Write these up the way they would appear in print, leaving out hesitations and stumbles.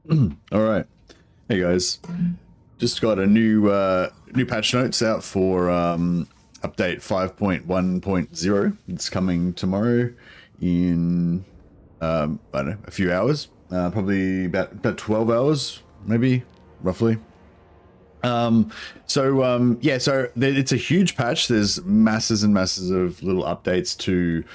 All right, hey guys, just got a new patch notes out for update 5.1.0. It's coming tomorrow in I don't know, a few hours, probably about 12 hours, maybe roughly. So it's a huge patch. There's masses and masses of little updates to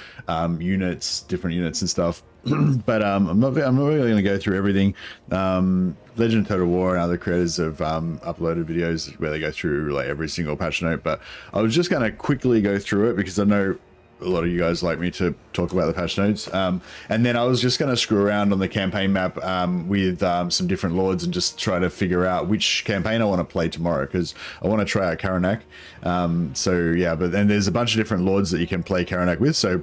units, different units and stuff. But I'm not really going to go through everything. Legend of Total War and other creators have uploaded videos where they go through like every single patch note, but I was just going to quickly go through it because I know a lot of you guys like me to talk about the patch notes, and then I was just going to screw around on the campaign map with some different lords and just try to figure out which campaign I want to play tomorrow, because I want to try out Karanak. So yeah, but then there's a bunch of different lords that you can play Karanak with. So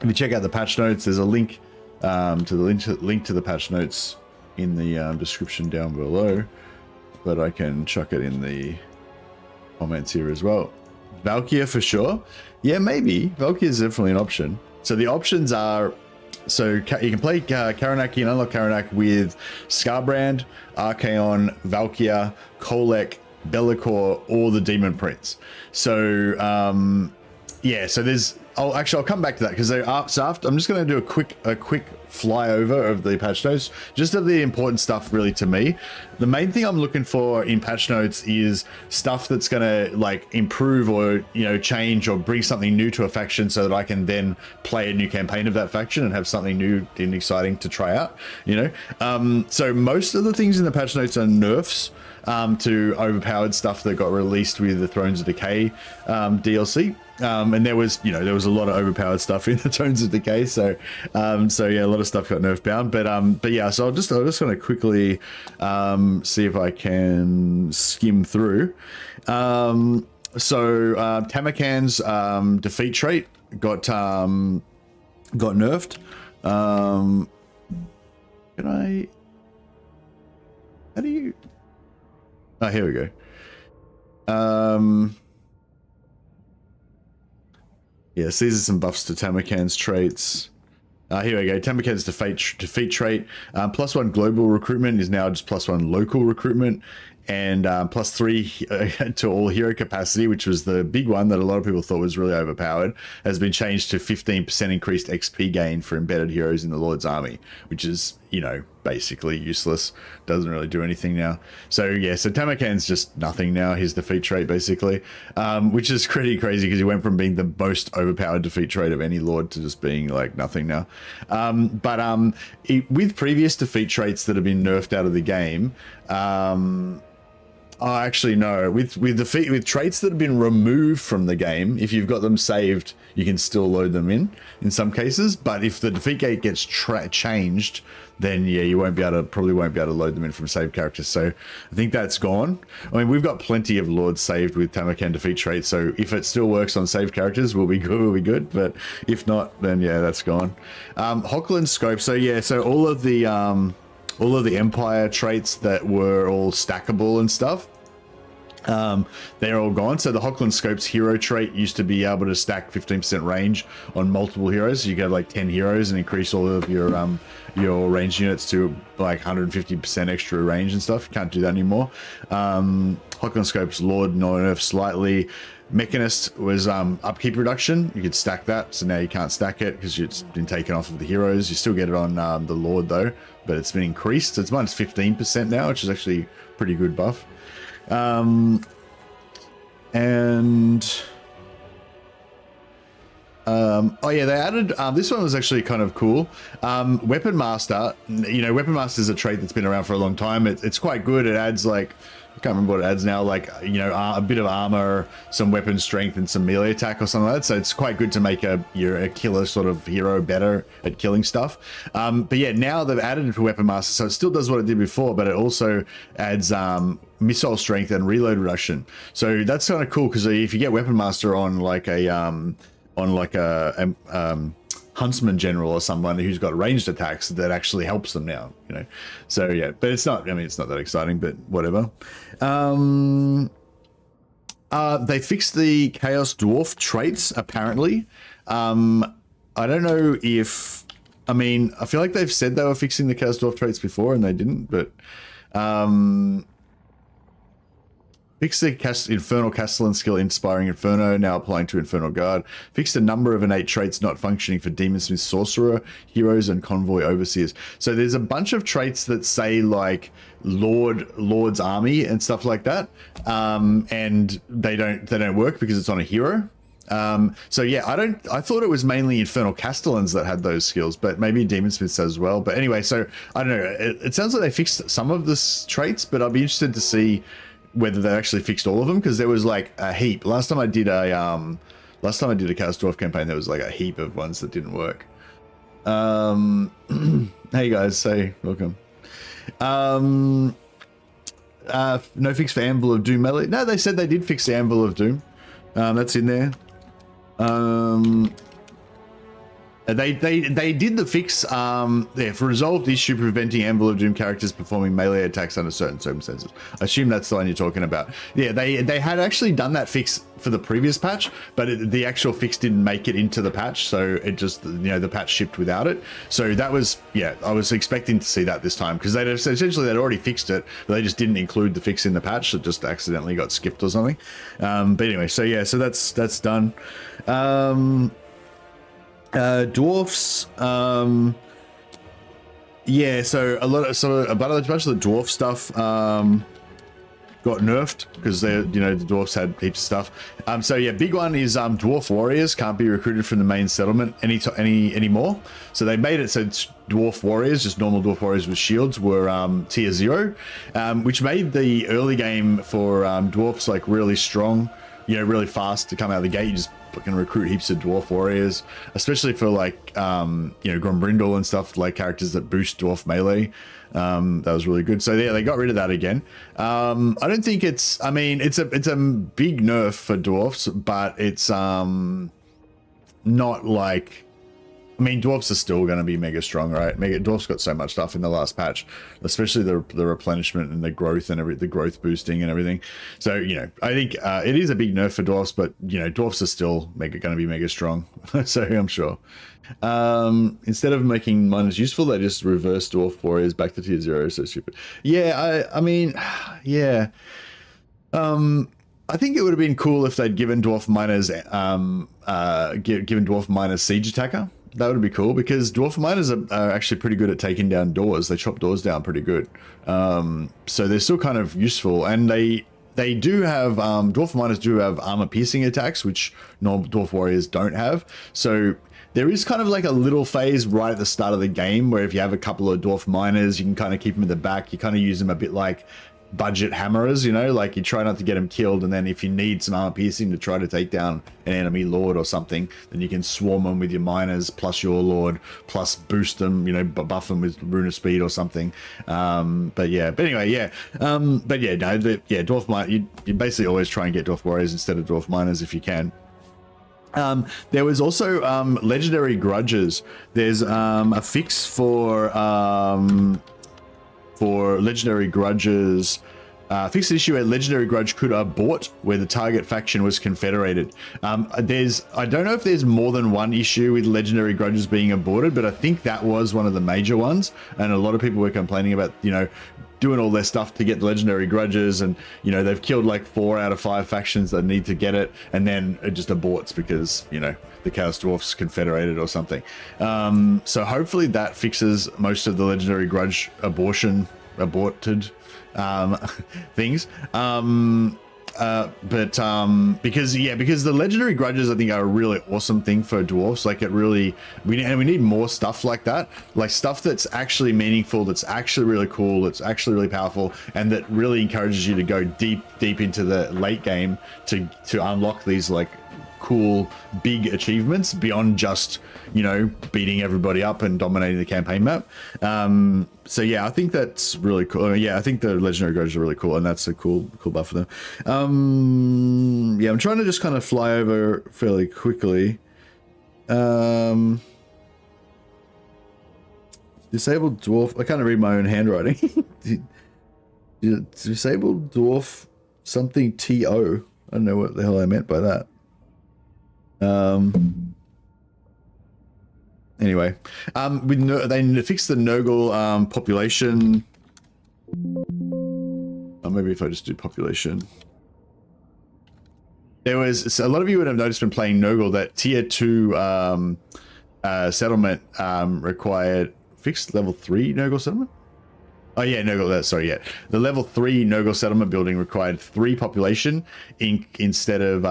if you check out the patch notes, there's a link to the link to the patch notes in the description down below, but I can chuck it in the comments here as well. Valkyr for sure. Yeah, maybe. Valkyr is definitely an option. So the options are, so you can play Karanak, you can unlock Karanak with Scarbrand, Archaon, Valkyr, Kolek, Bellicor, or the Demon Prince. So yeah, so there's, I'll come back to that because I'm just going to do a quick flyover of the patch notes, just of the important stuff really to me. The main thing I'm looking for in patch notes is stuff that's going to like improve or, you know, change or bring something new to a faction so that I can then play a new campaign of that faction and have something new and exciting to try out, you know. So most of the things in the patch notes are nerfs to overpowered stuff that got released with the Thrones of Decay DLC. And there was a lot of overpowered stuff in the Thrones of Decay, so yeah, a lot of stuff got nerf bound, but yeah, so I'm just going to quickly see if I can skim through. So Tamarkan's defeat trait got nerfed. How do you? Oh, here we go. Yes, these are some buffs to Tamarkan's traits. Here we go. Tamarkan's defeat trait. +1 global recruitment is now just +1 local recruitment, and +3 to all hero capacity, which was the big one that a lot of people thought was really overpowered, has been changed to 15% increased XP gain for embedded heroes in the Lord's army, which is, you know, basically useless. Doesn't really do anything now. So yeah, so Tamarkan's just nothing now, his defeat trait basically, which is pretty crazy because he went from being the most overpowered defeat trait of any lord to just being like nothing now. With previous defeat traits that have been nerfed out of the game, actually no, with traits that have been removed from the game, if you've got them saved, you can still load them in some cases, but if the defeat gate gets changed, then yeah, you probably won't be able to load them in from saved characters. So I think that's gone. I mean, we've got plenty of lords saved with Tamarkan defeat trait, so if it still works on saved characters, we'll be good, but if not, then yeah, that's gone. Hochland scope, so yeah, so all of the Empire traits that were all stackable and stuff, they're all gone. So the Hochland Scope's hero trait used to be able to stack 15% range on multiple heroes. So you could have like 10 heroes and increase all of your ranged units to like 150% extra range and stuff. You can't do that anymore. Hochland Scope's Lord nerfed slightly. Mechanist was upkeep reduction. You could stack that, so now you can't stack it because it's been taken off of the heroes. You still get it on the Lord though, but it's been increased. So it's minus 15% now, which is actually a pretty good buff. Oh yeah, they added this one was actually kind of cool. Weapon Master, you know, Weapon Master is a trait that's been around for a long time. It's quite good. It adds like, I can't remember what it adds now, like, you know, a bit of armor, some weapon strength, and some melee attack or something like that. So it's quite good to make a killer sort of hero better at killing stuff. But yeah, now they've added it for Weapon Master, so it still does what it did before, but it also adds missile strength and reload reduction. So that's kind of cool because if you get Weapon Master on like a huntsman general or someone who's got ranged attacks, that actually helps them now, you know. So yeah, but it's not, I mean, it's not that exciting, but whatever. They fixed the Chaos Dwarf traits apparently. I don't know if I mean, I feel like they've said they were fixing the Chaos Dwarf traits before and they didn't, but fixed the Infernal Castellan skill Inspiring Inferno, now applying to Infernal Guard. Fixed a number of innate traits not functioning for Demonsmith Sorcerer, Heroes, and Convoy Overseers. So there's a bunch of traits that say like Lord's Army and stuff like that, and they don't work because it's on a hero. So yeah, I thought it was mainly Infernal Castellans that had those skills, but maybe Demonsmiths as well. But anyway, so I don't know. It sounds like they fixed some of the traits, but I'll be interested to see whether they actually fixed all of them, because there was like a heap. Last time I did a Chaos Dwarf campaign, there was like a heap of ones that didn't work. Hey guys, say welcome. No fix for Anvil of Doom melee. No, they said they did fix the Anvil of Doom. That's in there. They did the fix for resolved issue preventing Anvil of Doom characters performing melee attacks under certain circumstances. I assume that's the one you're talking about. Yeah, they had actually done that fix for the previous patch, but the actual fix didn't make it into the patch, so it just, you know, the patch shipped without it. So that was, yeah, I was expecting to see that this time, because they'd already fixed it, but they just didn't include the fix in the patch. It just accidentally got skipped or something. But anyway, so yeah, so that's done. Dwarfs, yeah, so a bunch of the dwarf stuff got nerfed because they, you know, the dwarfs had heaps of stuff. So yeah, big one is dwarf warriors can't be recruited from the main settlement anymore. So they made it so it's dwarf warriors, just normal dwarf warriors with shields, were tier 0, which made the early game for dwarfs like really strong, you know, really fast to come out of the gate. You just fucking recruit heaps of dwarf warriors, especially for like you know, Grombrindle and stuff, like characters that boost dwarf melee. That was really good. So yeah, they got rid of that again. I don't think it's, I mean, it's a big nerf for dwarfs, but it's not like, I mean, dwarfs are still going to be mega strong, right? Dwarfs got so much stuff in the last patch, especially the replenishment and the growth and the growth boosting and everything. So, you know, I think it is a big nerf for dwarfs, but, you know, dwarfs are still going to be mega strong. So I'm sure. Instead of making miners useful, they just reverse dwarf warriors back to tier 0. So stupid. Yeah, I mean, yeah. I think it would have been cool if they'd given dwarf miners given dwarf miners siege attacker. That would be cool, because dwarf miners are actually pretty good at taking down doors. They chop doors down pretty good. So they're still kind of useful, and they do have dwarf miners do have armor piercing attacks, which normal dwarf warriors don't have. So there is kind of like a little phase right at the start of the game where if you have a couple of dwarf miners, you can kind of keep them in the back. You kind of use them a bit like budget hammerers, you know, like you try not to get them killed, and then if you need some armor piercing to try to take down an enemy lord or something, then you can swarm them with your miners plus your lord plus boost them, you know, buff them with rune of speed or something. But anyway, yeah, but yeah, no, yeah, dwarf miner, you basically always try and get dwarf warriors instead of dwarf miners if you can. There was also legendary grudges. There's a fix for legendary grudges. Fixed issue where legendary grudge could abort where the target faction was confederated. I don't know if there's more than one issue with legendary grudges being aborted, but I think that was one of the major ones, and a lot of people were complaining about, you know, doing all their stuff to get the legendary grudges, and, you know, they've killed like 4 out of 5 factions that need to get it, and then it just aborts because, you know, the Chaos Dwarfs confederated or something. So hopefully that fixes most of the legendary grudge aborted things. Because the legendary grudges I think are a really awesome thing for dwarfs. Like it really, we need more stuff like that, like stuff that's actually meaningful, that's actually really cool, that's actually really powerful, and that really encourages you to go deep into the late game to unlock these like cool big achievements beyond just, you know, beating everybody up and dominating the campaign map. So yeah, I think that's really cool. Yeah, I think the legendary grudges are really cool, and that's a cool buff for them. Yeah, I'm trying to just kind of fly over fairly quickly. Disabled dwarf, I can't read my own handwriting. Disabled dwarf something TO. I don't know what the hell I meant by that. Anyway, they fixed the Nurgle population. Maybe if I just do population. There was, so a lot of you would have noticed when playing Nurgle that tier 2 settlement required fixed level 3 Nurgle settlement. Oh yeah, Nurgle. Sorry, yeah. The level 3 Nurgle settlement building required 3 population instead of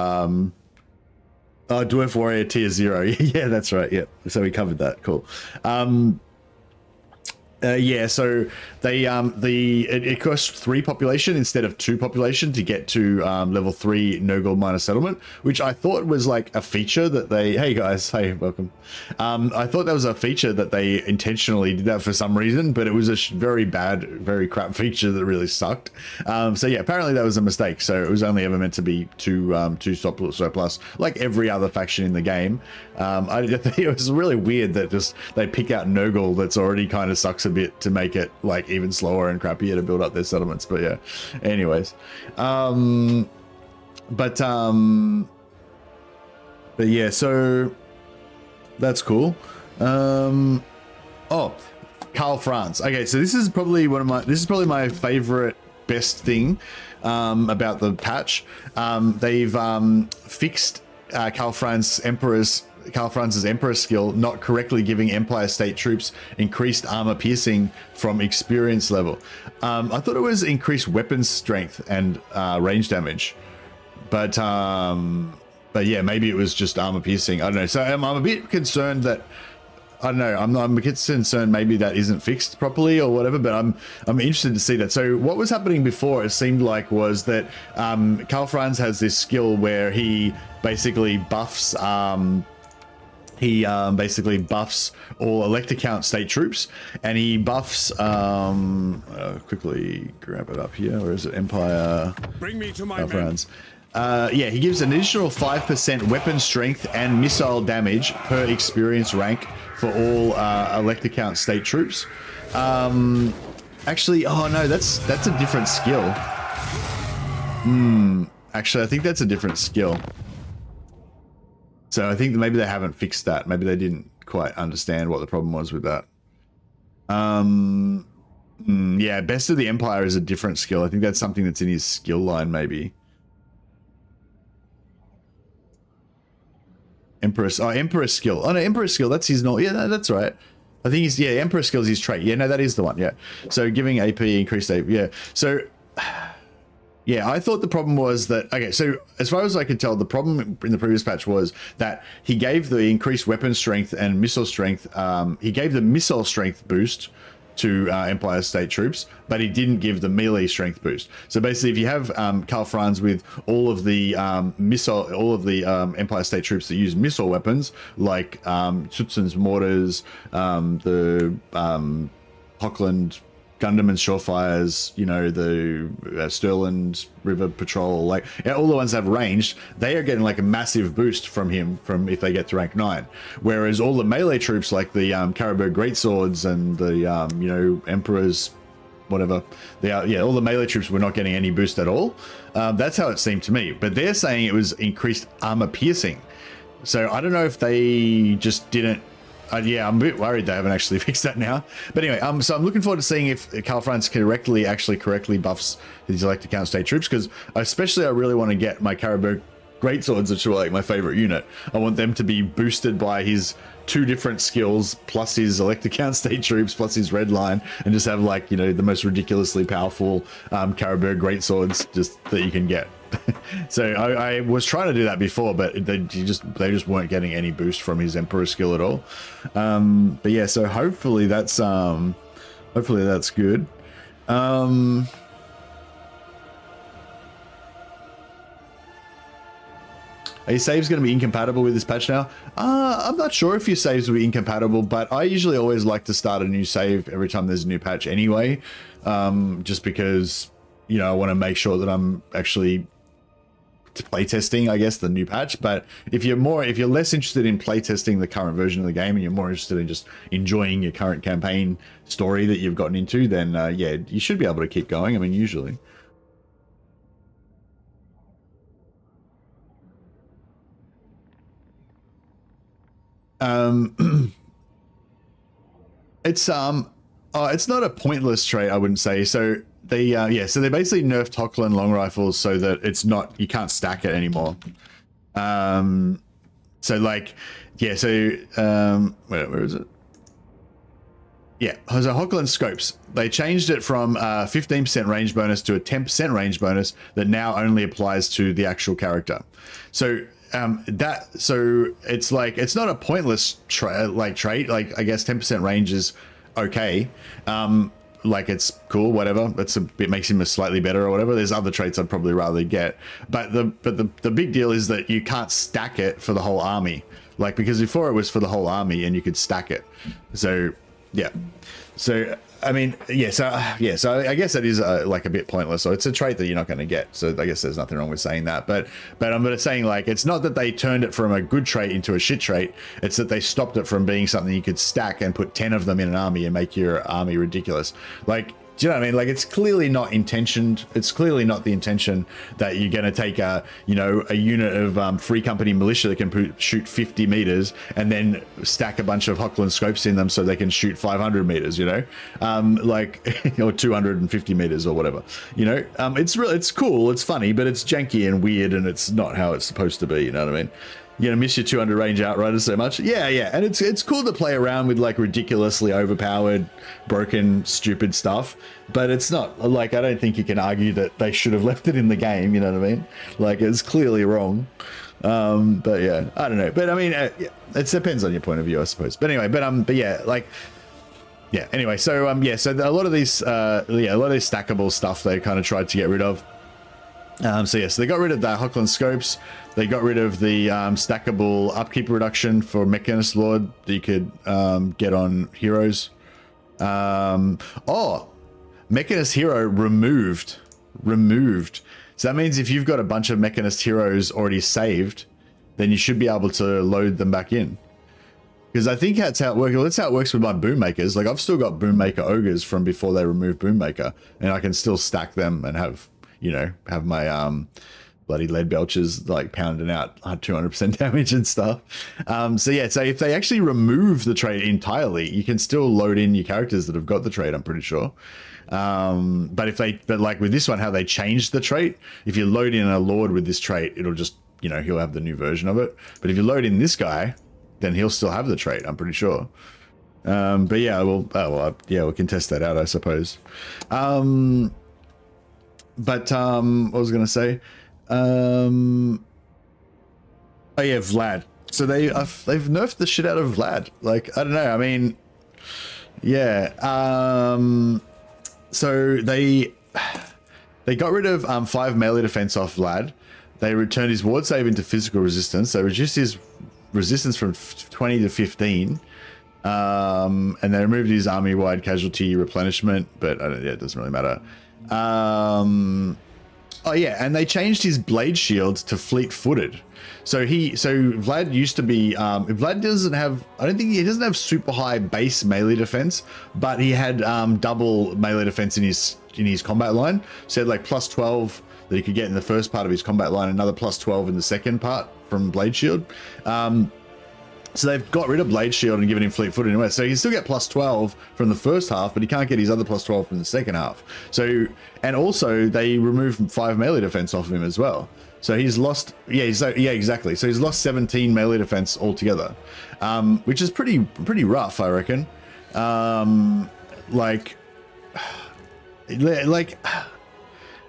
Dwarf Warrior tier 0. Yeah, that's right. Yeah, so we covered that. Cool. Yeah, so they it cost 3 population instead of 2 population to get to level 3 Nurgle minor settlement, which I thought was like a feature that they, hey guys, hey, welcome. I thought that was a feature that they intentionally did that for some reason, but it was a very bad, very crap feature that really sucked. So yeah, apparently that was a mistake. So it was only ever meant to be 2 surplus, like every other faction in the game. I think it was really weird that just they pick out Nurgle that's already kind of sucks a bit to make it like even slower and crappier to build up their settlements. But yeah, anyways, but yeah, so that's cool. Oh, Karl Franz. Okay, so this is probably my favorite, best thing about the patch. They've fixed Karl Franz's Emperor skill, not correctly giving Empire State troops increased armor piercing from experience level. I thought it was increased weapon strength and range damage, but yeah, maybe it was just armor piercing. I don't know. So I'm a bit concerned that, I don't know, I'm a bit concerned maybe that isn't fixed properly or whatever, but I'm interested to see that. So what was happening before, it seemed like, was that Karl Franz has this skill where he basically buffs basically buffs all elect account state troops, and he buffs quickly grab it up here, or is it Empire? Bring me to my Franz. Yeah, he gives an additional 5% weapon strength and missile damage per experience rank for all elect account state troops. Actually, oh no, that's a different skill. Actually, I think that's a different skill. So I think maybe they haven't fixed that. Maybe they didn't quite understand what the problem was with that. Yeah, Best of the Empire is a different skill. I think that's something that's in his skill line, maybe. Emperor's skill. Oh no, Emperor's skill, that's his normal. Yeah, no, that's right. I think he's, yeah, Emperor skill is his trait. Yeah, no, that is the one. Yeah. So giving AP increased AP. Yeah. So yeah, I thought the problem was that, okay, so as far as I could tell, the problem in the previous patch was that he gave the increased weapon strength and missile strength, he gave the missile strength boost to Empire State troops, but he didn't give the melee strength boost. So basically, if you have Karl Franz with all of the Empire State troops that use missile weapons, like Zutzen's mortars, the Hochland Gundam and Shorefires, you know, the Stirland River Patrol, like, yeah, all the ones that have ranged, they are getting like a massive boost from him from if they get to rank 9. Whereas all the melee troops, like the Caribou Greatswords and the, you know, Emperors, whatever, they are, yeah, all the melee troops were not getting any boost at all. That's how it seemed to me. But they're saying it was increased armor piercing. So I don't know if they just didn't. Yeah, I'm a bit worried they haven't actually fixed that now. But anyway, so I'm looking forward to seeing if Karl Franz correctly buffs his elect account state troops, because especially I really want to get my Caribou Greatswords, which are like my favorite unit. I want them to be boosted by his 2 different skills, plus his elect account state troops, plus his red line, and just have, like, you know, the most ridiculously powerful Caribou Greatswords just that you can get. So I was trying to do that before, but they just weren't getting any boost from his Emperor skill at all. But yeah, so hopefully that's good. Are your saves going to be incompatible with this patch now? I'm not sure if your saves will be incompatible, but I usually always like to start a new save every time there's a new patch anyway, just because, you know, I want to make sure that I'm actually playtesting, I guess, the new patch. But if you're less interested in playtesting the current version of the game and you're more interested in just enjoying your current campaign story that you've gotten into, then yeah, you should be able to keep going. I mean, usually. it's not a pointless trait, I wouldn't say. So they so they basically nerfed Hochland long rifles so that it's not, you can't stack it anymore. So like, yeah, so where is it? Yeah, so Hochland scopes, they changed it from 15% range bonus to a 10% range bonus that now only applies to the actual character. So so it's like, it's not a pointless trait. Like I guess 10% range is okay. Like it's cool, whatever. It makes him a slightly better or whatever. There's other traits I'd probably rather get, but the big deal is that you can't stack it for the whole army. Like, because before it was for the whole army and you could stack it. So yeah, so I mean, so I guess that is like a bit pointless. So it's a trait that you're not going to get. So I guess there's nothing wrong with saying that. But I'm saying, like, it's not that they turned it from a good trait into a shit trait. It's that they stopped it from being something you could stack and put 10 of them in an army and make your army ridiculous. Like, do you know what I mean? Like, it's clearly not intentioned. It's clearly not the intention that you're going to take a unit of free company militia that can shoot 50 meters and then stack a bunch of Hochland scopes in them so they can shoot 500 meters, like, or 250 meters or whatever, it's cool. It's funny, but it's janky and weird, and it's not how it's supposed to be. You know what I mean? You're gonna miss your 200 range outriders so much. Yeah, and it's cool to play around with like ridiculously overpowered, broken, stupid stuff, but it's not like, I don't think you can argue that they should have left it in the game. You know what I mean? Like, it's clearly wrong. But yeah, I don't know. But I mean, it depends on your point of view, I suppose. But anyway, but yeah, like. Yeah. Anyway, so so a lot of these stackable stuff they kind of tried to get rid of. So they got rid of the Hochland scopes. They got rid of the stackable upkeep reduction for Mechanist Lord that you could get on heroes. Mechanist hero removed. So that means if you've got a bunch of Mechanist heroes already saved, then you should be able to load them back in. Because I think that's how it works. Well, that's how it works with my Boommakers. Like, I've still got Boommaker ogres from before they removed Boommaker, and I can still stack them and have my bloody lead belchers like pounding out 200% damage and stuff. So if they actually remove the trait entirely, you can still load in your characters that have got the trait, I'm pretty sure. But like with this one, how they changed the trait, if you load in a Lord with this trait, it'll just, he'll have the new version of it. But if you load in this guy, then he'll still have the trait, I'm pretty sure. But yeah, we can test that out, I suppose. What was I going to say? Oh yeah, Vlad. So they've nerfed the shit out of Vlad. Like, I don't know. I mean, yeah. So they got rid of 5 melee defense off Vlad. They returned his ward save into physical resistance. They reduced his resistance from 20 to 15. And they removed his army-wide casualty replenishment, but it doesn't really matter. Oh yeah, and they changed his blade shield to fleet-footed. So Vlad used to be, Vlad doesn't have, I don't think he doesn't have super high base melee defense, but he had double melee defense in his combat line. So he had like plus 12 that he could get in the first part of his combat line, another plus 12 in the second part from blade shield. So they've got rid of blade shield and given him fleet footed anyway. So he can still get plus 12 from the first half, but he can't get his other plus 12 from the second half. So, and also they removed 5 melee defense off of him as well. So he's lost, exactly. So he's lost 17 melee defense altogether, which is pretty rough, I reckon. Like,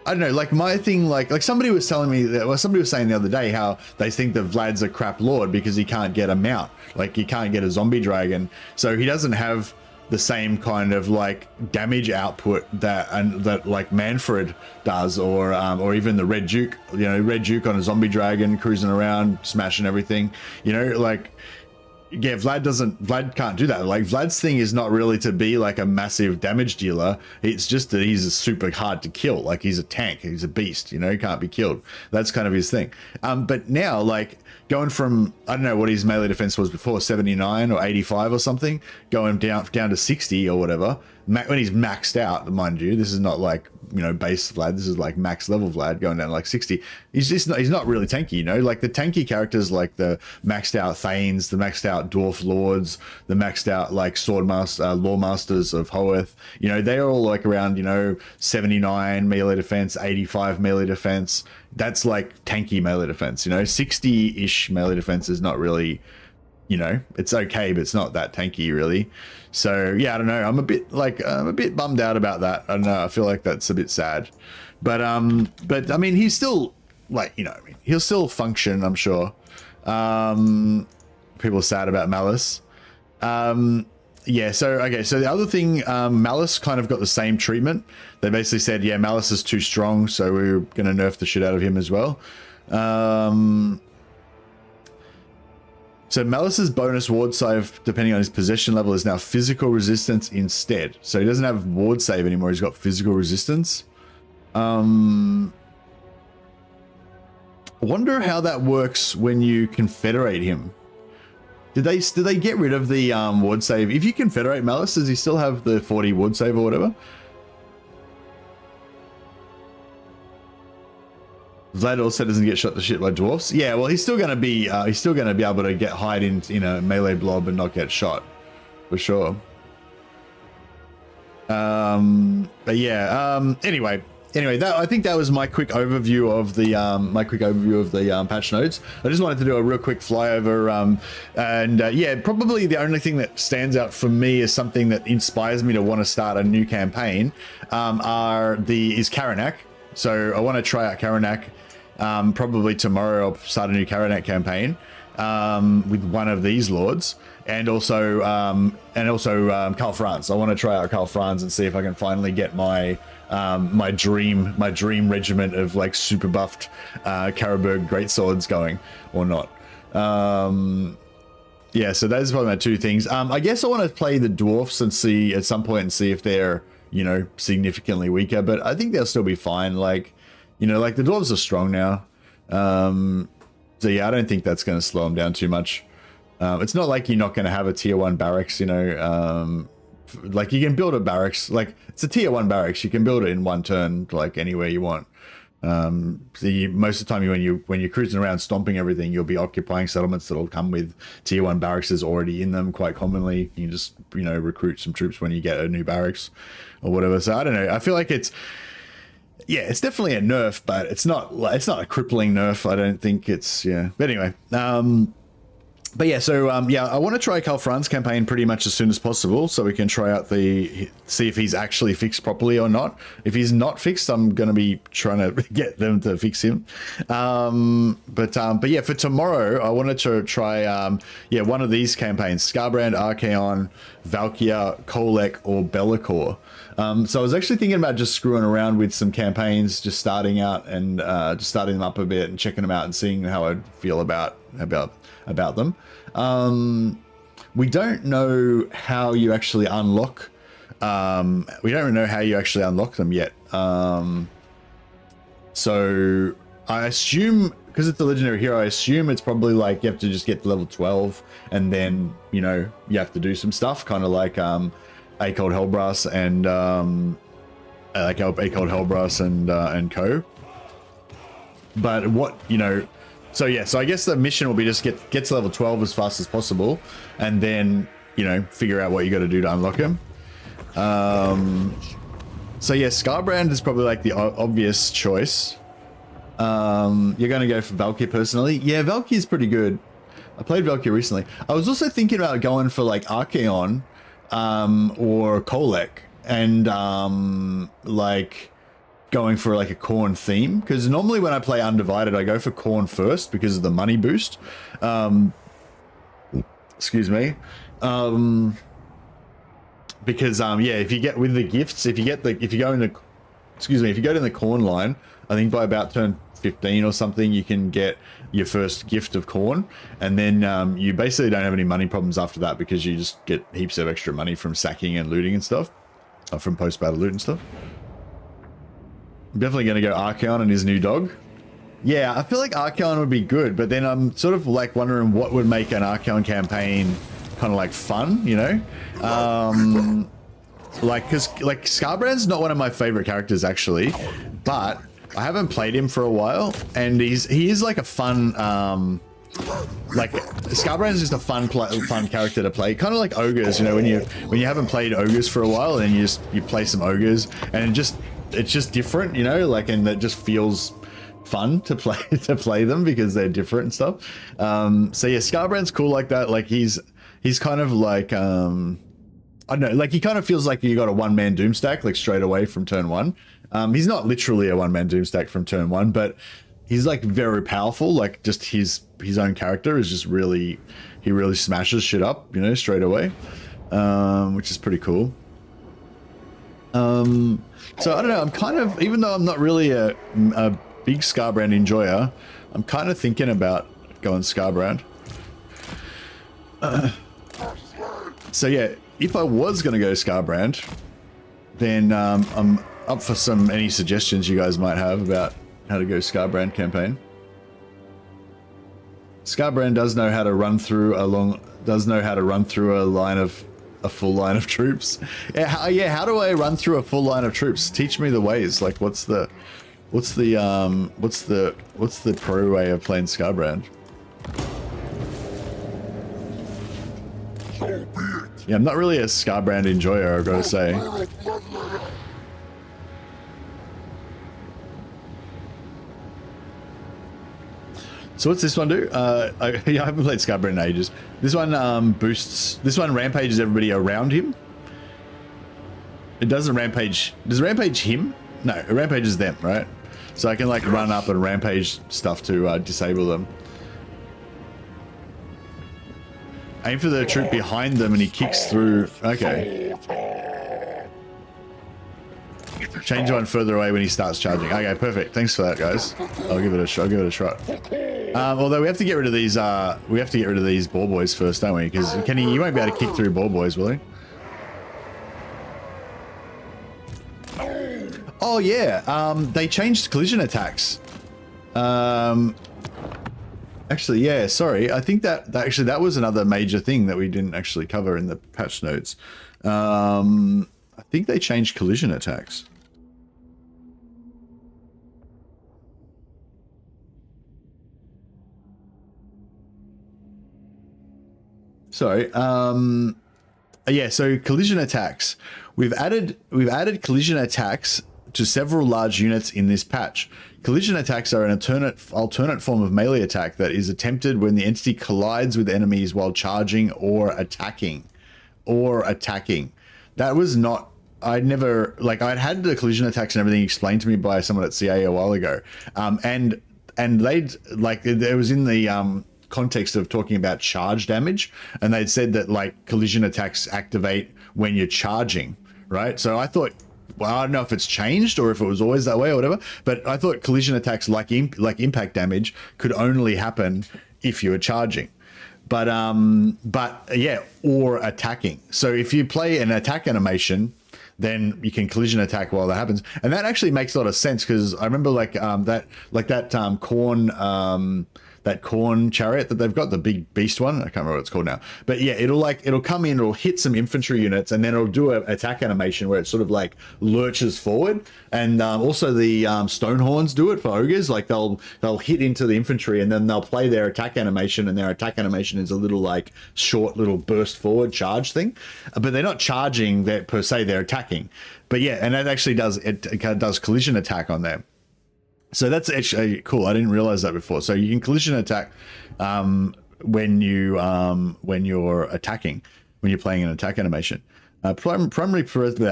I don't know, like my thing, like somebody was telling me that, well, somebody was saying the other day how they think that Vlad's a crap lord because he can't get a mount, like he can't get a zombie dragon, so he doesn't have the same kind of like damage output that like Manfred does, or even the Red Duke, Red Duke on a zombie dragon cruising around smashing everything, like. Yeah, Vlad can't do that. Like, Vlad's thing is not really to be like a massive damage dealer. It's just that he's super hard to kill. Like, he's a tank, he's a beast, he can't be killed. That's kind of his thing. But now, like, going from, I don't know what his melee defense was before, 79 or 85 or something, going down to 60 or whatever, when he's maxed out, mind you, this is not like, you know, base Vlad, this is like max level Vlad going down to like 60. He's not really tanky, you know, like the tanky characters like the maxed out Thanes, the maxed out Dwarf Lords, the maxed out like Law Masters of Hoeth, you know, they're all like around, you know, 79 melee defense, 85 melee defense. That's like tanky melee defense, you know, 60-ish melee defense is not really, you know, it's okay, but it's not that tanky really. So yeah, I don't know. I'm a bit bummed out about that. I don't know. I feel like that's a bit sad, but I mean, he's still like, you know, I mean, he'll still function, I'm sure. People are sad about Malus. Yeah. So, okay. So the other thing, Malus kind of got the same treatment. They basically said, yeah, Malus is too strong, so we're going to nerf the shit out of him as well. So Malus's bonus ward save, depending on his possession level, is now physical resistance instead. So he doesn't have ward save anymore. He's got physical resistance. I wonder how that works when you confederate him. Did they get rid of the ward save? If you confederate Malus, does he still have the 40 ward save or whatever? Vlad also doesn't get shot to shit by dwarfs. Yeah, well, he's still gonna be able to hide in a melee blob and not get shot, for sure. But yeah. Anyway, I think that was my quick overview of the patch notes. I just wanted to do a real quick flyover. Yeah, probably the only thing that stands out for me as something that inspires me to want to start a new campaign is Karanak. So I want to try out Karanak. Probably tomorrow I'll start a new Karanak campaign with one of these lords, and also Karl Franz. I want to try out Karl Franz and see if I can finally get my my dream regiment of like super buffed Karaberg greatswords going or not. Yeah, so those are probably my two things. I guess I want to play the dwarfs and see at some point and see if they're, you know, significantly weaker, but I think they'll still be fine. Like, you know, like the dwarves are strong now. So yeah, I don't think that's going to slow them down too much. It's not like you're not going to have a tier 1 barracks, you know, like you can build a barracks, like it's a tier 1 barracks. You can build it in one turn, like anywhere you want. Most of the time when you're cruising around stomping everything, you'll be occupying settlements that'll come with tier 1 barracks already in them quite commonly. You can just, you know, recruit some troops when you get a new barracks or whatever. So I don't know. I feel like it's definitely a nerf, but it's not a crippling nerf. I don't think it's, yeah. But anyway, but yeah, so yeah, I want to try Karl Franz campaign pretty much as soon as possible, so we can try out see if he's actually fixed properly or not. If he's not fixed, I'm going to be trying to get them to fix him. But yeah, for tomorrow, I wanted to try one of these campaigns: Scarbrand, Archaon, Valkyr, Kolek, or Be'lakor. So I was actually thinking about just screwing around with some campaigns, just starting out and just starting them up a bit and checking them out and seeing how I'd feel about them. We don't know how you actually unlock. We don't know how you actually unlock them yet. So I assume, because it's a legendary hero, I assume it's probably like you have to just get to level 12, and then, you know, you have to do some stuff, kind of like A Cold Hellbrass and and co. But what, you know. So yeah, so I guess the mission will be just get to level 12 as fast as possible, and then, you know, figure out what you got to do to unlock him. So yeah, Scarbrand is probably like the obvious choice. You're going to go for Valkyr personally? Yeah, Valkyr is pretty good. I played Valkyr recently. I was also thinking about going for like Archaon or Kolek, and like going for like a Khorne theme, because normally when I play Undivided I go for Khorne first because of the money boost. Excuse me. Because yeah, if you get with the gifts, if you go in the Khorne line, I think by about turn 15 or something you can get your first gift of Khorne, and then you basically don't have any money problems after that, because you just get heaps of extra money from sacking and looting and stuff, from post-battle loot and stuff. I'm definitely going to go Archaon and his new dog. Yeah, I feel like Archaon would be good, but then I'm sort of like wondering what would make an Archaon campaign kind of like fun, you know? like, because like Scarbrand's not one of my favorite characters actually, but I haven't played him for a while, and he is like a fun like Scarbrand is just a fun character to play, kind of like ogres, you know, when you haven't played ogres for a while and you play some ogres, and it's just different, you know, like, and that just feels fun to play them because they're different and stuff. So yeah, Scarbrand's cool like that. Like he's kind of like I don't know, like he kind of feels like you got a one-man doom stack like straight away from turn one. He's not literally a one-man doom stack from turn one, but he's like very powerful. Like just his own character is just really, he really smashes shit up, you know, straight away, which is pretty cool. So I don't know, I'm kind of, even though I'm not really a big Scarbrand enjoyer, I'm kind of thinking about going Scarbrand. So yeah, if I was going to go Scarbrand, then I'm up for any suggestions you guys might have about how to go Scarbrand campaign. Scarbrand does know how to run through a full line of troops. Yeah, how do I run through a full line of troops? Teach me the ways. Like, what's the pro way of playing Scarbrand? Yeah, I'm not really a Scarbrand enjoyer, I've got to say. So what's this one do? I haven't played Scarbrand in ages. This one this one rampages everybody around him. It doesn't rampage. Does it rampage him? No, it rampages them, right? So I can like run up and rampage stuff to disable them. Aim for the troop behind them and he kicks through. Okay. Change one further away when he starts charging. Okay, perfect. Thanks for that, guys. I'll give it a shot. Although we have to get rid of these. We have to get rid of these ball boys first, don't we? Because you won't be able to kick through ball boys, will he? Oh yeah. They changed collision attacks. Actually, yeah. Sorry. I think that was another major thing that we didn't actually cover in the patch notes. I think they changed collision attacks. Sorry. Yeah, so collision attacks. We've added collision attacks to several large units in this patch. Collision attacks are an alternate form of melee attack that is attempted when the entity collides with enemies while charging or attacking. That was not, I'd had the collision attacks and everything explained to me by someone at CA a while ago. And they'd, like, it was in the context of talking about charge damage, and they'd said that, like, collision attacks activate when you're charging, right? So I thought, well, I don't know if it's changed or if it was always that way or whatever, but I thought collision attacks like impact damage could only happen if you were charging. But yeah, or attacking. So if you play an attack animation, then you can collision attack while that happens, and that actually makes a lot of sense because I remember that corn chariot that they've got, the big beast one. I can't remember what it's called now, but yeah, it'll come in, it'll hit some infantry units, and then it'll do an attack animation where it sort of like lurches forward. And also the Stonehorns do it for ogres. Like they'll hit into the infantry and then they'll play their attack animation, and their attack animation is a little like short little burst forward charge thing, but they're not charging that per se, they're attacking. But yeah, and that actually does collision attack on them. So that's actually cool. I didn't realize that before. So you can collision attack when you're attacking, when you're playing an attack animation. Primarily present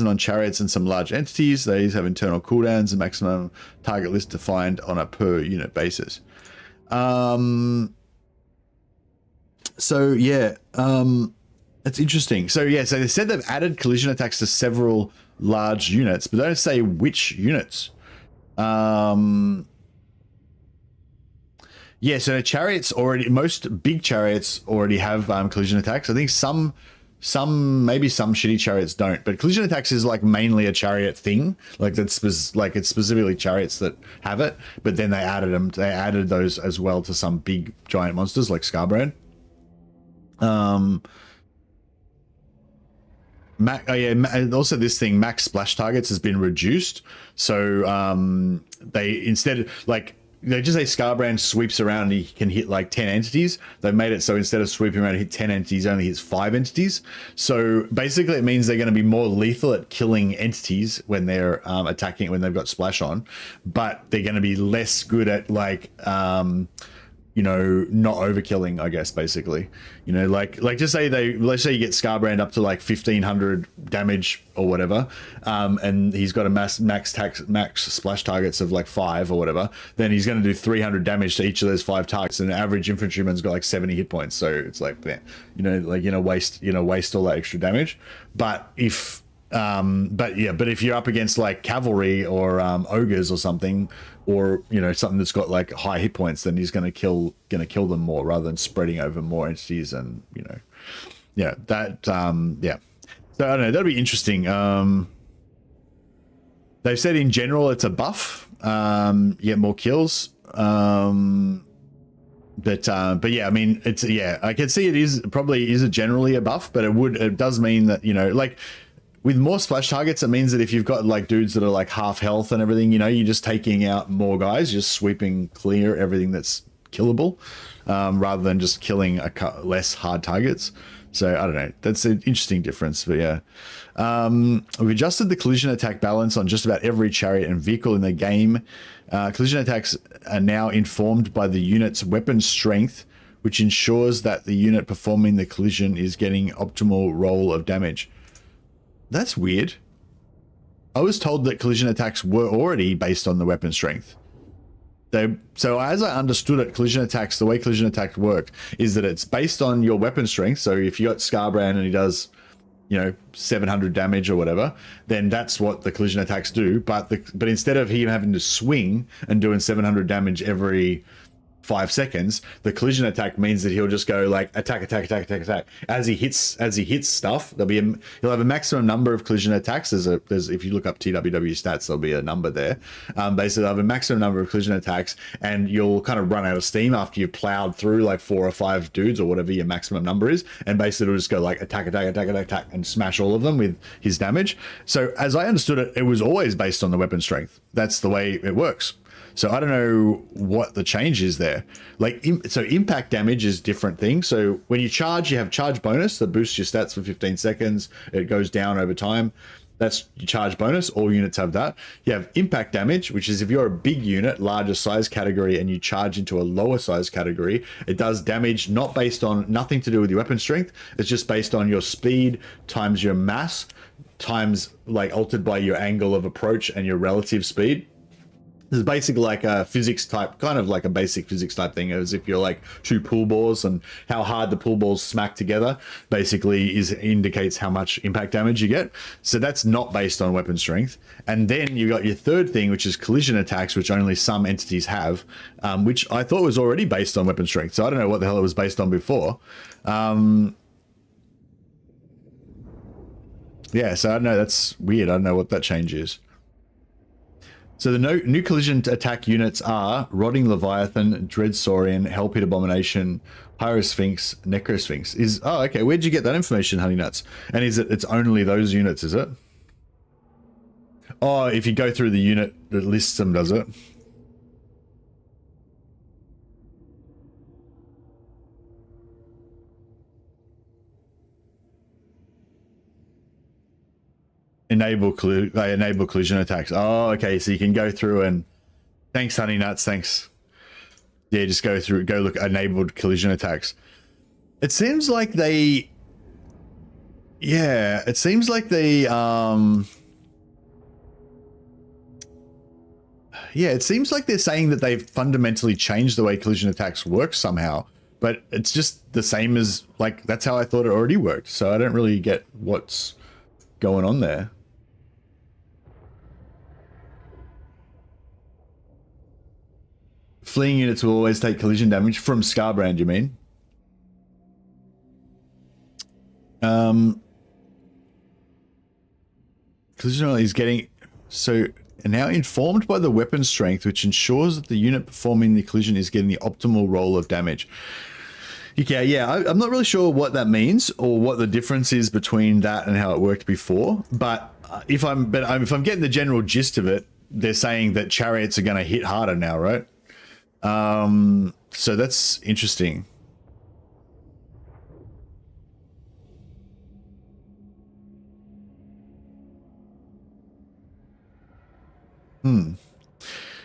on chariots and some large entities. These have internal cooldowns and maximum target list defined on a per unit basis. So yeah, that's interesting. So yeah, so they said they've added collision attacks to several large units, but they don't say which units. Yeah, so chariots most big chariots already have collision attacks. I think maybe some shitty chariots don't, but collision attacks is like mainly a chariot thing. Like it's specifically chariots that have it, but then they added those as well to some big giant monsters like Scarbrand. and also this thing, max splash targets has been reduced. So they instead like they just say Scarbrand sweeps around and he can hit like 10 entities. They've made it so instead of sweeping around and hit 10 entities, only hits 5 entities. So basically it means they're going to be more lethal at killing entities when they're attacking, when they've got splash on, but they're going to be less good at like you know, not overkilling, I guess, basically. You know, like just say let's say you get Scarbrand up to like 1500 damage or whatever, and he's got a max splash targets of like 5 or whatever, then he's going to do 300 damage to each of those 5 targets, and an average infantryman's got like 70 hit points. So it's like, you know, like, waste all that extra damage. But if but if you're up against like cavalry or ogres or something, or you know, something that's got like high hit points, then he's going to kill them more rather than spreading over more entities. And you know, so I don't know, that'll be interesting. They've said in general it's a buff, you get more kills, but yeah, I mean, it's, I can see it probably is generally a buff, but it does mean that, you know, like with more splash targets, it means that if you've got like dudes that are like half health and everything, you know, you're just taking out more guys, just sweeping clear everything that's killable, rather than just killing less hard targets. So I don't know, that's an interesting difference. But yeah, we've adjusted the collision attack balance on just about every chariot and vehicle in the game. Collision attacks are now informed by the unit's weapon strength, which ensures that the unit performing the collision is getting optimal roll of damage. That's weird. I was told that collision attacks were already based on the weapon strength. So as I understood it, collision attacks, the way collision attacks work is that it's based on your weapon strength. So if you got Scarbrand and he does, you know, 700 damage or whatever, then that's what the collision attacks do. But instead of him having to swing and doing 700 damage every 5 seconds, the collision attack means that he'll just go like attack as he hits stuff. He'll have a maximum number of collision attacks. There's if you look up TWW stats, there'll be a number there. Basically, they'll have a maximum number of collision attacks, and you'll kind of run out of steam after you've plowed through like 4 or 5 dudes or whatever your maximum number is, and basically it'll just go like attack and smash all of them with his damage. So as I understood it, it was always based on the weapon strength. That's the way it works. So I don't know what the change is there. Like, so impact damage is different thing. So when you charge, you have charge bonus that boosts your stats for 15 seconds. It goes down over time. That's your charge bonus. All units have that. You have impact damage, which is if you're a big unit, larger size category, and you charge into a lower size category, it does damage not based on, nothing to do with your weapon strength. It's just based on your speed times your mass times like altered by your angle of approach and your relative speed. This is basically like a physics type, kind of like a basic physics type thing, as if you're like 2 pool balls, and how hard the pool balls smack together basically indicates how much impact damage you get. So that's not based on weapon strength. And then you got your third thing, which is collision attacks, which only some entities have, which I thought was already based on weapon strength. So I don't know what the hell it was based on before. Yeah, so I don't know. That's weird. I don't know what that change is. So the new collision attack units are Rotting Leviathan, Dread Saurian, Hellpit Abomination, Pyrosphinx, Necrosphinx. Oh, okay. Where'd you get that information, Honey Nuts? And it's only those units, is it? Oh, if you go through the unit that lists them, does it? Enable collision attacks. Oh, okay. So you can go through and thanks, Honey Nuts. Thanks. Yeah, just go look enabled collision attacks. It seems like they, yeah, it seems like they, yeah, it seems like they're saying that they've fundamentally changed the way collision attacks work somehow, but it's just the same as, like, that's how I thought it already worked. So I don't really get what's going on there. Fleeing units will always take collision damage from Scarbrand, you mean? Collision is getting... So, now informed by the weapon strength, which ensures that the unit performing the collision is getting the optimal roll of damage. Okay, yeah, I'm not really sure what that means or what the difference is between that and how it worked before. But if I'm getting the general gist of it, they're saying that chariots are going to hit harder now, right? So that's interesting.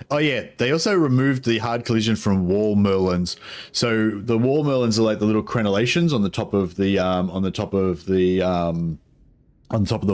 Oh yeah, they also removed the hard collision from wall merlins. So the wall merlins are like the little crenellations on the top of the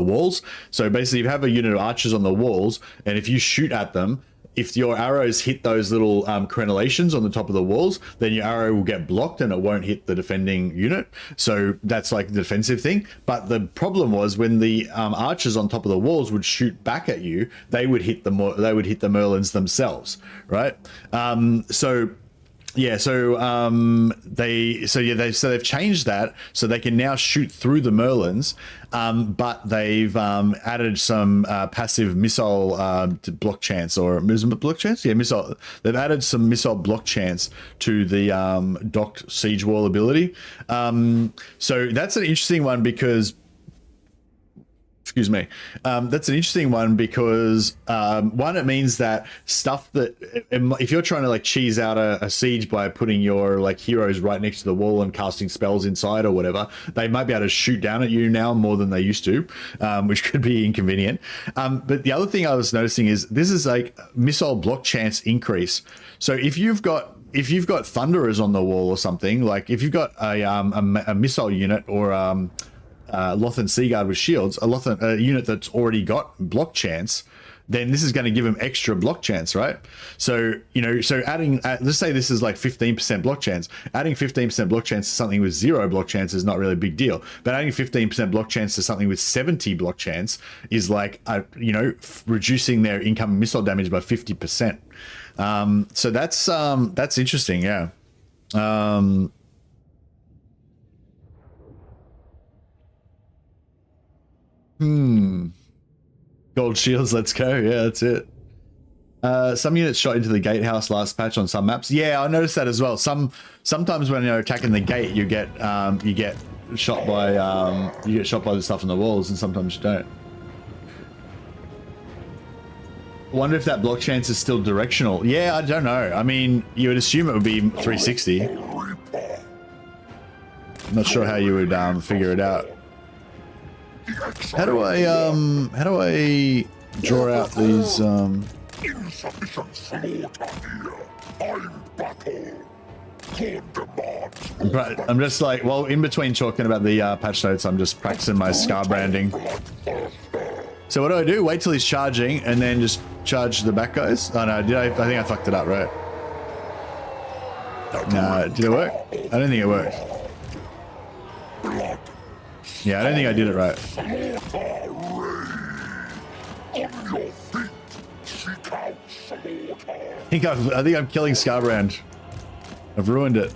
walls. So basically, if you have a unit of archers on the walls, and if you shoot at them, if your arrows hit those little crenellations on the top of the walls, then your arrow will get blocked and it won't hit the defending unit. So that's like the defensive thing. But the problem was when the archers on top of the walls would shoot back at you, they would hit the merlins themselves, right? They've changed that so they can now shoot through the merlins, but they've added some passive missile block chance or block chance. Yeah, missile. They've added some missile block chance to the docked siege wall ability. So that's an interesting one because. Excuse me. That's an interesting one because one, it means that stuff that if you're trying to like cheese out a siege by putting your like heroes right next to the wall and casting spells inside or whatever, they might be able to shoot down at you now more than they used to, which could be inconvenient. But the other thing I was noticing is this is like missile block chance increase. So if you've got thunderers on the wall or something, like if you've got a missile unit or Lothan Seaguard with shields, a unit that's already got block chance, then this is going to give them extra block chance, right? So, so adding, let's say this is like 15% block chance. Adding 15% block chance to something with 0 block chance is not really a big deal. But adding 15% block chance to something with 70 block chance is like, reducing their incoming missile damage by 50%. So that's interesting, yeah. Gold shields, let's go. Yeah, that's it. Some units shot into the gatehouse last patch on some maps. Yeah, I noticed that as well. Sometimes when you're attacking the gate, you get shot by the stuff on the walls, and sometimes you don't. I wonder if that block chance is still directional. Yeah, I don't know. I mean, you would assume it would be 360. I'm not sure how you would figure it out. How do I draw out these insufficient slaughter here. I'm just like, well, in between talking about the patch notes, I'm just practicing my Scarbranding. So what do? Wait till he's charging and then just charge the back guys? Oh no, I think I fucked it up, right? No, did it work? I don't think it worked. Yeah, I don't think I did it right. I think I'm killing Scarbrand. I've ruined it.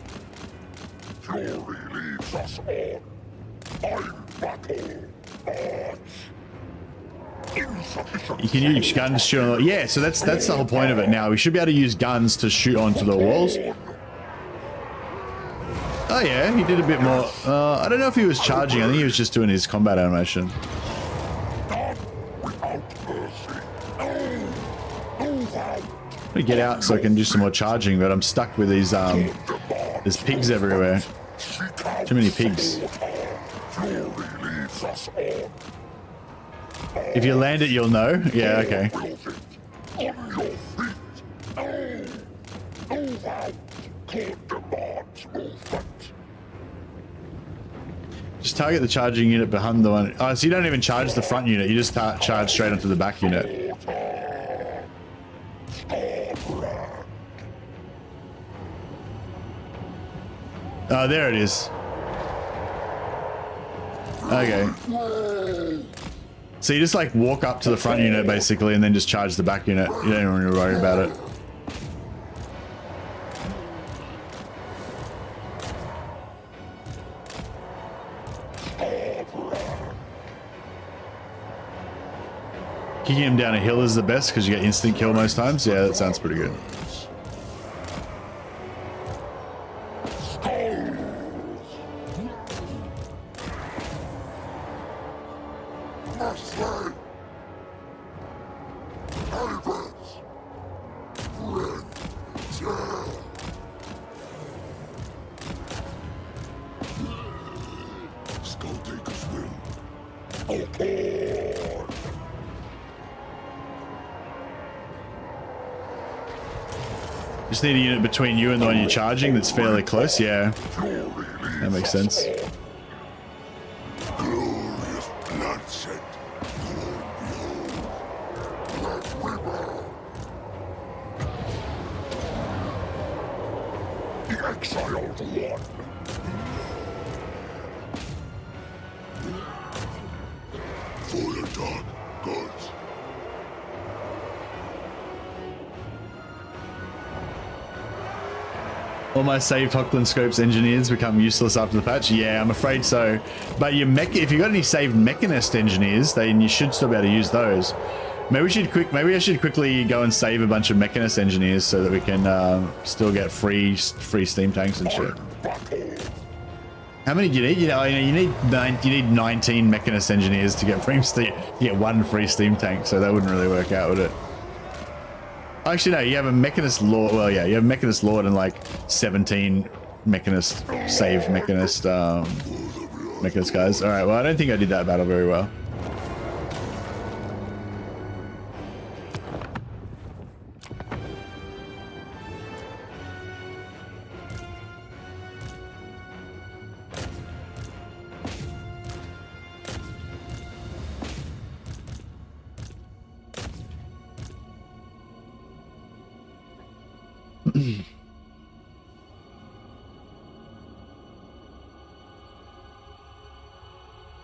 You can use guns to shoot on. Yeah, so that's the whole point of it now. We should be able to use guns to shoot onto the walls. Oh yeah, he did a bit more. I don't know if he was charging. I think he was just doing his combat animation. I'm gonna get out so I can do some more charging, but I'm stuck with these. There's pigs everywhere. Too many pigs. If you land it, you'll know. Yeah, okay. Just target the charging unit behind the one. Oh, so you don't even charge the front unit. You just charge straight onto the back unit. Oh, there it is. Okay. So you just like walk up to the front unit basically and then just charge the back unit. You don't even really worry about it. Kicking him down a hill is the best because you get instant kill most times. Yeah, that sounds pretty good. Just need a unit between you and the one you're charging that's fairly close. Yeah, that makes sense. All my saved Hockland Scopes engineers become useless after the patch. Yeah, I'm afraid so. But your if you got any saved Mechanist engineers, then you should still be able to use those. Maybe I should quickly go and save a bunch of Mechanist engineers so that we can still get free steam tanks and shit. How many do you need? You need 19 Mechanist engineers to get free steam. You get one free steam tank, so that wouldn't really work out, would it? Actually, no, you have a Mechanist Lord. Well, yeah, you have Mechanist Lord and like 17 Mechanist, saved Mechanist, Mechanist guys. All right, well, I don't think I did that battle very well.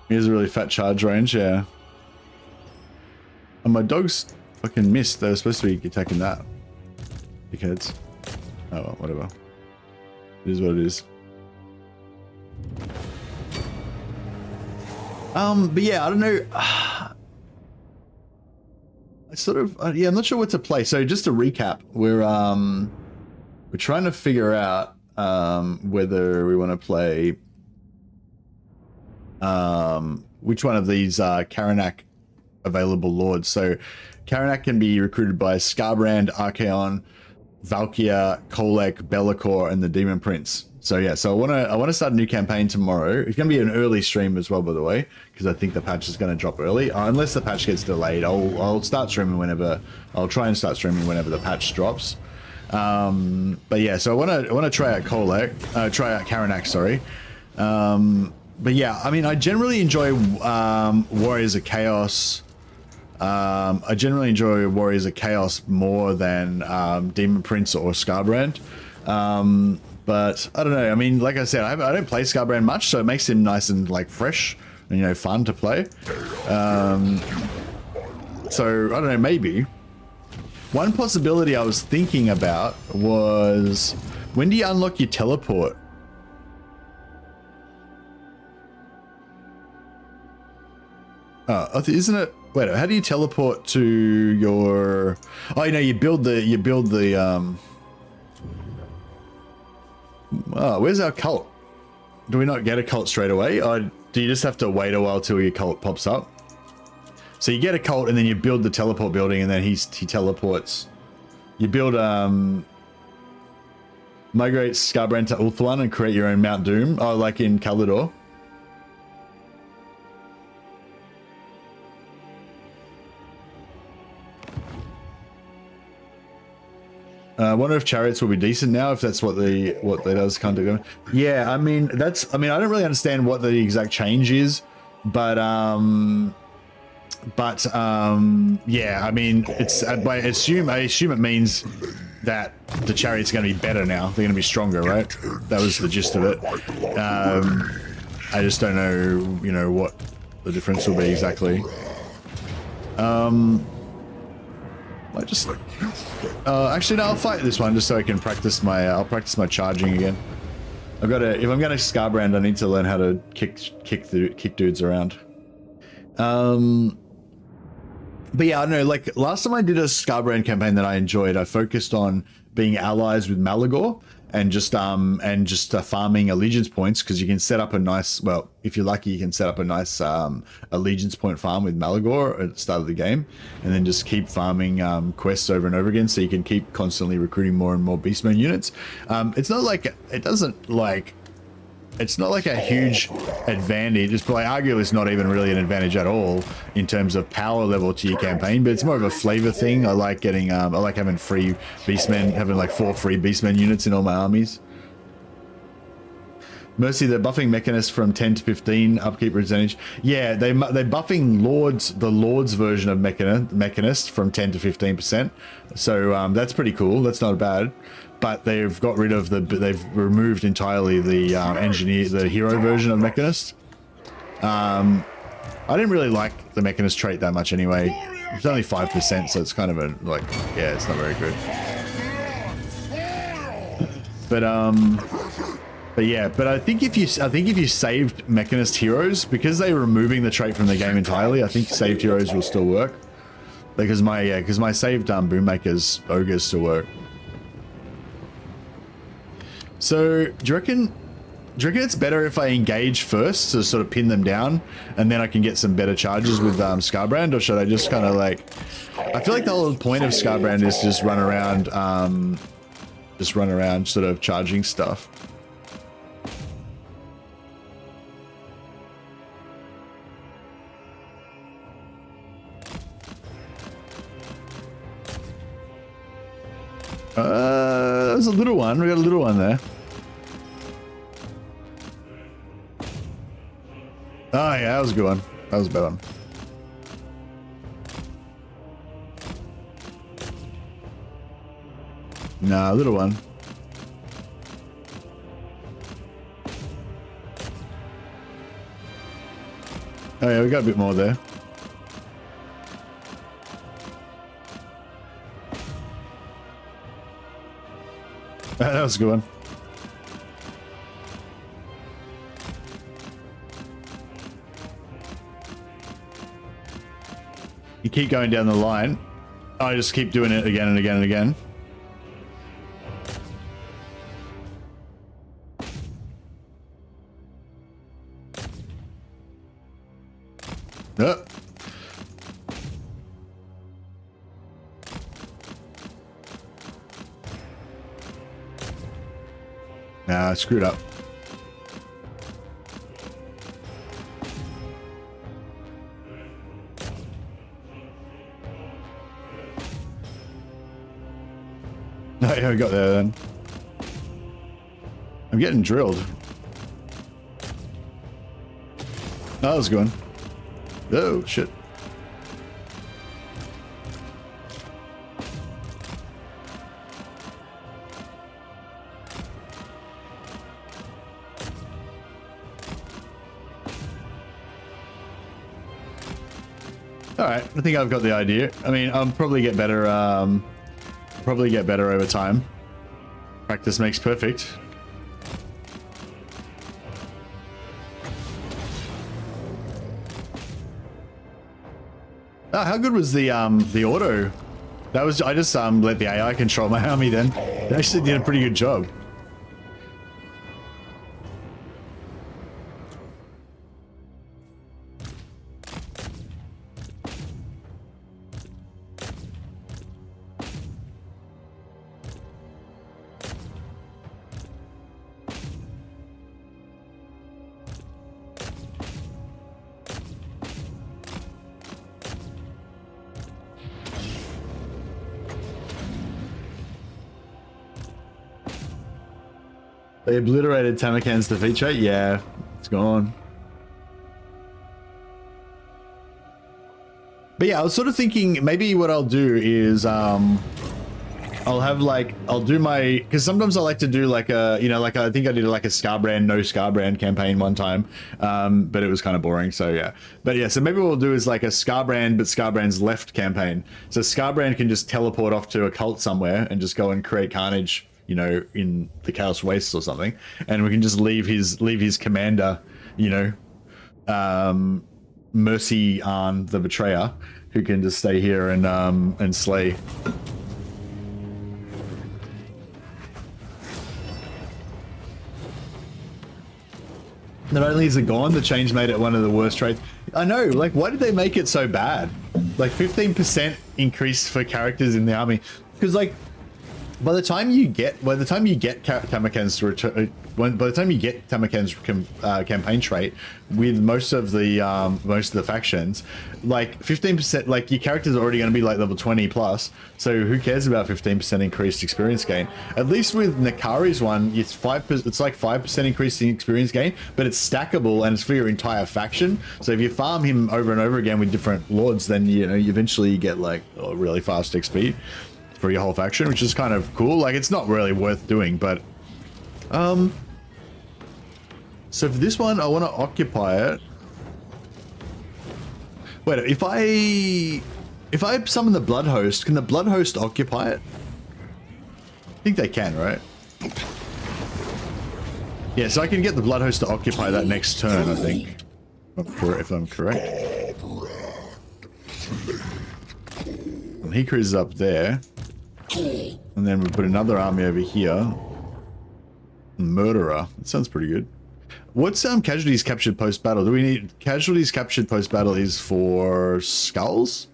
Here's a really fat charge range, yeah. And my dogs fucking missed. They were supposed to be attacking that. Dickheads. Oh well, whatever. It is what it is. But yeah, I don't know. I sort of, yeah, I'm not sure what to play. So just to recap, we're trying to figure out whether we want to play which one of these Karanak available lords. So Karanak can be recruited by Scarbrand, Archaon, Valkyria, Kolek, Be'lakor, and the Demon Prince. So yeah, so I want to start a new campaign tomorrow. It's going to be an early stream as well, by the way, because I think the patch is going to drop early. Unless the patch gets delayed, I'll start streaming whenever. I'll try and start streaming whenever the patch drops. But yeah, so I want to try out Kolek, try out Karanak, sorry. But yeah, I mean, I generally enjoy Warriors of Chaos. I generally enjoy Warriors of Chaos more than Demon Prince or Scarbrand. But I don't know. I mean, like I said, I don't play Scarbrand much, so it makes him nice and like fresh and, you know, fun to play. So I don't know. Maybe one possibility I was thinking about was, when do you unlock your teleport? Isn't it? Wait, how do you teleport to your? Oh, you know, you build the. Oh, where's our cult? Do we not get a cult straight away? Or do you just have to wait a while till your cult pops up? So you get a cult and then you build the teleport building, and then he teleports. You build migrate Scarbrand to Ulthuan and create your own Mount Doom. Oh, like in Kalador. I wonder if chariots will be decent now, if that's what they does kind of go. Yeah, I mean I don't really understand what the exact change is, but yeah, I mean I assume it means that the chariot's going to be better now. They're going to be stronger, right? That was the gist of it. I just don't know, you know, what the difference will be exactly. I just actually no, I'll fight this one just so I can practice my I'll practice my charging again. I've got to, if I'm going to Scarbrand, I need to learn how to kick dudes around. But yeah, I don't know, like last time I did a Scarbrand campaign that I enjoyed, I focused on being allies with Malagor, and just farming allegiance points, because you can set up a nice, well, if you're lucky, you can set up a nice allegiance point farm with Malagor at the start of the game, and then just keep farming quests over and over again, so you can keep constantly recruiting more and more Beastmen units. It's not like it's not like a huge advantage. It's probably arguably it's not even really an advantage at all in terms of power level to your campaign, but it's more of a flavor thing. I like getting, I like having free Beastmen, having like 4 free Beastmen units in all my armies. Mercy, they're buffing Mechanist from 10 to 15 upkeep percentage. Yeah, they're buffing the Lord's version of Mechanist from 10 to 15%. So that's pretty cool. That's not bad. But they've got rid of they've removed entirely the the hero version of Mechanist. I didn't really like the Mechanist trait that much anyway. It's only 5%, so it's kind of a, like, yeah, it's not very good. But yeah, but I think if you saved Mechanist heroes, because they're removing the trait from the game entirely, I think saved heroes will still work. Because my saved Boommakers ogres still work. So do you reckon it's better if I engage first to sort of pin them down, and then I can get some better charges with Scarbrand, or should I just kind of like, I feel like the whole point of Scarbrand is just run around sort of charging stuff. That was a little one. We got a little one there. Oh yeah, that was a good one. That was a bad one. Nah, a little one. Oh yeah, we got a bit more there. That was a good one. You keep going down the line. I just keep doing it again and again and again. Oh. Nah, I screwed up. Oh, yeah, we got there then. I'm getting drilled. That was good. Oh, shit. All right, I think I've got the idea. I mean, I'll probably get better. Probably get better over time. Practice makes perfect. Oh, how good was the auto? That was, I just let the AI control my army then. They actually did a pretty good job. They obliterated Tamakan's defeat rate? Yeah, it's gone. But yeah, I was sort of thinking maybe what I'll do is I'll do my, because sometimes I like to do like a, you know, like I think I did like a Scarbrand, no Scarbrand campaign one time, but it was kind of boring, so yeah. But yeah, so maybe what we'll do is like a Scarbrand, but Scarbrand's left campaign. So Scarbrand can just teleport off to a cult somewhere and just go and create carnage, you know, in the Chaos Wastes or something, and we can just leave his commander, you know, Mercy on the Betrayer, who can just stay here and slay. Not only is it gone, the change made it one of the worst traits. I know, like, why did they make it so bad? Like 15% increase for characters in the army, because like by the time you get Tamakan's campaign trait with most of the factions, like 15%, like your character's already going to be like level 20 plus, so who cares about 15% increased experience gain? At least with Nakari's one, it's like 5% increase in experience gain, but it's stackable and it's for your entire faction. So if you farm him over and over again with different lords, then you eventually get like a really fast XP for your whole faction, which is kind of cool. Like, it's not really worth doing, but so for this one I want to occupy it. Wait, if I summon the blood host, can the blood host occupy it? I think they can, right? Yeah, so I can get the blood host to occupy that next turn, I think, if I'm correct. And he cruises up there. And then we put another army over here. Murderer. That sounds pretty good. What's casualties captured post battle? Do we need casualties captured post battle is for skulls?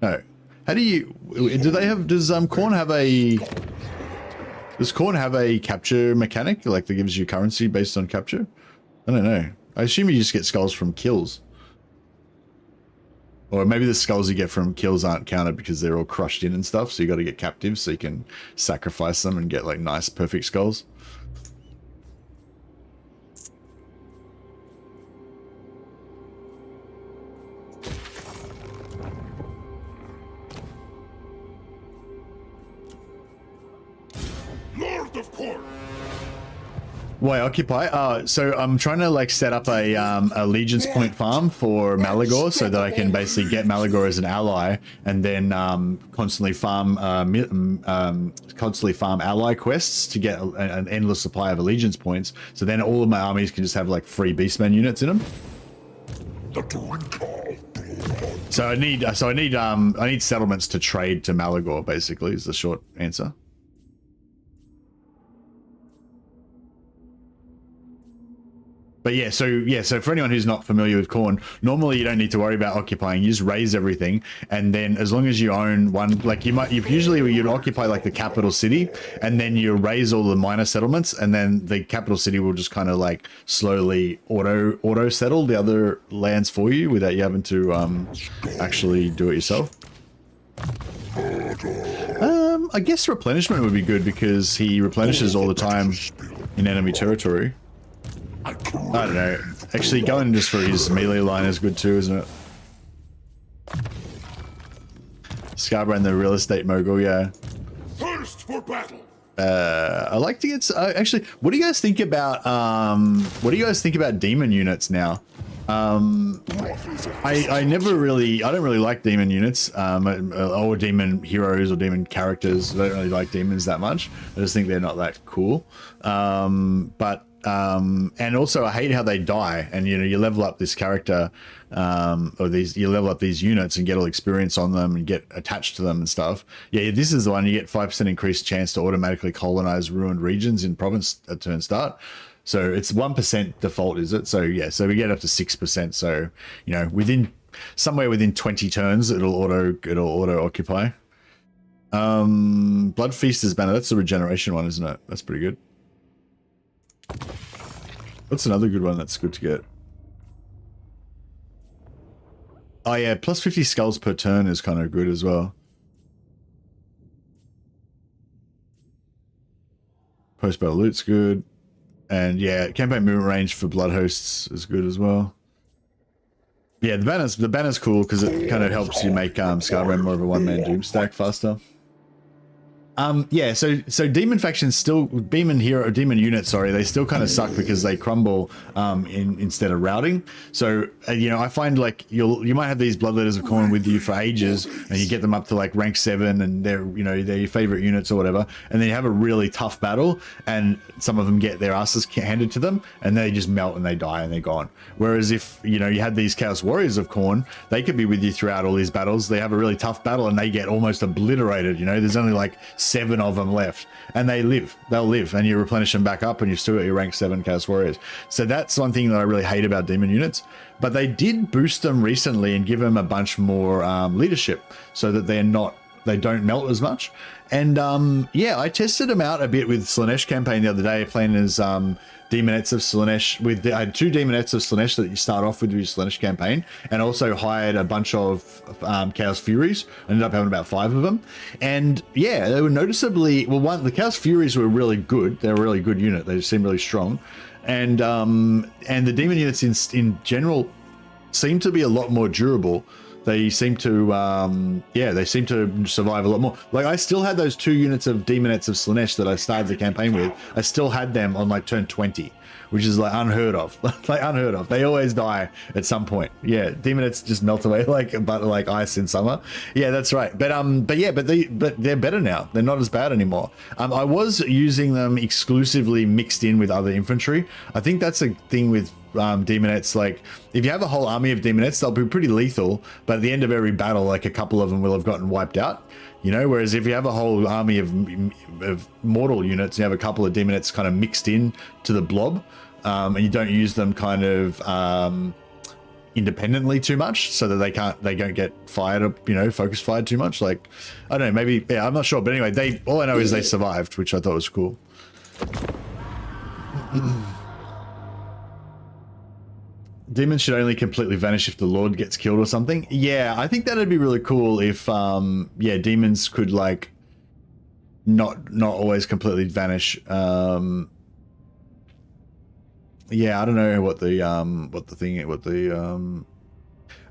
No. How do you does Khorne have a capture mechanic, like that gives you currency based on capture? I don't know. I assume you just get skulls from kills. Or maybe the skulls you get from kills aren't counted because they're all crushed in and stuff, so you got to get captives so you can sacrifice them and get like nice perfect skulls. Lord of Khorne. Why occupy? So I'm trying to like set up a allegiance point farm for Malagor so that I can basically get Malagor as an ally and then constantly farm ally quests to get an endless supply of allegiance points. So then all of my armies can just have like free Beastmen units in them. So I need settlements to trade to Malagor, basically, is the short answer. But yeah, so for anyone who's not familiar with Khorne, normally you don't need to worry about occupying. You just raise everything, and then as long as you own one, like you'd occupy like the capital city, and then you raise all the minor settlements, and then the capital city will just kind of like slowly auto settle the other lands for you without you having to actually do it yourself. I guess replenishment would be good because he replenishes all the time in enemy territory. I don't know. Actually, going just for his melee line is good too, isn't it? Scarbrand, the real estate mogul, yeah. Thirst for battle. I like to get. Actually, what do you guys think about? What do you guys think about demon units now? I don't really like demon units, or demon heroes or demon characters. I don't really like demons that much. I just think they're not that cool. And also I hate how they die, and you level up this character, you level up these units and get all experience on them and get attached to them and stuff. Yeah, this is the one you get 5% increased chance to automatically colonize ruined regions in province at turn start. So it's 1% default, is it? So yeah, so we get up to 6%. So somewhere within 20 turns it'll auto occupy. Blood Feaster's banner, that's the regeneration one, isn't it? That's pretty good. What's another good one that's good to get? Oh yeah, plus 50 skulls per turn is kind of good as well. Post-battle loot's good. And yeah, campaign movement range for blood hosts is good as well. Yeah, the banner's cool because it kind of helps you make Scarbrand more of a one-man doom stack faster. Yeah, so demon factions still, demon units, sorry, they still kind of suck because they crumble instead of routing. So I find like you might have these bloodletters of Khorne with you for ages, and you get them up to like rank 7, and they're your favorite units or whatever, and then you have a really tough battle, and some of them get their asses handed to them, and they just melt and they die and they're gone. Whereas if you had these Chaos Warriors of Khorne, they could be with you throughout all these battles. They have a really tough battle and they get almost obliterated. There's only like 7 of them left, and they'll live, and you replenish them back up, and you've still got your rank 7 Chaos Warriors. So that's one thing that I really hate about demon units, but they did boost them recently and give them a bunch more leadership so that they don't melt as much. And yeah, I tested them out a bit with Slaanesh campaign the other day, playing as Demonettes of Slaanesh. I had 2 Demonettes of Slaanesh that you start off with your Slaanesh campaign, and also hired a bunch of Chaos Furies. I ended up having about 5 of them, and yeah, they were noticeably well. The Chaos Furies were really good. They're a really good unit. They seem really strong, and the demon units in general seem to be a lot more durable. They seem to, yeah, they seem to survive a lot more. Like, I still had those 2 units of Demonettes of Slaanesh that I started the campaign with. I still had them on like turn 20, which is like unheard of. Like unheard of. They always die at some point. Yeah, Demonettes just melt away like ice in summer. Yeah, that's right. But they're better now. They're not as bad anymore. I was using them exclusively mixed in with other infantry. I think that's a thing with Demonettes. Like, if you have a whole army of Demonettes, they'll be pretty lethal, but at the end of every battle, like, a couple of them will have gotten wiped out, you know. Whereas if you have a whole army of mortal units, you have a couple of Demonettes kind of mixed in to the blob, and you don't use them kind of independently too much, so that they don't get fired up, you know, focus fired too much. Like, I don't know, maybe, yeah, I'm not sure, but anyway, all I know is they survived, which I thought was cool. Demons should only completely vanish if the Lord gets killed or something. Yeah, I think that'd be really cool if, yeah, demons could, like, not always completely vanish. Yeah, I don't know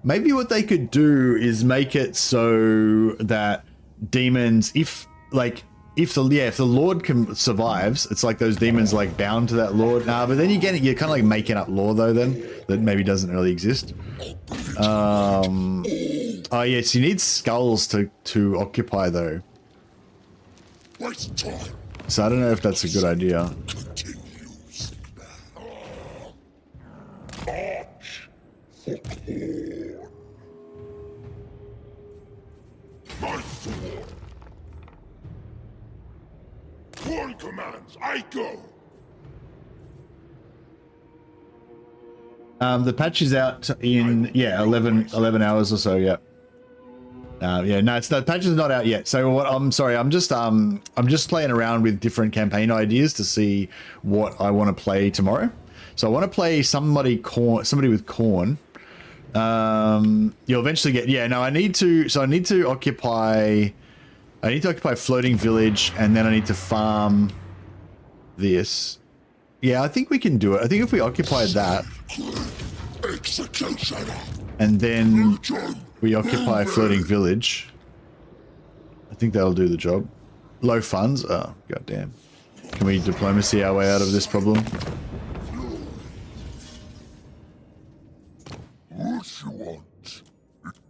maybe what they could do is make it so that demons, if the Lord survives, it's like those demons like bound to that Lord. Nah, but then you're kind of like making up lore though, then that maybe doesn't really exist. Oh yes, you need skulls to occupy though. So I don't know if that's a good idea. My sword. One commands, I go. The patch is out in 11 hours or so. Yeah. Yeah, no, the patch is not out yet. So I'm sorry, I'm just playing around with different campaign ideas to see what I want to play tomorrow. So I want to play somebody with corn. You'll eventually get, I need to occupy floating village, and then I need to farm this. Yeah, I think we can do it. I think if we occupy that, and then we occupy floating village, I think that'll do the job. Low funds. Oh, goddamn. Can we diplomacy our way out of this problem?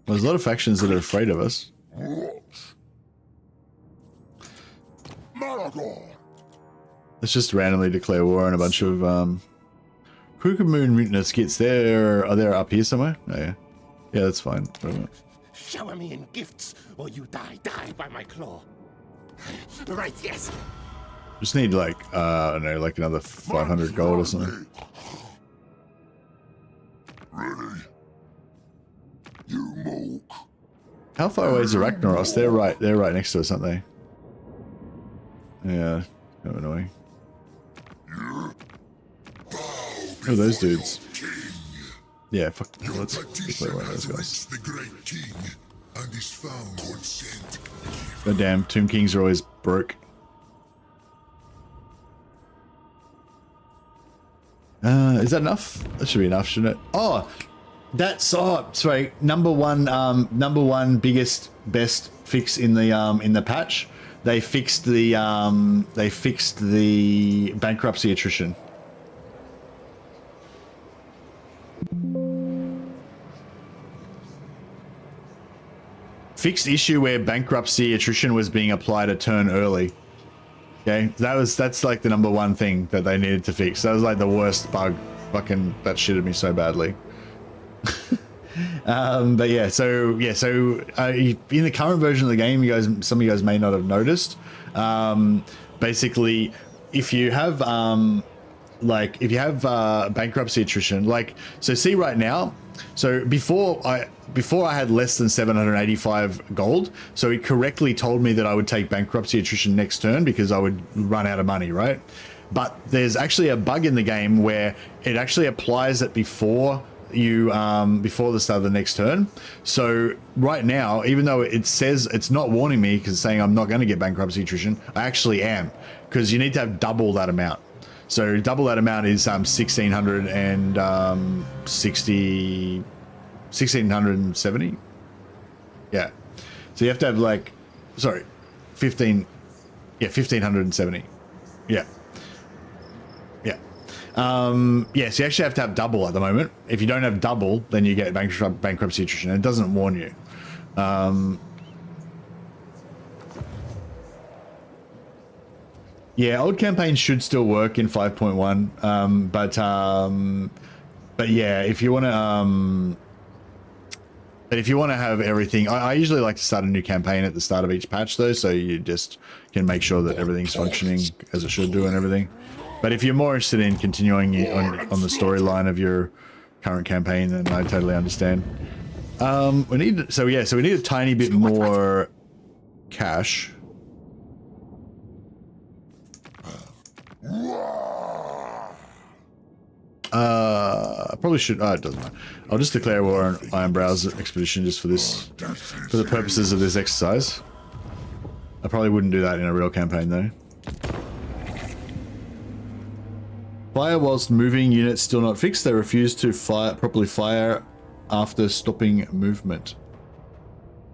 There's a lot of factions that are afraid of us. Let's just randomly declare war on a bunch of Crooked Moon mutinous skits. Are they up here somewhere? Oh yeah. Yeah, that's fine. Shower me in gifts, or you die by my claw. Right, yes. Just need like I don't know, like another 500 gold or something. Ready. You moke. How far away is Arachnoros? They're right next to us, aren't they? Yeah, kind of annoying. Who are those dudes? Yeah, fuck. Let's play one of those guys. The great king and his found consent. God damn, Tomb Kings are always broke. Is that enough? That should be enough, shouldn't it? Oh, that's sorry. Number one biggest best fix in the patch. They fixed the bankruptcy attrition. Fixed issue where bankruptcy attrition was being applied a turn early. Okay, that's like the number one thing that they needed to fix. That was like the worst bug. Fucking that shitted me so badly. But yeah, so in the current version of the game, some of you guys may not have noticed. Basically, if you have bankruptcy attrition, so see right now. So before I had less than 785 gold, so it correctly told me that I would take bankruptcy attrition next turn because I would run out of money, right? But there's actually a bug in the game where it actually applies it before the start of the next turn. So right now, even though it says it's not warning me because it's saying I'm not going to get bankruptcy attrition, I actually am, because you need to have double that amount. So double that amount is 1670. Yeah. So you have to have 1570. Yeah. Yeah. So you actually have to have double at the moment. If you don't have double, then you get bankruptcy attrition. It doesn't warn you. Yeah, old campaigns should still work in 5.1, but yeah, if you want to have everything, I usually like to start a new campaign at the start of each patch though, so you just can make sure that everything's functioning as it should do and everything. But if you're more interested in continuing on the storyline of your current campaign, then I totally understand. We need a tiny bit more cash. I probably should. Oh, it doesn't matter. I'll just declare war on Ironbrow's expedition just for the purposes of this exercise. I probably wouldn't do that in a real campaign though. Fire whilst moving units still not fixed. They refuse to properly fire after stopping movement.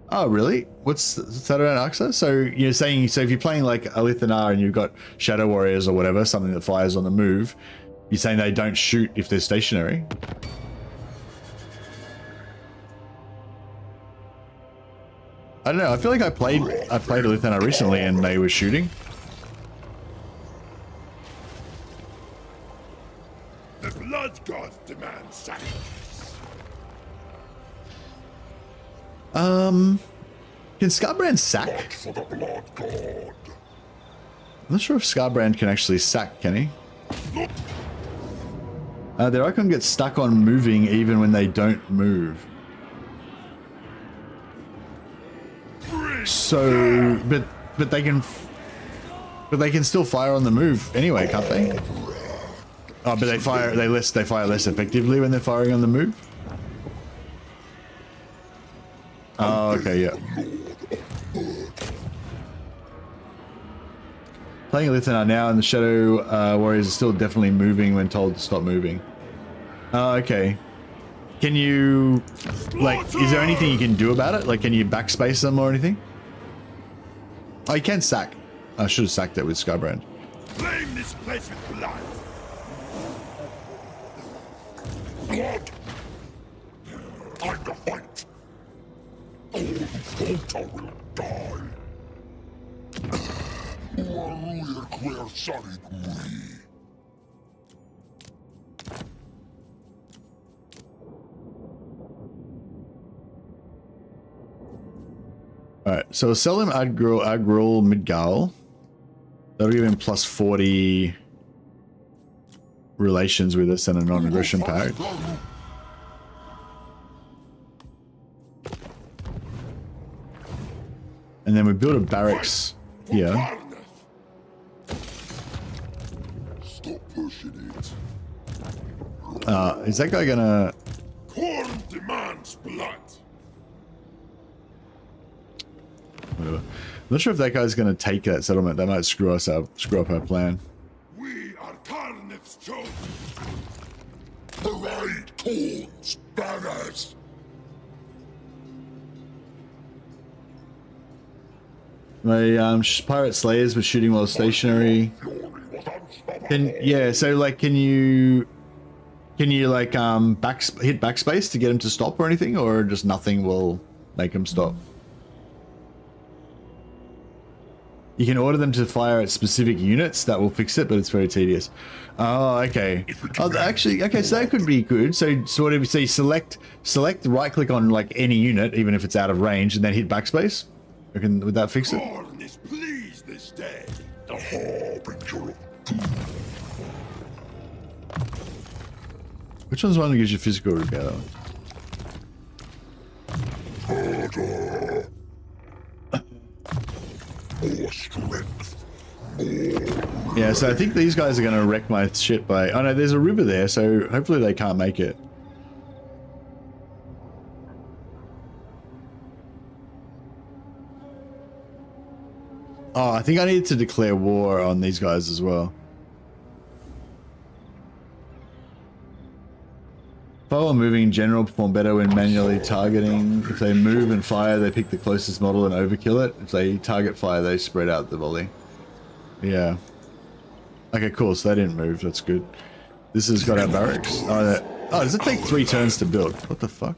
Oh, really? What's that around Axa? So you're saying, if you're playing like Alithanar and you've got Shadow Warriors or whatever, something that fires on the move, you're saying they don't shoot if they're stationary? I don't know. I feel like I played Alithanar recently and they were shooting. The blood gods demand sacrifice. Can Scarbrand sack? For the blood god. I'm not sure if Scarbrand can actually sack, can he? Their icon gets stuck on moving even when they don't move. So, but they can still fire on the move anyway, can't they? Oh, but they fire less effectively when they're firing on the move. Oh, okay, yeah. Playing Alithanar now, and the Shadow Warriors are still definitely moving when told to stop moving. Oh, okay. Can you, is there anything you can do about it? Like, can you backspace them or anything? Oh, you can sack. I should have sacked it with Scarbrand. Flame this place with blood. Blood. I'm the fight. All Volta will die. Warrior queer solid we. Alright, so we'll sell him Agrul Midgal. That'll give him plus 40 relations with us and a non-aggression pact. And then we build a barracks here. Stop pushing it. Is that guy gonna... Corn demands blood. Whatever. I'm not sure if that guy's gonna take that settlement. That might screw up our plan. We are Karnak's chosen. Parade corns, banners. My pirate slayers were shooting while stationary. Can you like hit backspace to get him to stop or anything, or just nothing will make him stop? You can order them to fire at specific units. That will fix it, but it's very tedious. Oh, okay. Oh, actually, okay, so that could be good. So whatever you say, select right click on like any unit, even if it's out of range, and then hit backspace. Would that fix it? Gorn is pleased this day. The harbinger of Which one's the one that gives you physical repair? harder. More strength. More. Yeah, so I think these guys are going to wreck my shit by... Oh no, there's a river there, so hopefully they can't make it. Oh, I think I need to declare war on these guys as well. Foe or moving in general perform better when manually targeting. If they move and fire, they pick the closest model and overkill it. If they target fire, they spread out the volley. Yeah. Okay, cool. So they didn't move. That's good. This has got our barracks. Oh, does it take 3 turns to build? What the fuck?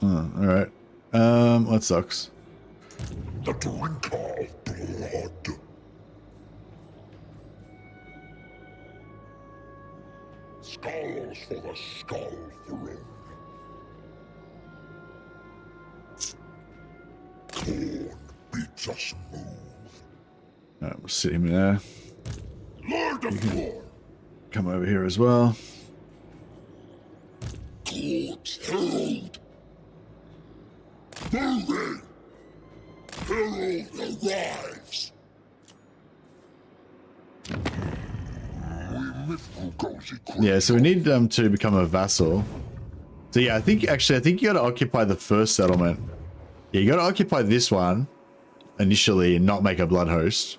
Oh, alright. That sucks. The drinker of blood. Skulls for the skull throne. Corn beats us move. Alright, we'll sit him there. Lord of War. Come over here as well. Court herald. Moving. Herald arrives. Yeah, so we need to become a vassal. So yeah, I think you got to occupy the first settlement. Yeah, you got to occupy this one initially and not make a blood host.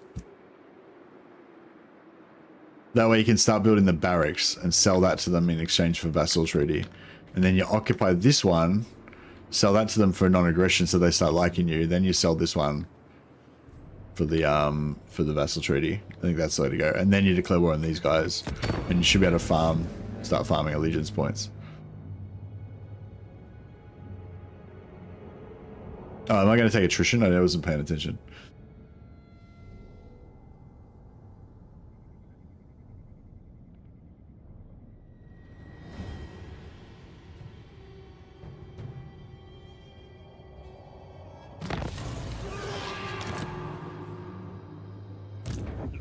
That way you can start building the barracks and sell that to them in exchange for vassal treaty. And then you occupy this one, sell that to them for non-aggression so they start liking you. Then you sell this one for the vassal treaty. I think that's the way to go. And then you declare war on these guys, and you should be able to start farming allegiance points. Oh, am I going to take attrition? I wasn't paying attention.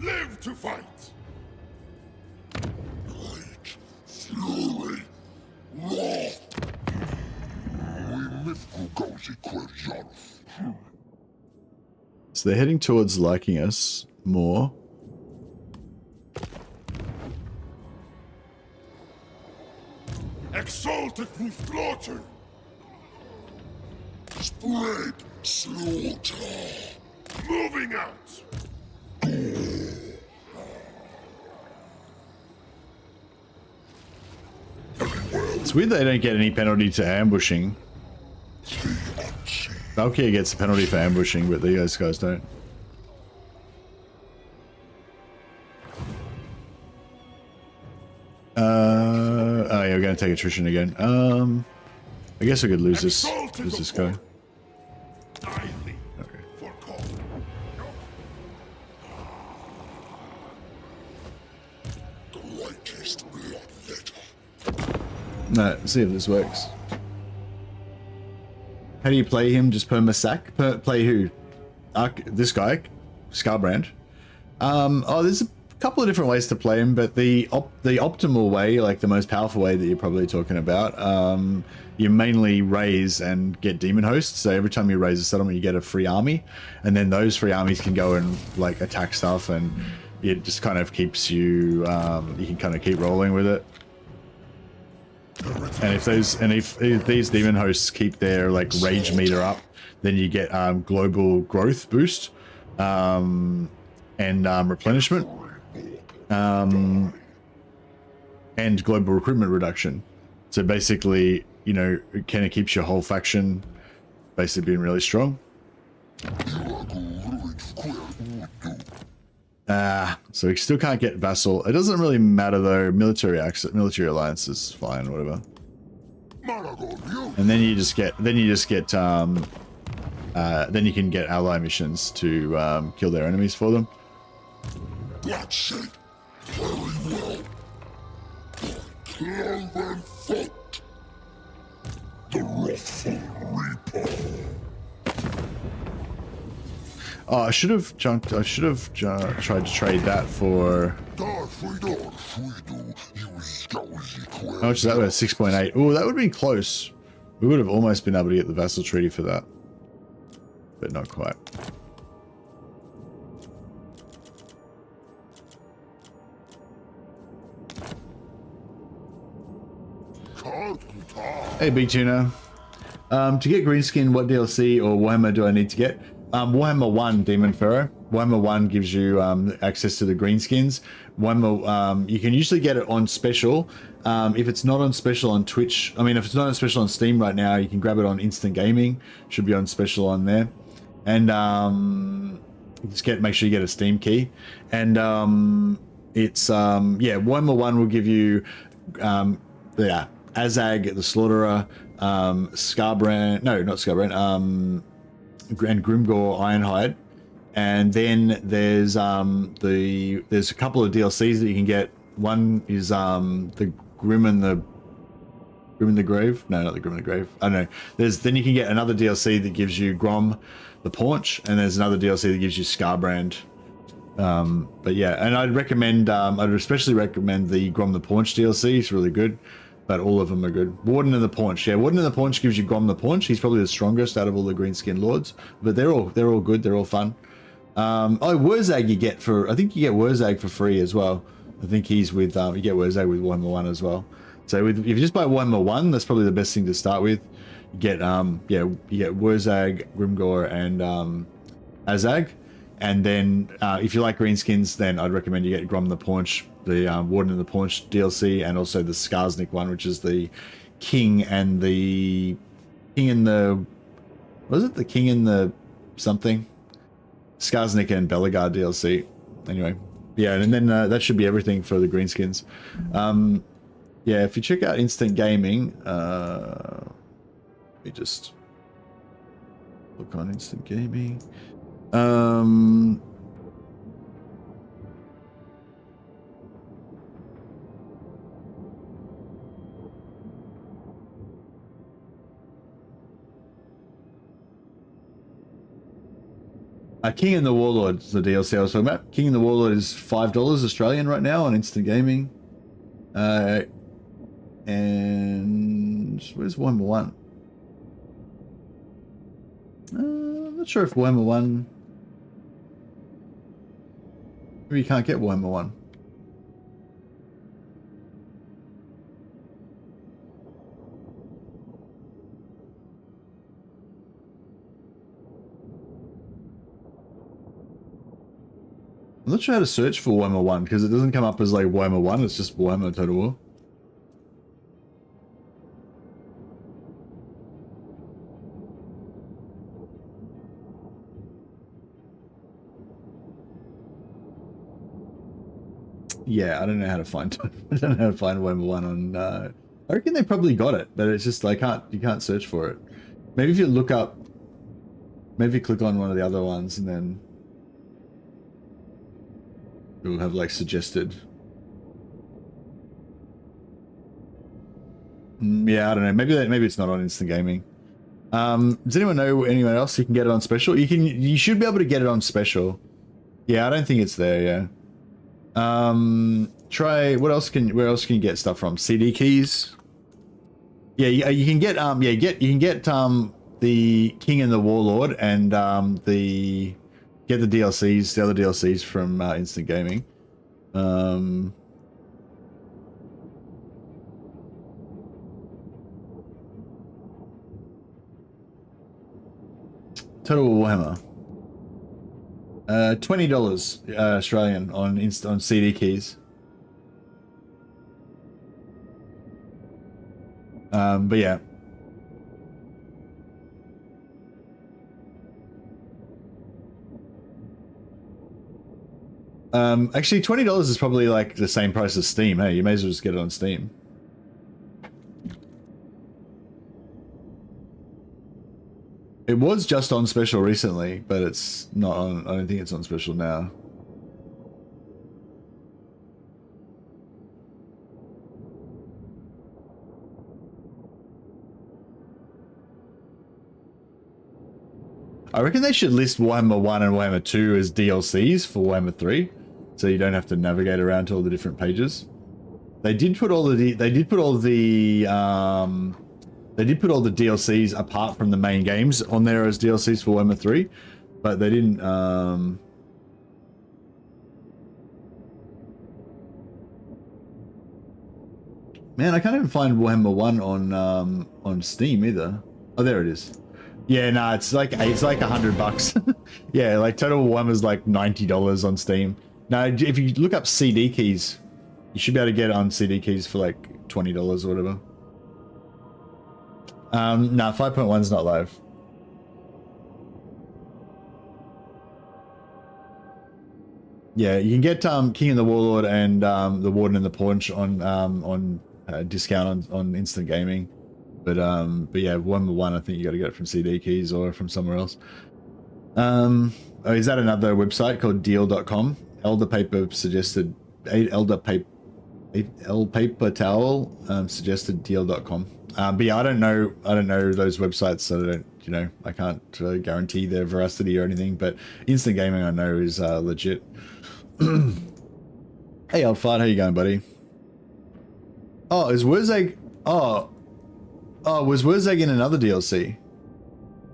Live to fight. Rage, fury, wrath. So they're heading towards liking us more. Exalted through slaughter. Spread slaughter. Moving out. It's weird they don't get any penalty to ambushing. Valkyrie gets a penalty for ambushing, but these guys don't. Oh yeah, we're gonna take attrition again. I guess we could lose this guy. No, let's see if this works. How do you play him? Just perma sack? Play who? This guy, Scarbrand. Oh, there's a couple of different ways to play him, but the optimal way, like the most powerful way that you're probably talking about, you mainly raise and get demon hosts. So every time you raise a settlement, you get a free army, and then those free armies can go and like attack stuff, and it just kind of keeps you. You can kind of keep rolling with it. And if these demon hosts keep their like rage meter up, then you get global growth boost, and replenishment, and global recruitment reduction. So basically, you know, it kind of keeps your whole faction basically being really strong. So we still can't get vassal. It doesn't really matter though. Military alliance is fine, whatever. And then you just get then you can get ally missions to kill their enemies for them. That's it. Very well. Cloven foot. The wrathful reaper. Oh, I should have tried to trade that for. How much is that? 6.8. Oh, that would be close. We would have almost been able to get the vassal treaty for that, but not quite. Hey, Big Tuna. To get Greenskin, what DLC or Warhammer do I need to get? Warhammer 1, Demon Pharaoh. Warhammer 1 gives you access to the greenskins. Warhammer, you can usually get it on special. If it's not on special on Twitch, I mean, if it's not on special on Steam right now, you can grab it on Instant Gaming. Should be on special on there. And make sure you get a Steam key. And Warhammer 1 will give you Azag the Slaughterer, Scarbrand, no, not Scarbrand, and Grimgore Ironhide. And then there's a couple of DLCs that you can get. One is the Grim and the Grave. No, not the Grim and the Grave. I don't know. Then you can get another DLC that gives you Grom the Paunch, and there's another DLC that gives you Scarbrand. But yeah, and I'd especially recommend the Grom the Paunch DLC. It's really good. But all of them are good. Warden and the Paunch. Yeah, Warden and the Paunch gives you Grom the Paunch. He's probably the strongest out of all the Greenskin Lords. But they're all good. They're all fun. Wurzag you get I think you get Wurzag for free as well. I think he's with, you get Wurzag with Warhammer 1 as well. So if you just buy Warhammer 1, that's probably the best thing to start with. You get, you get Wurzag, Grimgore, and Azag. And then if you like greenskins, then I'd recommend you get Grom the Paunch, the Warden and the Paunch DLC, and also the Skarsnik one, which is the King and the what is it? The King and the something? Skarsnik and Belagard DLC. Anyway, yeah, and then that should be everything for the greenskins. Yeah, if you check out Instant Gaming, let me just look on Instant Gaming. King and the Warlord is the DLC I was talking about. King and the Warlord is $5 Australian right now on Instant Gaming. And where's Warhammer 1? I'm not sure if Warhammer 1... Maybe you can't get Warhammer 1. I'm not sure how to search for Warhammer 1 because it doesn't come up as like Warhammer 1, it's just Warhammer Total War. Yeah, I don't know how to find I don't know how to find Warhammer 1 on I reckon they probably got it, but it's just like you can't search for it. Maybe if you look up, maybe you click on one of the other ones and then it will have like suggested. Yeah, I don't know. Maybe it's not on Instant Gaming. Does anyone know anyone else you can get it on special? You should be able to get it on special. Yeah, I don't think it's there. Yeah. Try where else can you get stuff from? CD keys. Yeah, you can get the King and the Warlord and get the DLCs, the other DLCs from Instant Gaming. Total Warhammer. $20 Australian on CD keys. But yeah. Actually, $20 is probably like the same price as Steam. Hey, you may as well just get it on Steam. It was just on special recently, but it's not on. I don't think it's on special now. I reckon they should list Warhammer 1 and Warhammer 2 as DLCs for Warhammer 3, so you don't have to navigate around to all the different pages. They did put all the DLCs apart from the main games on there as DLCs for Warhammer 3, but they didn't Man, I can't even find Warhammer 1 on Steam either. Oh, there it is. Yeah, no, it's like $100. Yeah, like Total Warhammer's like $90 on Steam. Now, if you look up CD keys, you should be able to get it on CD keys for like $20 or whatever. No, 5.1's not live. Yeah, you can get King and the Warlord and the Warden and the Paunch on discount on Instant Gaming. But yeah, Warhammer 1, I think you got to get it from CD keys or from somewhere else. Oh, is that another website called deal.com? Elder Paper suggested Elder Paper Towel suggested deal.com. But yeah, I don't know those websites, so I can't guarantee their veracity or anything. But Instant Gaming I know is legit. Hey, old fart, how you going, buddy? Oh, is Wurzag? Oh, was Wurzag in another DLC?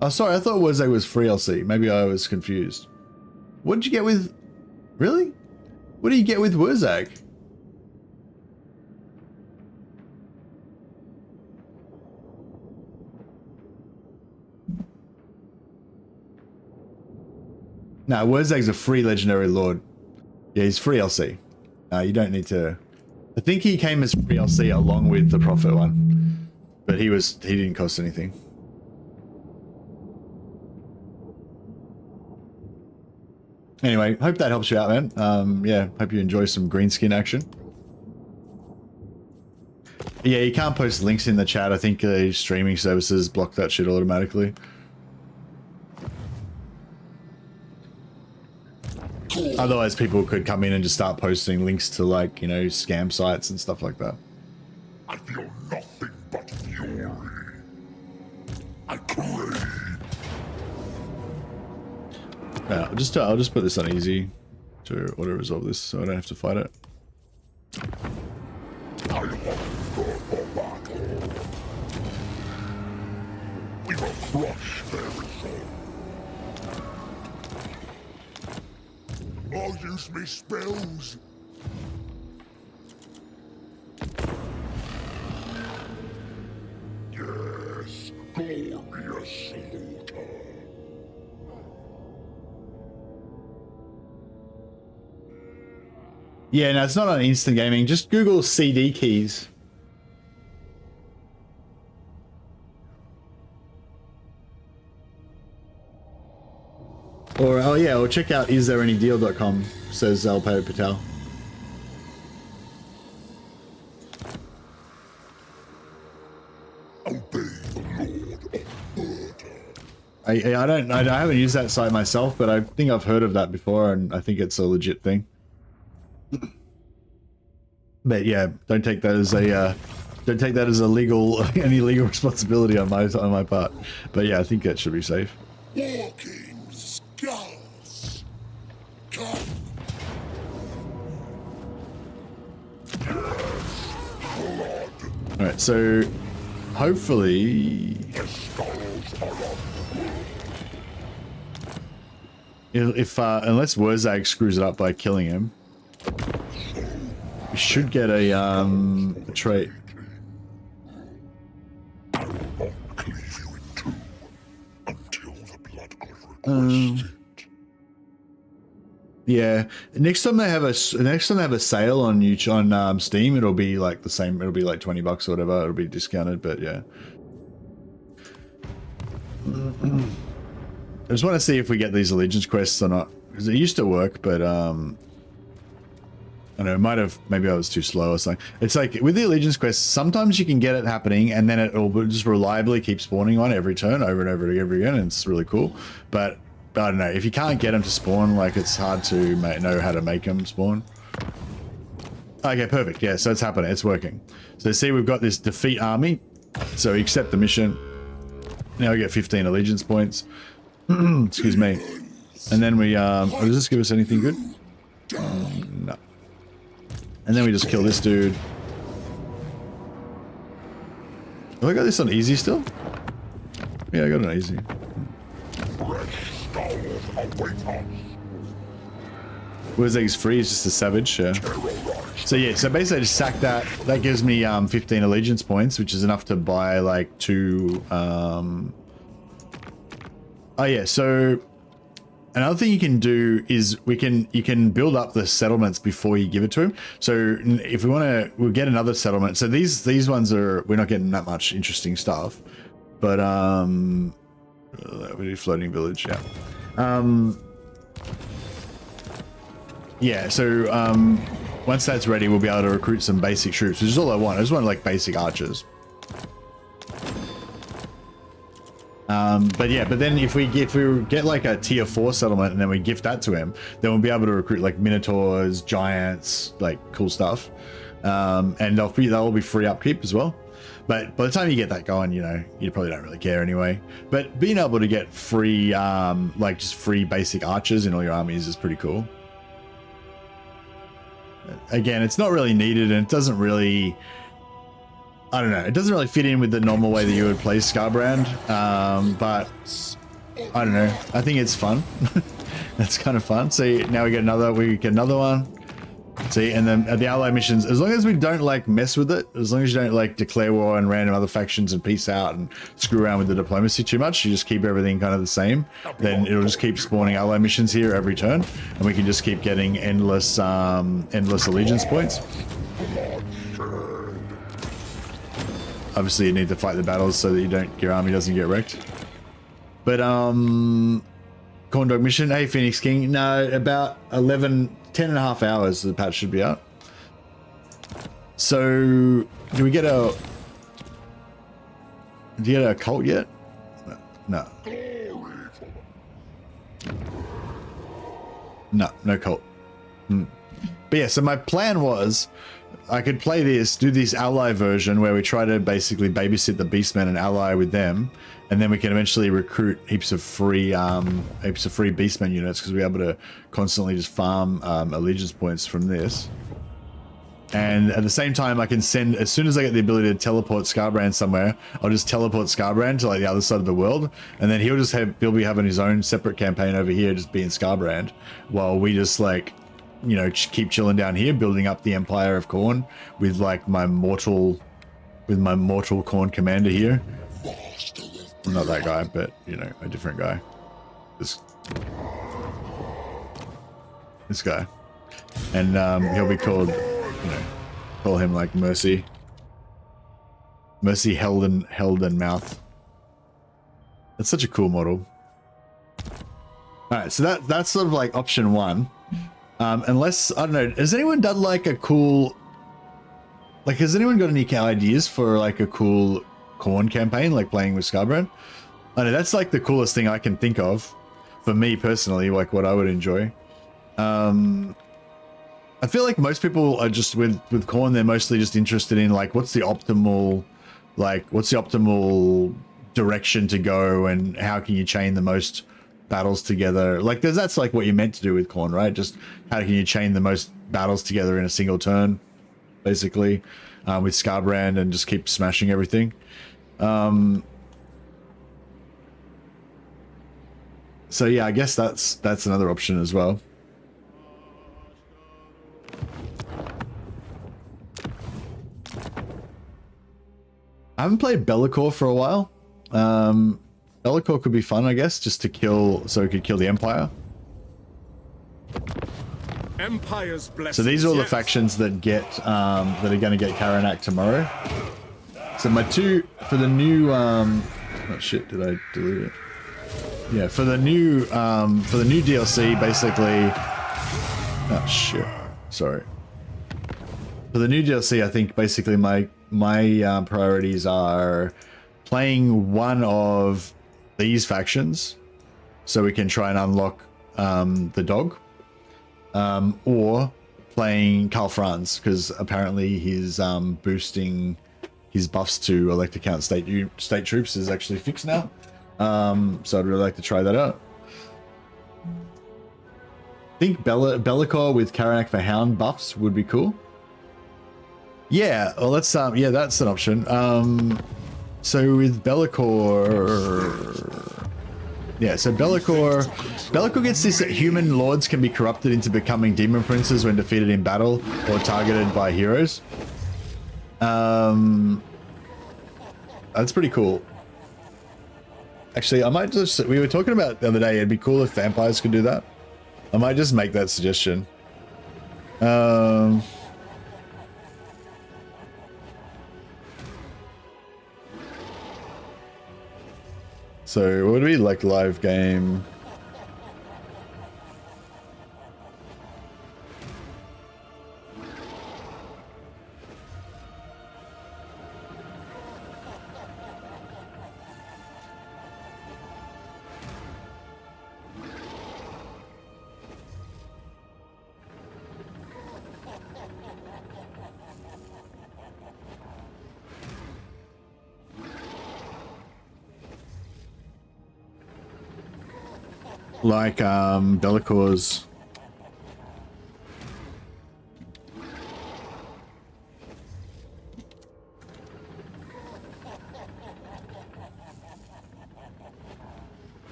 Oh, sorry, I thought Wurzag was free DLC. Maybe I was confused. What did you get with? Really? What do you get with Wurzag? No, Wurzag's a free legendary lord. Yeah, he's free LC. You don't need to. I think he came as free LC along with the Prophet one, but he didn't cost anything. Anyway, hope that helps you out, man. Yeah, hope you enjoy some green skin action. Yeah, you can't post links in the chat. I think streaming services block that shit automatically. Otherwise, people could come in and just start posting links to, like, scam sites and stuff like that. I feel nothing but fury. I crave. Yeah, I'll just put this on easy to auto resolve this, so I don't have to fight it. I hunger for battle. We will crush their resolve. I'll use me spells. Yes, glorious slaughter. Yeah, no, it's not on Instant Gaming. Just Google CD keys. Or, oh yeah, or check out isthereanydeal.com, says Alpay Patel. Obey the Lord of Murder. I haven't used that site myself, but I think I've heard of that before, and I think it's a legit thing. But yeah, don't take that as a legal any legal responsibility on my part. But yeah, I think that should be safe. Walking skulls. Come. Yes, blood. All right, so hopefully, The skulls are of if unless Wurzag screws it up by killing him, we should get a trait. I will not cleave you in two until the blood god requests it. Yeah, next time they have a sale on Steam, it'll be like the same. It'll be like $20 or whatever. It'll be discounted, but yeah. I just want to see if we get these allegiance quests or not, because it used to work, but I don't know, maybe I was too slow or something. It's like with the Allegiance quest, sometimes you can get it happening and then it'll just reliably keep spawning on every turn over and over and over again, and it's really cool. But I don't know, if you can't get them to spawn, like it's hard to know how to make them spawn. Okay, perfect. Yeah, so it's happening. It's working. So see, we've got this defeat army. So we accept the mission. Now we get 15 allegiance points. Excuse me. And then we, does this give us anything good? No. And then we just kill this dude. Have I got this on easy still? Yeah, I got it on easy. Wizeg's free is just a savage, yeah. So yeah, so basically I just sack that. That gives me 15 allegiance points, which is enough to buy like 2 oh yeah, so another thing you can do is you can build up the settlements before you give it to him. So if we want to, we'll get another settlement. So these ones are, we're not getting that much interesting stuff, but we do floating village, yeah. Yeah, so once that's ready, we'll be able to recruit some basic troops, which is all I want. I just want like basic archers. But yeah, but then if we get like a tier 4 settlement and then we gift that to him, then we'll be able to recruit like minotaurs, giants, like cool stuff. And they'll be free upkeep as well. But by the time you get that going, you know, you probably don't really care anyway. But being able to get free, like just free basic archers in all your armies is pretty cool. Again, it's not really needed, and it doesn't really, I don't know, it doesn't really fit in with the normal way that you would play Scarbrand, but I don't know, I think it's fun. That's kind of fun. See, now we get another one. See, and then the ally missions, as long as we don't like mess with it, as long as you don't like declare war on random other factions and peace out and screw around with the diplomacy too much, you just keep everything kind of the same, then it'll just keep spawning ally missions here every turn, and we can just keep getting endless allegiance points. Obviously you need to fight the battles so that your army doesn't get wrecked. But Corn Dog mission, hey Phoenix King, no, about 10 and a half hours the patch should be out. So do we get a cult yet? No. No cult. But yeah, so my plan was I could play this, do this ally version where we try to basically babysit the Beastmen and ally with them, and then we can eventually recruit heaps of free Beastmen units because we're able to constantly just farm allegiance points from this. And at the same time, I can send, as soon as I get the ability to teleport Scarbrand somewhere, I'll just teleport Scarbrand to like the other side of the world, and then he'll be having his own separate campaign over here, just being Scarbrand, while we just like, you know, keep chilling down here, building up the Empire of Khorne with like my mortal Khorne commander here. Well, not that guy, but you know, a different guy. This guy, and he'll be called, you know, call him like Mercy held in mouth. That's such a cool model. All right, so that's sort of like option 1. Unless, I don't know, has anyone done like a cool, like, has anyone got any ideas for like a cool Khorne campaign, like playing with Scarbrand? I know that's like the coolest thing I can think of for me personally, like what I would enjoy. I feel like most people are just with Khorne, they're mostly just interested in like what's the optimal direction to go and how can you chain the most battles together. Like that's like what you're meant to do with Khorne, right? Just how can you chain the most battles together in a single turn, basically, with Scarbrand, and just keep smashing everything. So yeah, I guess that's another option as well. I haven't played Be'lakor for a while. Be'lakor could be fun, I guess, just to kill, so we could kill the Empire. Empire's blessings, so these are all the factions that get that are going to get Karanak tomorrow. So my two for the new oh shit, did I delete it? Yeah, for the new DLC, basically. Oh shit, sorry. For the new DLC, I think basically my priorities are playing one of these factions, so we can try and unlock the dog, or playing Karl Franz, because apparently he's boosting his buffs to elect account state troops is actually fixed now. So I'd really like to try that out. I think Bellicor with Karanak for hound buffs would be cool. Yeah, well, let's yeah, that's an option. So with Bellicor, yeah, so Bellicor gets this: human lords can be corrupted into becoming demon princes when defeated in battle or targeted by heroes. That's pretty cool. Actually, I might just, we were talking about the other day, it'd be cool if vampires could do that. I might just make that suggestion. So what would be like live game? Like Bellicor's.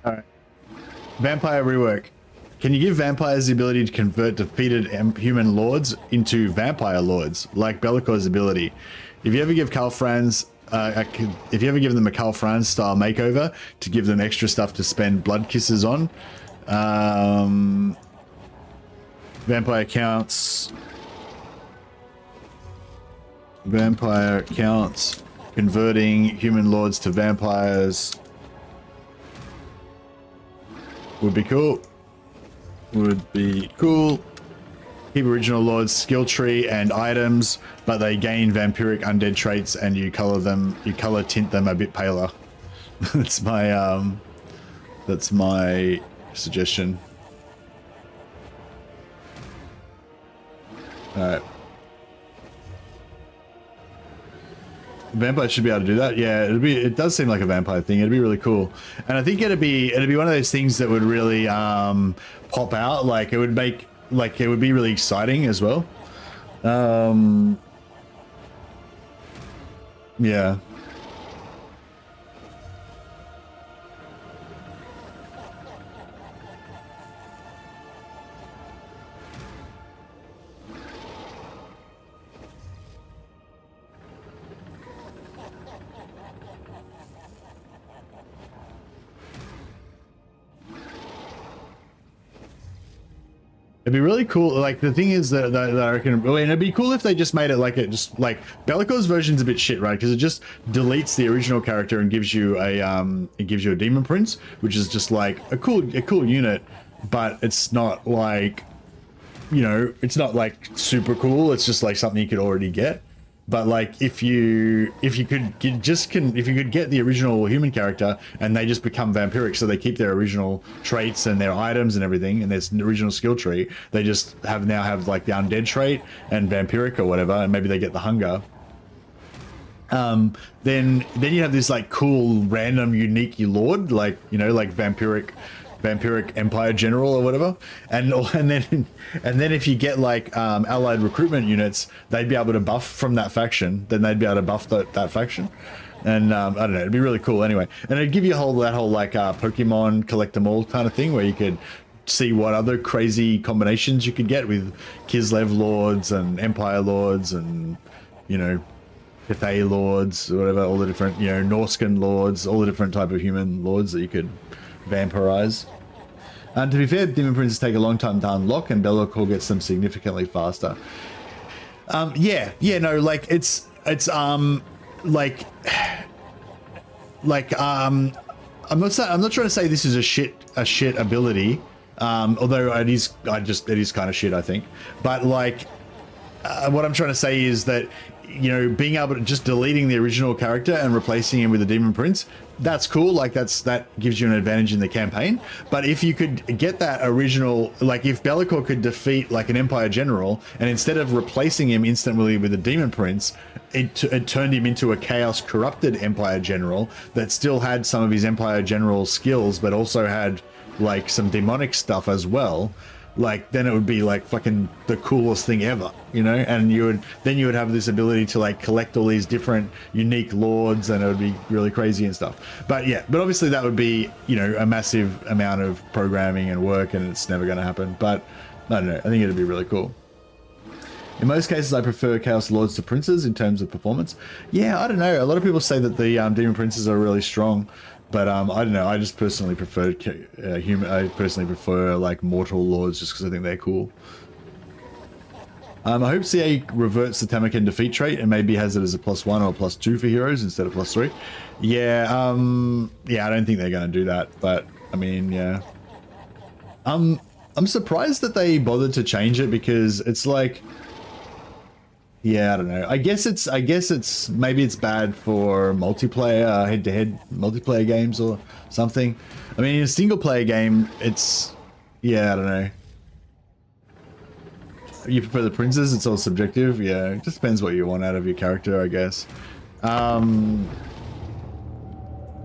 Alright. Vampire rework. Can you give vampires the ability to convert defeated human lords into vampire lords, like Bellicor's ability? If you ever give Karl Franz, if you ever give them a Karl Franz style makeover to give them extra stuff to spend blood kisses on, vampire counts, converting human lords to vampires would be cool. Would be cool. Keep original lords skill tree and items, but they gain vampiric undead traits, and you color tint them a bit paler. That's my suggestion. All right. Vampire should be able to do that. Yeah, it does seem like a vampire thing. It'd be really cool. And I think it'd be one of those things that would really pop out. Like it would make, like, it would be really exciting as well. Yeah. It'd be really cool. Like the thing is that I reckon, and it'd be cool if they just made it like Bellicor's version's a bit shit, right? Because it just deletes the original character and gives you a demon prince, which is just like a cool unit, but it's not like, you know, it's not like super cool. It's just like something you could already get. But like if you could get the original human character and they just become vampiric, so they keep their original traits and their items and everything and their original skill tree, they just now have like the undead trait and vampiric or whatever, and maybe they get the hunger. Then you have this like cool random unique lord, like, you know, like vampiric empire general or whatever, and then if you get like allied recruitment units, they'd be able to buff from that faction. Then they'd be able to buff that faction. And I don't know, it'd be really cool anyway. And it'd give you that whole like Pokemon collect them all kind of thing, where you could see what other crazy combinations you could get with Kislev Lords and Empire Lords and, you know, Cathay Lords, or whatever, all the different, you know, Norscan Lords, all the different type of human lords that you could vampirize. And to be fair, Demon Princes take a long time to unlock, and Be'lakor gets them significantly faster. Yeah, no, like it's I'm not trying to say this is a shit ability, although it is kind of shit, I think. But like, what I'm trying to say is that, you know, being able to just deleting the original character and replacing him with a Demon Prince, that's cool. Like that gives you an advantage in the campaign. But if you could get that original, like if Be'lakor could defeat like an Empire General, and instead of replacing him instantly with a Demon Prince, it turned him into a Chaos Corrupted Empire General that still had some of his Empire General skills, but also had like some demonic stuff as well. Like, then it would be like fucking the coolest thing ever, you know? And you would have this ability to like collect all these different unique lords, and it would be really crazy and stuff. But yeah, but obviously that would be, you know, a massive amount of programming and work, and it's never going to happen. But I don't know, I think it'd be really cool. In most cases, I prefer Chaos Lords to Princes in terms of performance. Yeah, I don't know. A lot of people say that the Demon Princes are really strong. But I don't know. I just personally prefer I personally prefer like mortal lords, just because I think they're cool. I hope CA reverts the Tamakan defeat trait and maybe has it as a +1 or +2 for heroes instead of +3. Yeah, yeah. I don't think they're going to do that. But I mean, yeah. I'm surprised that they bothered to change it, because it's like, yeah, I don't know. I guess it's maybe it's bad for multiplayer, head-to-head multiplayer games or something. I mean, in a single-player game, it's, yeah, I don't know. You prefer the princes? It's all subjective. Yeah, it just depends what you want out of your character, I guess.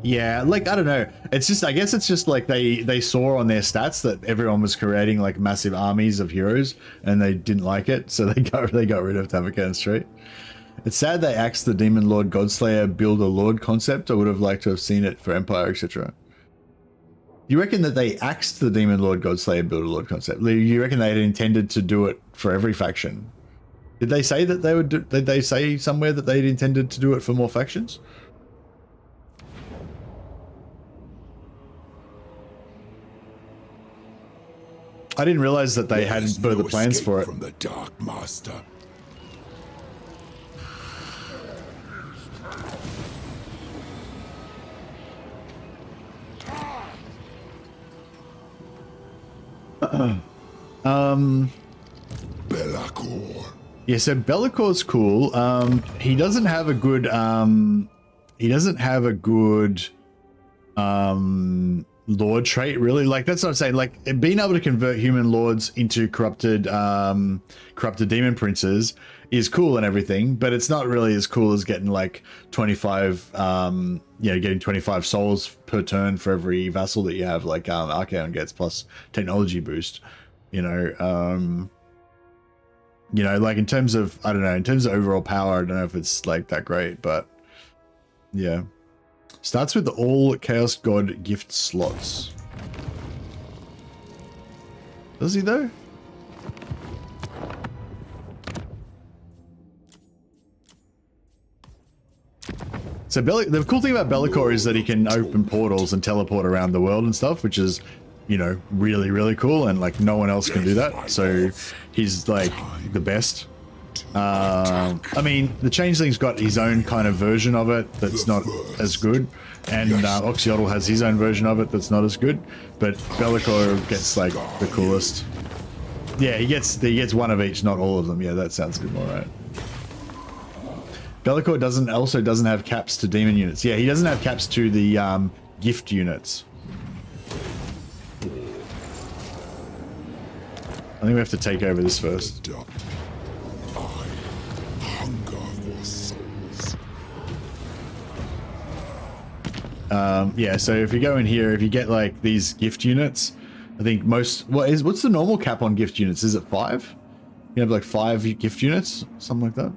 Yeah, like, I don't know. It's just, I guess it's just like they saw on their stats that everyone was creating like massive armies of heroes, and they didn't like it, so they got rid of Tamakan Street. It's sad they axed the Demon Lord Godslayer build a lord concept. I would have liked to have seen it for Empire, etc. You reckon that they axed the Demon Lord Godslayer build a lord concept? You reckon they had intended to do it for every faction? Did they say that they would do, did they say somewhere that they'd intended to do it for more factions? I didn't realize that they had further plans for it. From the Dark Master. Be'lakor. Yeah, so Be'lakor's cool. He doesn't have a good lord trait, really. Like, that's what I'm saying. Like, being able to convert human lords into corrupted demon princes is cool and everything, but it's not really as cool as getting like 25 getting 25 souls per turn for every vassal that you have, like Archaon gets, plus technology boost, you know. Like in terms of, I don't know, in terms of overall power, I don't know if it's like that great, but yeah. Starts with all Chaos God gift slots. Does he though? So the cool thing about Be'lakor is that he can open portals and teleport around the world and stuff, which is, you know, really, really cool, and like no one else can do that. So he's like the best. I mean, the Changeling's got his own kind of version of it that's not as good, and Oxyotl has his own version of it that's not as good, but Be'lakor gets like the coolest. Yeah, he gets one of each, not all of them. Yeah, that sounds good, all right. Be'lakor also doesn't have caps to demon units. Yeah, he doesn't have caps to the gift units. I think we have to take over this first. Yeah, so if you go in here, if you get like these gift units, I think what's the normal cap on gift units? Is it 5? You have like 5 gift units, something like that.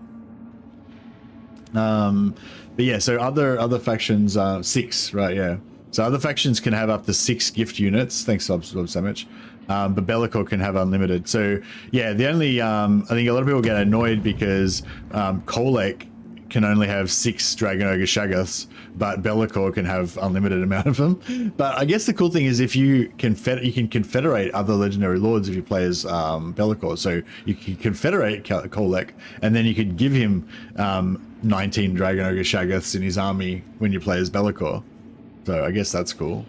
But yeah, so other factions, 6, right? Yeah. So other factions can have up to 6 gift units. Thanks, Bob, so much. But Bellicor can have unlimited. So yeah, the only I think a lot of people get annoyed because Kolek can only have 6 Dragon Ogre Shaggoths, but Bellicor can have unlimited amount of them. But I guess the cool thing is if you can confederate other legendary lords if you play as Bellicor. So you can confederate Kolek, and then you could give him 19 Dragon Ogre Shaggoths in his army when you play as Bellicor. So I guess that's cool.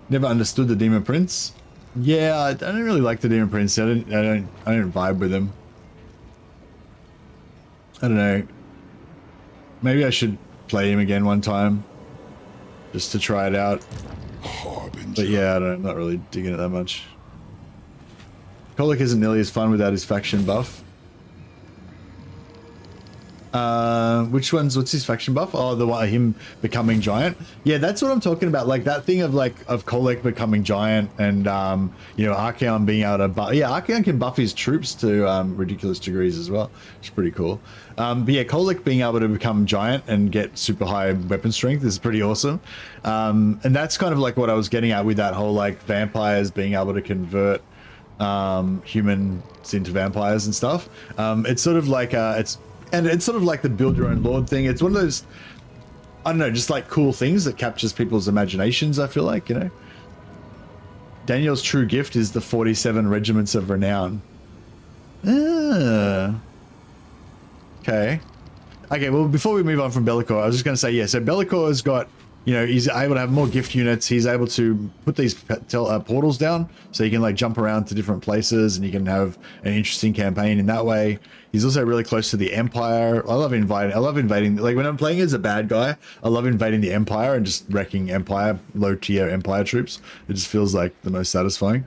Never understood the Demon Prince. Yeah, I don't really like the Demon Prince. I don't vibe with him. I don't know. Maybe I should play him again one time, just to try it out. But yeah, I'm not really digging it that much. Kolek isn't nearly as fun without his faction buff. What's his faction buff? Oh, the one, him becoming giant. Yeah, that's what I'm talking about. Like that thing of Kolek becoming giant and, you know, Archaon being able to buff. Yeah, Archaon can buff his troops to ridiculous degrees as well. It's pretty cool. But yeah, Kolek being able to become giant and get super high weapon strength is pretty awesome. And that's kind of like what I was getting at with that whole like vampires being able to convert humans into vampires and stuff. It's sort of like it's sort of like the build your own lord thing. It's one of those, I don't know, just like cool things that captures people's imaginations, I feel like, you know. Daniel's true gift is the 47 regiments of renown. Okay. Okay, well, before we move on from Bellicor, I was just going to say, yeah, so Bellicor has got, you know, he's able to have more gift units. He's able to put these portals down, so you can like jump around to different places, and you can have an interesting campaign in that way. He's also really close to the Empire. I love invading. Like when I'm playing as a bad guy, I love invading the Empire and just wrecking Empire, low tier Empire troops. It just feels like the most satisfying.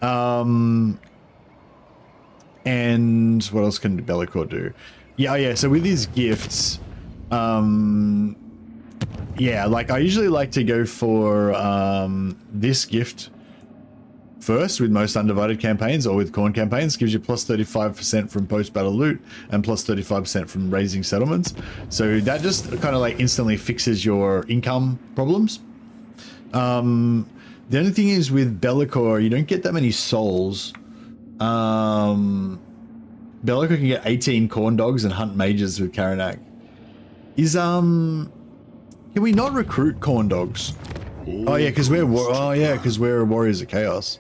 And what else can Bellicor do? Yeah, yeah. So with his gifts, yeah, like I usually like to go for this gift first with most undivided campaigns or with corn campaigns. Gives you plus 35% from post-battle loot and plus 35% from raising settlements. So that just kind of like instantly fixes your income problems. The only thing is with Bellicor, you don't get that many souls. Bellicor can get 18 corn dogs and hunt mages with Karanak. Can we not recruit corn dogs? Oh yeah, because we're warriors of chaos.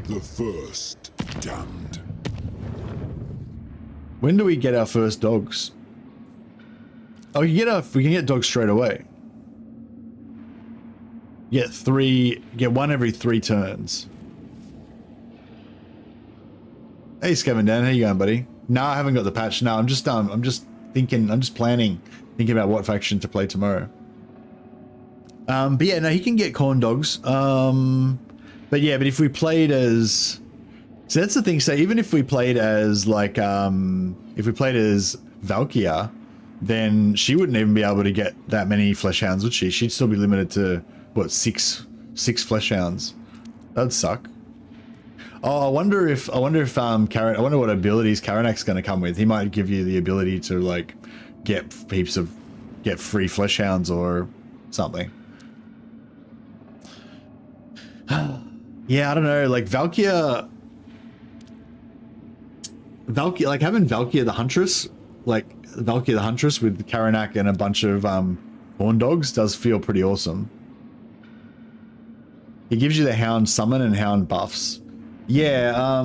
The first damned. When do we get our first dogs? Oh, we can get dogs straight away. Get one every 3 turns. Hey, Scarbrand, how you going, buddy? No, I haven't got the patch. No, I'm just planning. Thinking about what faction to play tomorrow. But yeah, no, he can get corn dogs. But yeah, but if we played as, so that's the thing. So even if we played as like, if we played as Valkyria, then she wouldn't even be able to get that many flesh hounds, would she? She'd still be limited to what, six flesh hounds. That'd suck. Oh, I wonder if I wonder what abilities Karanak's going to come with. He might give you the ability to like get free flesh hounds or something. Yeah, I don't know. Like Valkyria, like having Valkyria the Huntress, with Karanak and a bunch of horn dogs does feel pretty awesome. He gives you the hound summon and hound buffs. Yeah,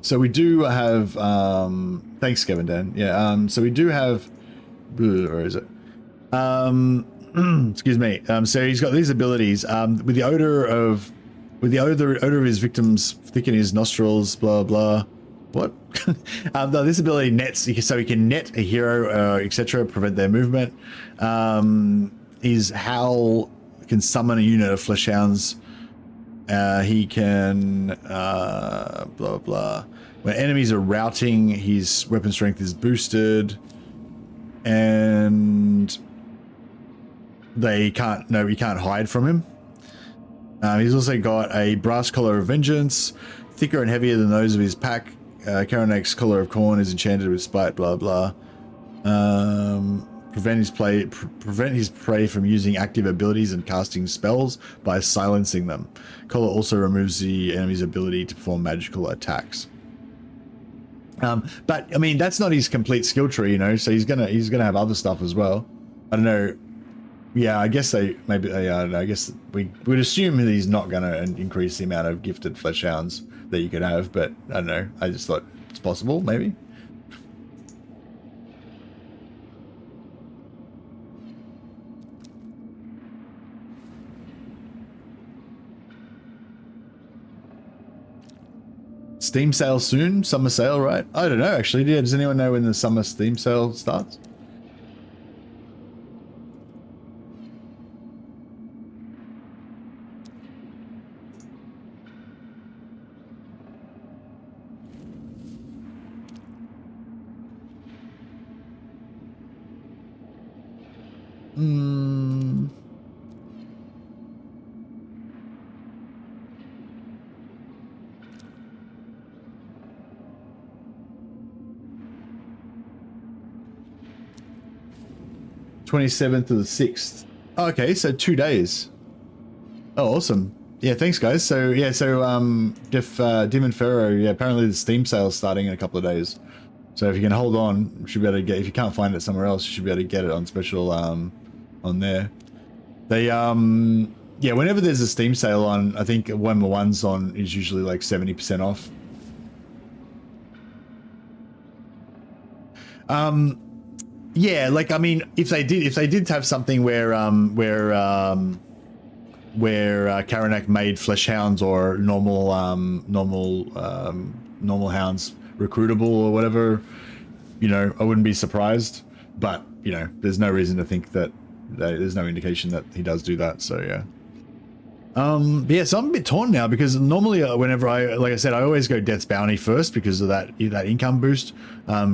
so we do have, thanks Kevin Dan. Yeah, so we do have, where is it? Excuse me. So he's got these abilities, with the odor of his victims thicken his nostrils, blah, blah. What? No, this ability nets, so he can net a hero, etc., prevent their movement. His howl can summon a unit of flesh hounds. He can blah blah. When enemies are routing, his weapon strength is boosted, and you can't hide from him. He's also got a brass collar of vengeance, thicker and heavier than those of his pack. Karanak's collar of corn is enchanted with spite, blah blah. Prevent his prey from using active abilities and casting spells by silencing them. Collar also removes the enemy's ability to perform magical attacks. But I mean, that's not his complete skill tree, you know. So he's gonna have other stuff as well. I don't know. Yeah, I guess I don't know. I guess we would assume that he's not gonna increase the amount of gifted flesh hounds that you could have. But I don't know. I just thought it's possible, maybe. Steam sale soon? Summer sale, right? I don't know, actually. Yeah, does anyone know when the summer Steam sale starts? Hmm. $27th to the 6th. Oh, okay, so 2 days. Oh, awesome. Yeah, thanks, guys. So, yeah, so, Dim and Pharaoh, yeah, apparently the Steam sale's starting in a couple of days. So if you can hold on, you should be able to get, if you can't find it somewhere else, you should be able to get it on special, on there. They, yeah, whenever there's a Steam sale on, I think when the one's on is usually like 70% off. Yeah, like, I mean, if they did have something where Karanak made flesh hounds or normal hounds recruitable or whatever, you know, I wouldn't be surprised. But you know, there's no reason to think that there's no indication that he does do that. So yeah. But yeah, so I'm a bit torn now because normally whenever like I said, I always go Death's Bounty first because of that income boost,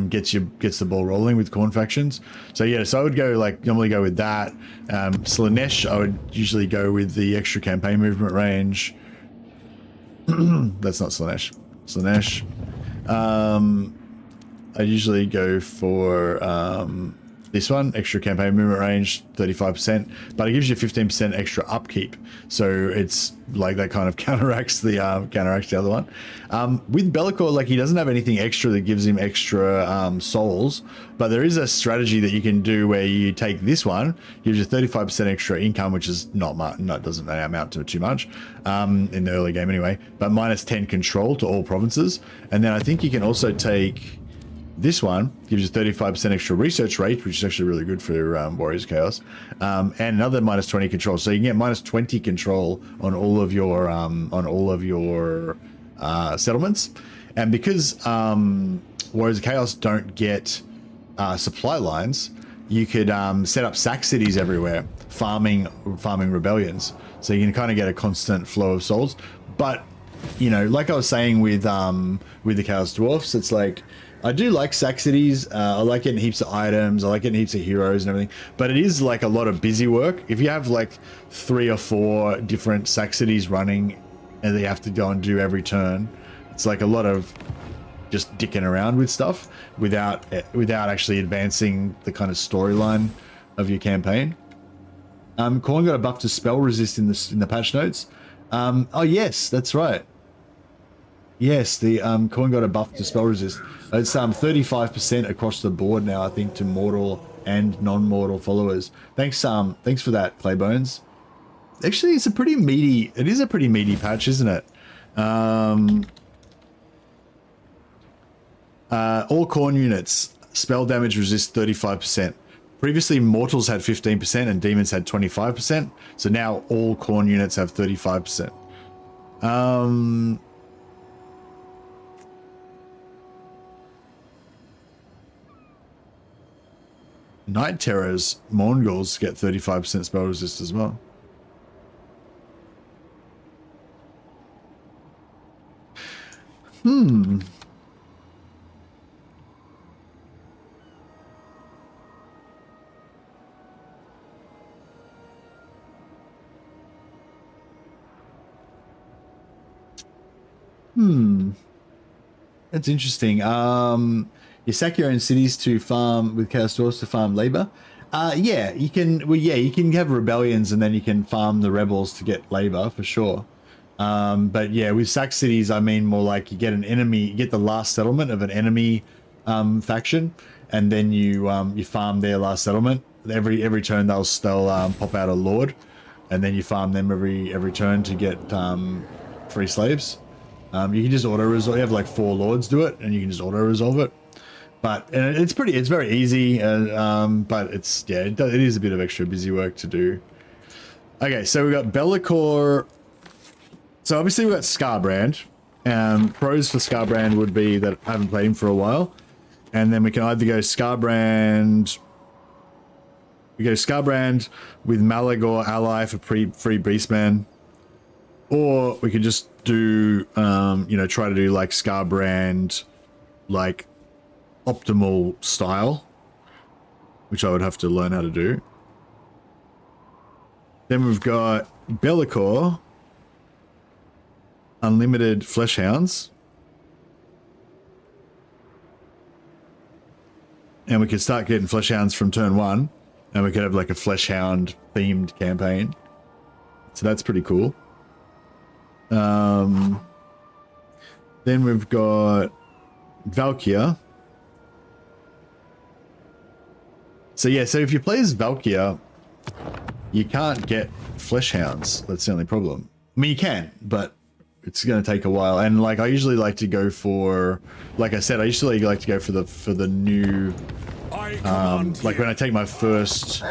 gets the ball rolling with corn factions. So yeah, so I would go normally go with that. Slanesh, I would usually go with the extra campaign movement range. That's not Slanesh. Slanesh. I usually go for this one, extra campaign movement range, 35%, but it gives you 15% extra upkeep. So it's like that kind of counteracts the other one. With Bellicor, like he doesn't have anything extra that gives him extra souls, but there is a strategy that you can do where you take this one, gives you 35% extra income, which is not much, doesn't amount to too much in the early game anyway, but minus 10 control to all provinces. And then I think you can also take this one, gives you 35% extra research rate, which is actually really good for Warriors Chaos, and another minus 20 control. So you can get minus 20 control on all of your settlements. And because Warriors of Chaos don't get supply lines, you could set up sack cities everywhere, farming rebellions. So you can kind of get a constant flow of souls. But you know, like I was saying with the Chaos Dwarfs, it's like, I do like sack cities. I like getting heaps of items. I like getting heaps of heroes and everything. But it is like a lot of busy work. If you have like 3 or 4 different sack cities running and they have to go and do every turn, it's like a lot of just dicking around with stuff without actually advancing the kind of storyline of your campaign. Corn got a buff to spell resist in the patch notes. Oh yes, that's right. Yes, the Corn got a buff to spell resist. It's 35% across the board now, I think, to mortal and non-mortal followers. Thanks for that, Claybones. Actually, it is a pretty meaty patch, isn't it? All Corn units, spell damage resist 35%. Previously, mortals had 15% and demons had 25%. So now all Corn units have 35%. Night Terrors, Mongols get 35% spell resist as well. That's interesting. You sack your own cities to farm with chaos dwarfs to farm labor. Yeah, you can. Well, yeah, you can have rebellions and then you can farm the rebels to get labor for sure. But yeah, with sack cities, I mean more like you get an enemy, you get the last settlement of an enemy faction, and then you farm their last settlement. Every turn they'll pop out a lord, and then you farm them every turn to get free slaves. You can just auto resolve. You have like 4 lords do it, and you can just auto resolve it. But it's very easy. But it's it is a bit of extra busy work to do. Okay, so we got Bellicor. So obviously we got Scarbrand. Pros for Scarbrand would be that I haven't played him for a while, and then we can either go Scarbrand. We go Scarbrand with Malagor ally for free Beastmen, or we could just do try to do like Scarbrand, like optimal style, which I would have to learn how to do. Then we've got Bellicor, unlimited flesh hounds, and we could start getting flesh hounds from turn 1, and we could have like a flesh hound themed campaign, so that's pretty cool. Then we've got Valkyr. So yeah, so if you play as Valkyr, you can't get flesh hounds. That's the only problem. I mean, you can, but it's going to take a while. And like, I usually like to go for, like I said, I usually like to go for the new, like when I take my first,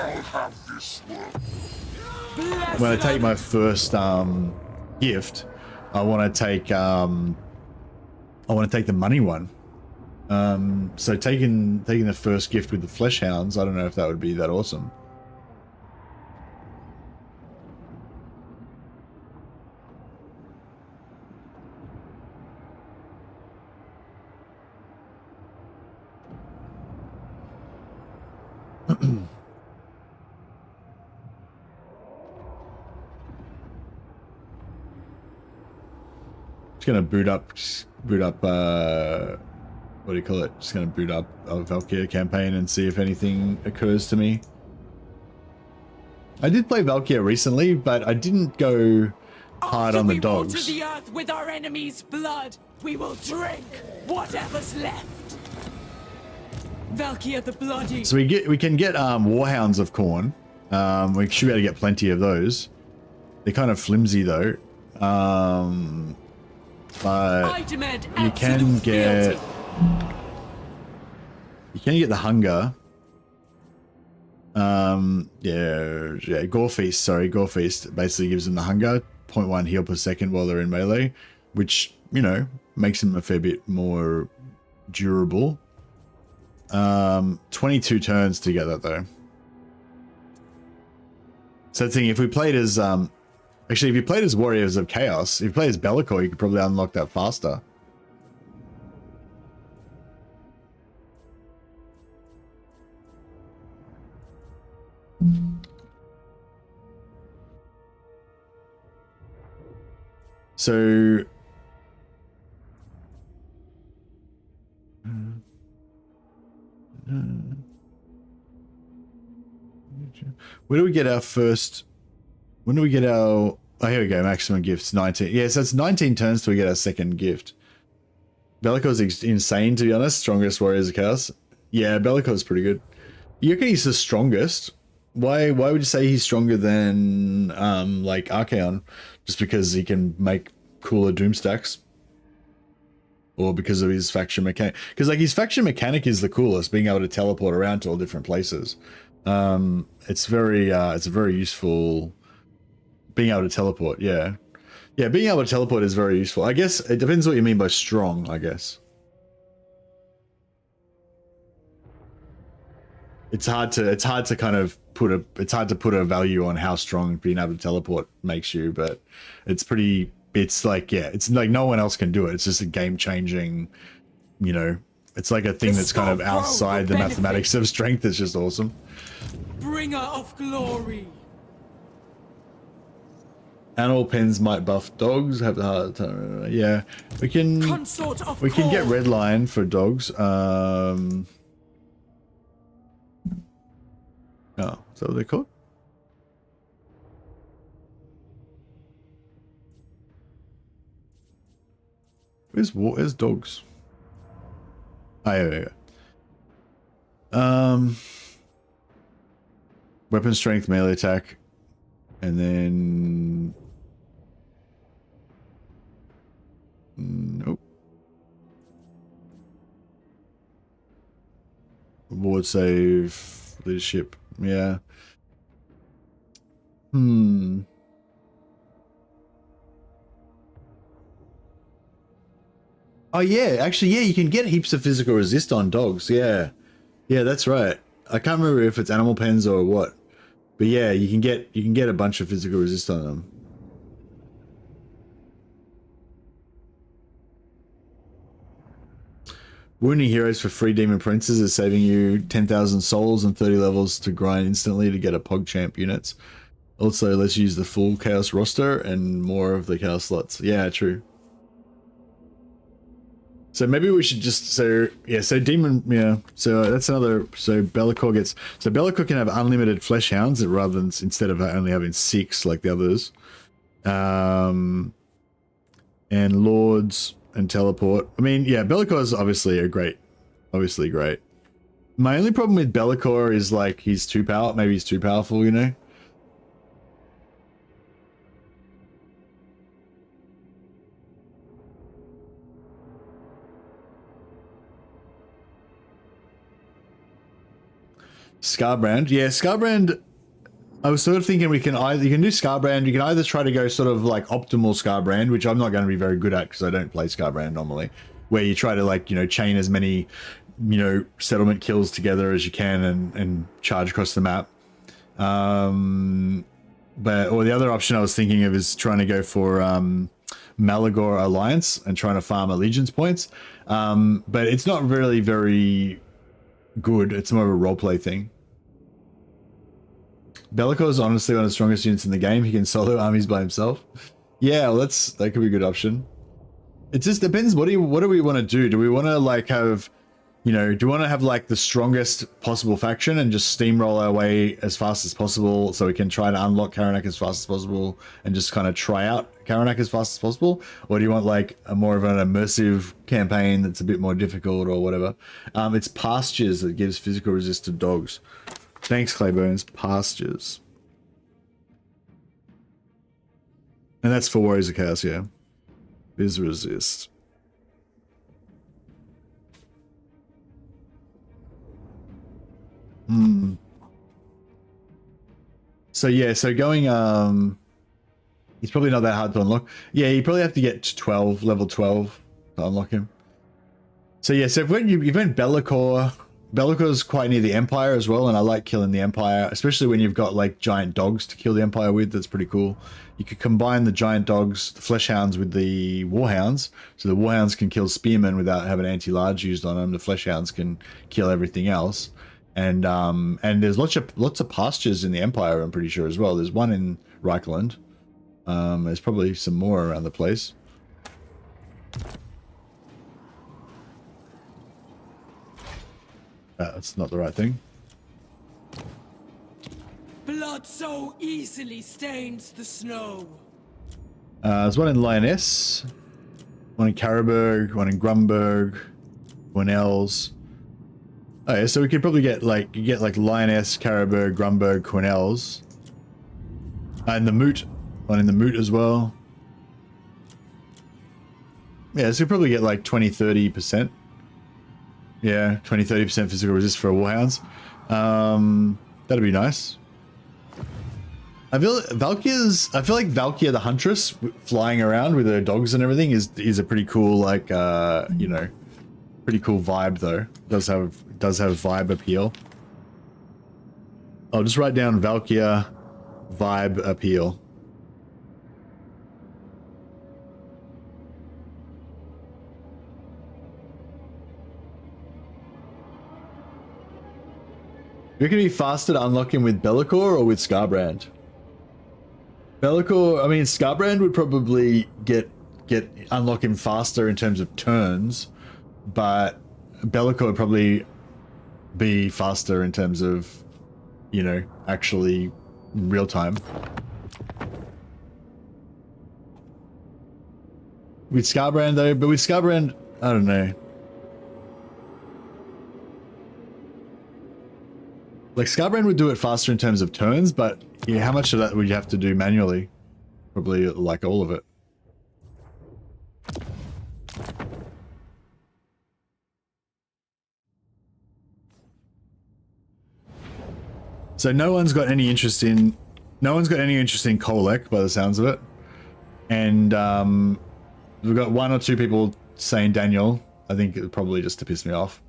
gift, I want to take the money one. So taking the first gift with the flesh hounds, I don't know if that would be that awesome. Just gonna boot up what do you call it? Just gonna boot up a Valkyr campaign and see if anything occurs to me. I did play Valkyr recently, but I didn't go hard on the dogs. To the earth with our enemy's blood, we will drink whatever's left. Valkyr the Bloody. So we can get Warhounds of Khorne. We should be able to get plenty of those. They're kind of flimsy though. But you can get the hunger. Gore Feast. Sorry, Gore Feast basically gives them the hunger, 0.1 heal per second while they're in melee, which makes them a fair bit more durable. 22 turns to get that though. So the thing, if we played as actually, if you played as Warriors of Chaos, if you play as Bellicor, you could probably unlock that faster. So where do we get our first? When do we get our? Oh, here we go. Maximum gifts 19. Yeah, so it's 19 turns till we get our second gift. Bellicor's insane, to be honest. Strongest Warriors of Chaos. Yeah, Bellicor's pretty good. You reckon he's the strongest? Why would you say he's stronger than like Archaon? Just because he can make cooler doom stacks? Or because of his faction mechanic? Because like his faction mechanic is the coolest, being able to teleport around to all different places. It's very useful. Being able to teleport, yeah, being able to teleport is very useful. I guess it depends what you mean by strong. I guess it's hard to kind of put a value on how strong being able to teleport makes you, but it's like no one else can do it. It's just a game changing, it's like a thing that's kind of outside the mathematics of strength. It's just awesome. Bringer of glory. Animal pens might buff dogs. Have the hard time. Yeah, we can. Consort of We can get Kor. red line for dogs. Oh, is that what they're called? Where's dogs? Oh, yeah, yeah, yeah. Weapon strength, melee attack, and then nope. Ward save, leadership, yeah. Oh yeah, actually, yeah, you can get heaps of physical resist on dogs. Yeah, yeah, that's right. I can't remember if it's animal pens or what, but yeah, you can get a bunch of physical resist on them. Wounding heroes for free demon princes is saving you 10,000 souls and 30 levels to grind instantly to get a PogChamp units. Also, let's use the full chaos roster and more of the chaos slots. Yeah, true. So maybe we should just, so demon, yeah, so that's another, so Be'lakor gets, so Be'lakor can have unlimited flesh hounds rather than, instead of only having 6 like the others. And lords and teleport. I mean, yeah, Be'lakor is obviously great. My only problem with Be'lakor is like he's too powerful, maybe he's too powerful, you know? Scarbrand, yeah, Scarbrand. I was sort of thinking you can do Scarbrand. You can either try to go sort of like optimal Scarbrand, which I'm not going to be very good at because I don't play Scarbrand normally, where you try to like, you know, chain as many, you know, settlement kills together as you can and charge across the map. Or the other option I was thinking of is trying to go for Malagor Alliance and trying to farm allegiance points. But it's not really very good. It's more of a roleplay thing. Be'lakor is honestly one of the strongest units in the game. He can solo armies by himself. Yeah, well, that could be a good option. It just depends. What do we want to do? Do we want to like have, you know, do we want to have like the strongest possible faction and just steamroll our way as fast as possible so we can try to unlock Karanak as fast as possible and just kind of try out Karanak as fast as possible? Or do you want like a more of an immersive campaign that's a bit more difficult or whatever? It's pastures that gives physical resist to dogs. Thanks, Claybones. Pastures. And that's for Warriors of Chaos, yeah. Biz resist. So yeah, so going he's probably not that hard to unlock. Yeah, you probably have to get to 12, level 12 to unlock him. So yeah, so if you went Be'lakor, Be'lakor's quite near the Empire as well, and I like killing the Empire, especially when you've got like giant dogs to kill the Empire with. That's pretty cool. You could combine the giant dogs, the flesh hounds, with the warhounds, so the warhounds can kill spearmen without having anti-large used on them. The flesh hounds can kill everything else, and there's lots of pastures in the Empire. I'm pretty sure as well. There's one in Reichland. There's probably some more around the place. That's not the right thing. Blood so easily stains the snow. There's one in Lioness, one in Karaberg, one in Grumberg, one else. Oh yeah, so we could probably get like Lioness, Karaberg, Grumberg, Quenelles, and the Moot, one in the Moot as well. Yeah, so we probably get like 20-30%. Yeah, 20-30% physical resist for warhounds. That'd be nice. I feel like Valkyria the Huntress flying around with her dogs and everything is a pretty cool, like you know, pretty cool vibe though. Does have vibe appeal. I'll just write down Valkyria vibe appeal. You can be faster to unlock him with Be'lakor or with Scarbrand. Bellicor, I mean, Scarbrand would probably get unlock him faster in terms of turns, but Bellicor would probably be faster in terms of, you know, actually real time. With Scarbrand though, but with Scarbrand, I don't know. Like Scarbrand would do it faster in terms of turns, but yeah, how much of that would you have to do manually? Probably like all of it. So no one's got any interest in Kolek by the sounds of it. And we've got one or two people saying Daniel. I think it probably just to piss me off.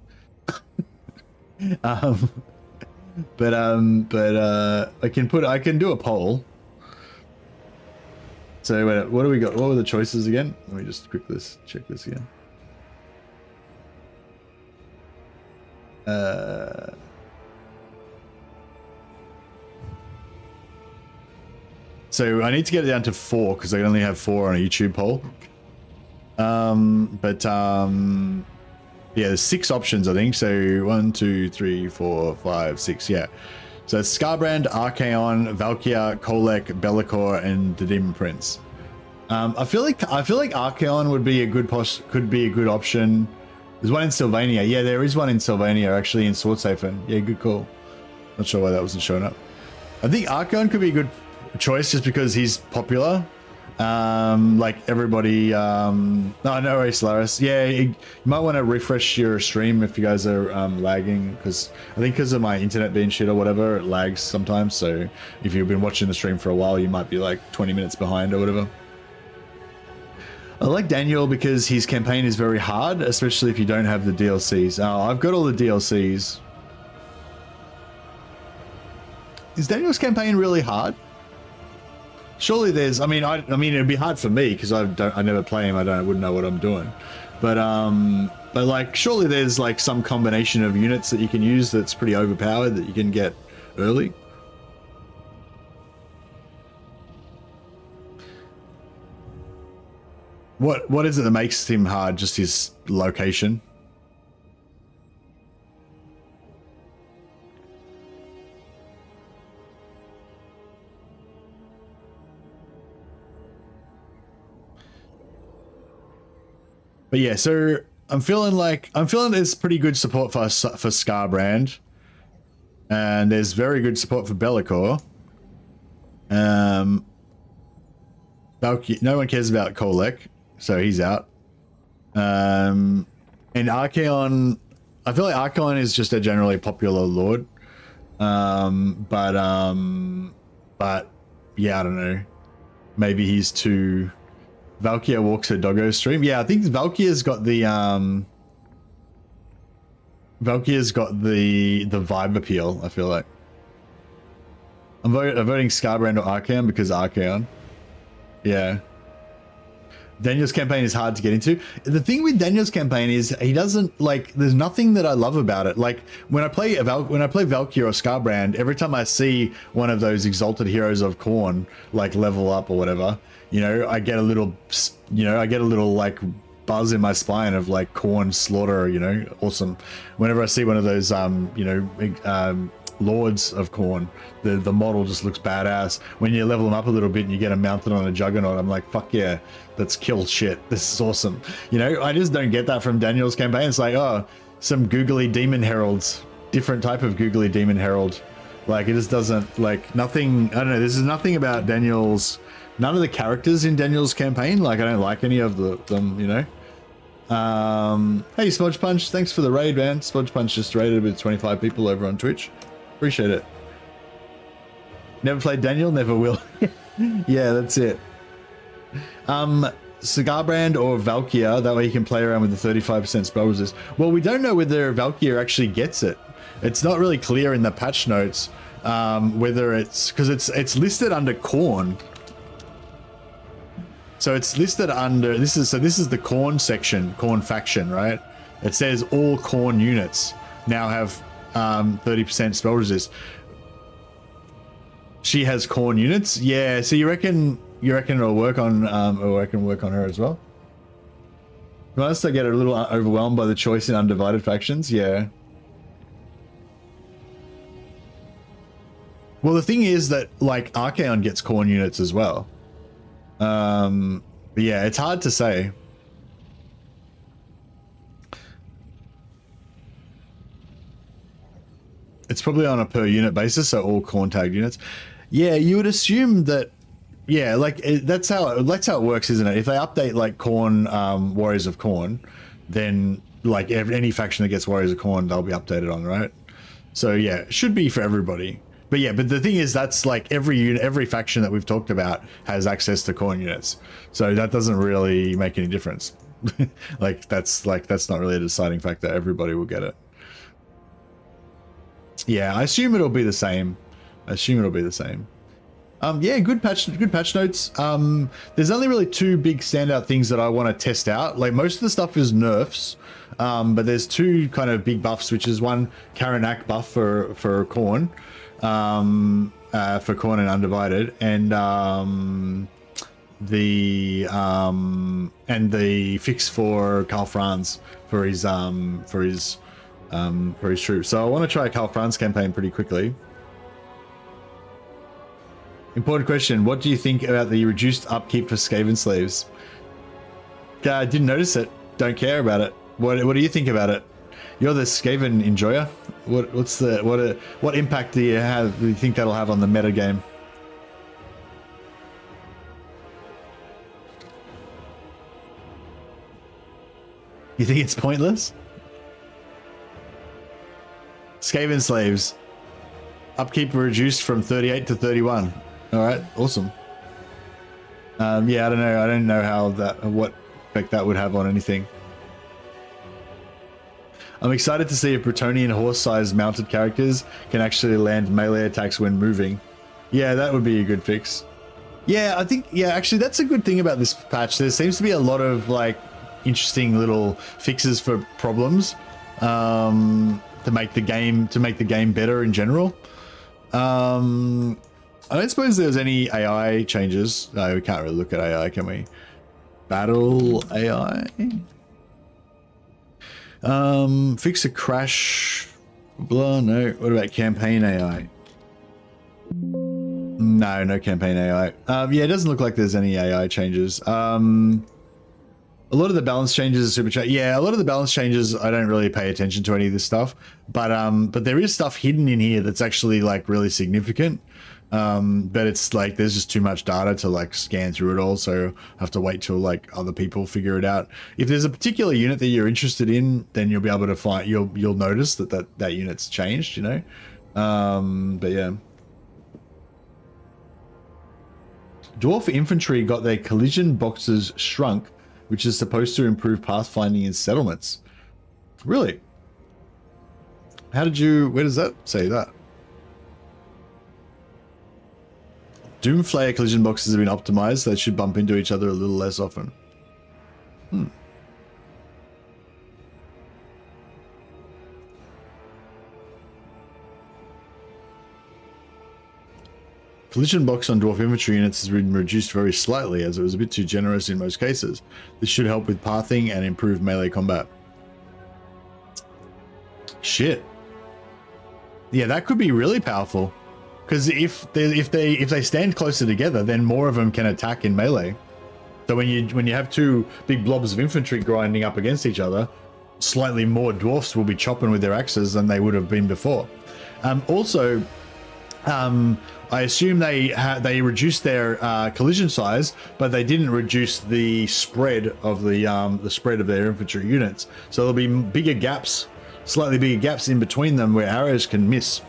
But I can do a poll. So wait, what do we got? What were the choices again? Let me just check this again. So I need to get it down to 4 because I only have 4 on a YouTube poll. Yeah, there's 6 options, I think. So 1, 2, 3, 4, 5, 6. Yeah. So it's Scarbrand, Archaon, Valkyr, Kolek, Bellicor, and the Demon Prince. I feel like Archaon could be a good option. There's one in Sylvania. Yeah, there is one in Sylvania, actually, in Swordsafen. Yeah, good call. Not sure why that wasn't showing up. I think Archaon could be a good choice just because he's popular. Like everybody, no worries, Laris. Yeah, you might want to refresh your stream if you guys are lagging, because I think because of my internet being shit or whatever, it lags sometimes. So if you've been watching the stream for a while, you might be like 20 minutes behind or whatever. I like Daniel because his campaign is very hard, especially if you don't have the DLCs. Oh, I've got all the DLCs. Is Daniel's campaign really hard? Surely there's, I mean, it'd be hard for me because I never play him. I wouldn't know what I'm doing. But like, surely there's like some combination of units that you can use that's pretty overpowered that you can get early. What is it that makes him hard? Just his location? But yeah, so I'm feeling there's pretty good support for Scarbrand, and there's very good support for Bellicor. Valkyrie, no one cares about Kolek, so he's out. And Archaon, I feel like Archaon is just a generally popular lord. But yeah, I don't know. Maybe he's too. Valkyr walks a doggo stream. Yeah, I think Valkyr's got the vibe appeal, I feel like. I'm voting Scarbrand or Archaon because Archaon. Yeah. Daniel's campaign is hard to get into. The thing with Daniel's campaign is he doesn't like. There's nothing that I love about it. Like when I play Valkyr or Scarbrand, every time I see one of those exalted heroes of Khorne like level up or whatever, you know, I get a little like buzz in my spine of like Khorne slaughter. You know, awesome. Whenever I see one of those lords of Khorne, the model just looks badass. When you level them up a little bit and you get them mounted on a juggernaut, I'm like, fuck yeah, let's kill shit. This is awesome. You know, I just don't get that from Daniel's campaign. It's like, oh, some googly demon heralds, different type of googly demon herald. Like it just doesn't, like, nothing. I don't know. This is nothing about Daniel's. None of the characters in Daniel's campaign. Like I don't like any of them. You know. Hey, Smudge Punch, thanks for the raid, man. Smudge Punch just raided with 25 people over on Twitch. Appreciate it. Never played Daniel, never will. Yeah, that's it. Scarbrand or Valkyr, that way you can play around with the 35% spell resist. Well, we don't know whether Valkyr actually gets it. It's not really clear in the patch notes whether it's, because it's listed under Khorne. So it's listed under, this is the Khorne section, Khorne faction, right? It says all Khorne units now have 30% spell resist. She has corn units. Yeah. So you reckon it'll work on her as well? Must I get a little overwhelmed by the choice in undivided factions? Yeah. Well, the thing is that like Archaon gets corn units as well. But yeah, it's hard to say. It's probably on a per unit basis, so all corn tagged units. Yeah, you would assume that. Yeah, like that's how it works, isn't it? If they update like corn, warriors of corn, then like any faction that gets warriors of corn, they'll be updated on, right? So yeah, it should be for everybody. But yeah, but the thing is, that's like every faction that we've talked about has access to corn units, so that doesn't really make any difference. that's not really a deciding factor. Everybody will get it. Yeah, I assume it'll be the same. Yeah, good patch notes. There's only really two big standout things that I want to test out. Like most of the stuff is nerfs, but there's two kind of big buffs, which is one Karanak buff for corn, for corn and undivided, and the fix for Karl Franz for his troops. So I want to try a Karl Franz campaign pretty quickly. Important question. What do you think about the reduced upkeep for Skaven slaves? I didn't notice it. Don't care about it. What do you think about it? You're the Skaven enjoyer. What impact do you think that'll have on the meta game? You think it's pointless? Skaven slaves. Upkeep reduced from 38 to 31. All right, awesome. Yeah, I don't know how what effect that would have on anything. I'm excited to see if Bretonian horse-sized mounted characters can actually land melee attacks when moving. Yeah, that would be a good fix. Yeah, I think actually that's a good thing about this patch. There seems to be a lot of like interesting little fixes for problems to make the game better in general. I don't suppose there's any AI changes. No, we can't really look at AI, can we? Battle AI? Fix a crash. Blah, no. What about campaign AI? No campaign AI. Yeah, it doesn't look like there's any AI changes. A lot of the balance changes are super chat. Yeah, a lot of the balance changes, I don't really pay attention to any of this stuff, but there is stuff hidden in here that's actually like really significant. But it's like there's just too much data to like scan through it all, so I have to wait till like other people figure it out. If there's a particular unit that you're interested in, then you'll be able to find you'll notice that unit's changed, you know. But yeah. Dwarf infantry got their collision boxes shrunk, which is supposed to improve pathfinding in settlements. Really? Where does that say that? Doomflayer collision boxes have been optimized, so they should bump into each other a little less often. Collision box on dwarf infantry units has been reduced very slightly as it was a bit too generous in most cases. This should help with pathing and improve melee combat. Shit. Yeah, that could be really powerful. Because if they stand closer together, then more of them can attack in melee. So when you have two big blobs of infantry grinding up against each other, slightly more dwarfs will be chopping with their axes than they would have been before. Also, I assume they reduced their collision size, but they didn't reduce the spread of the spread of their infantry units. So there'll be bigger gaps, slightly bigger gaps in between them where arrows can miss.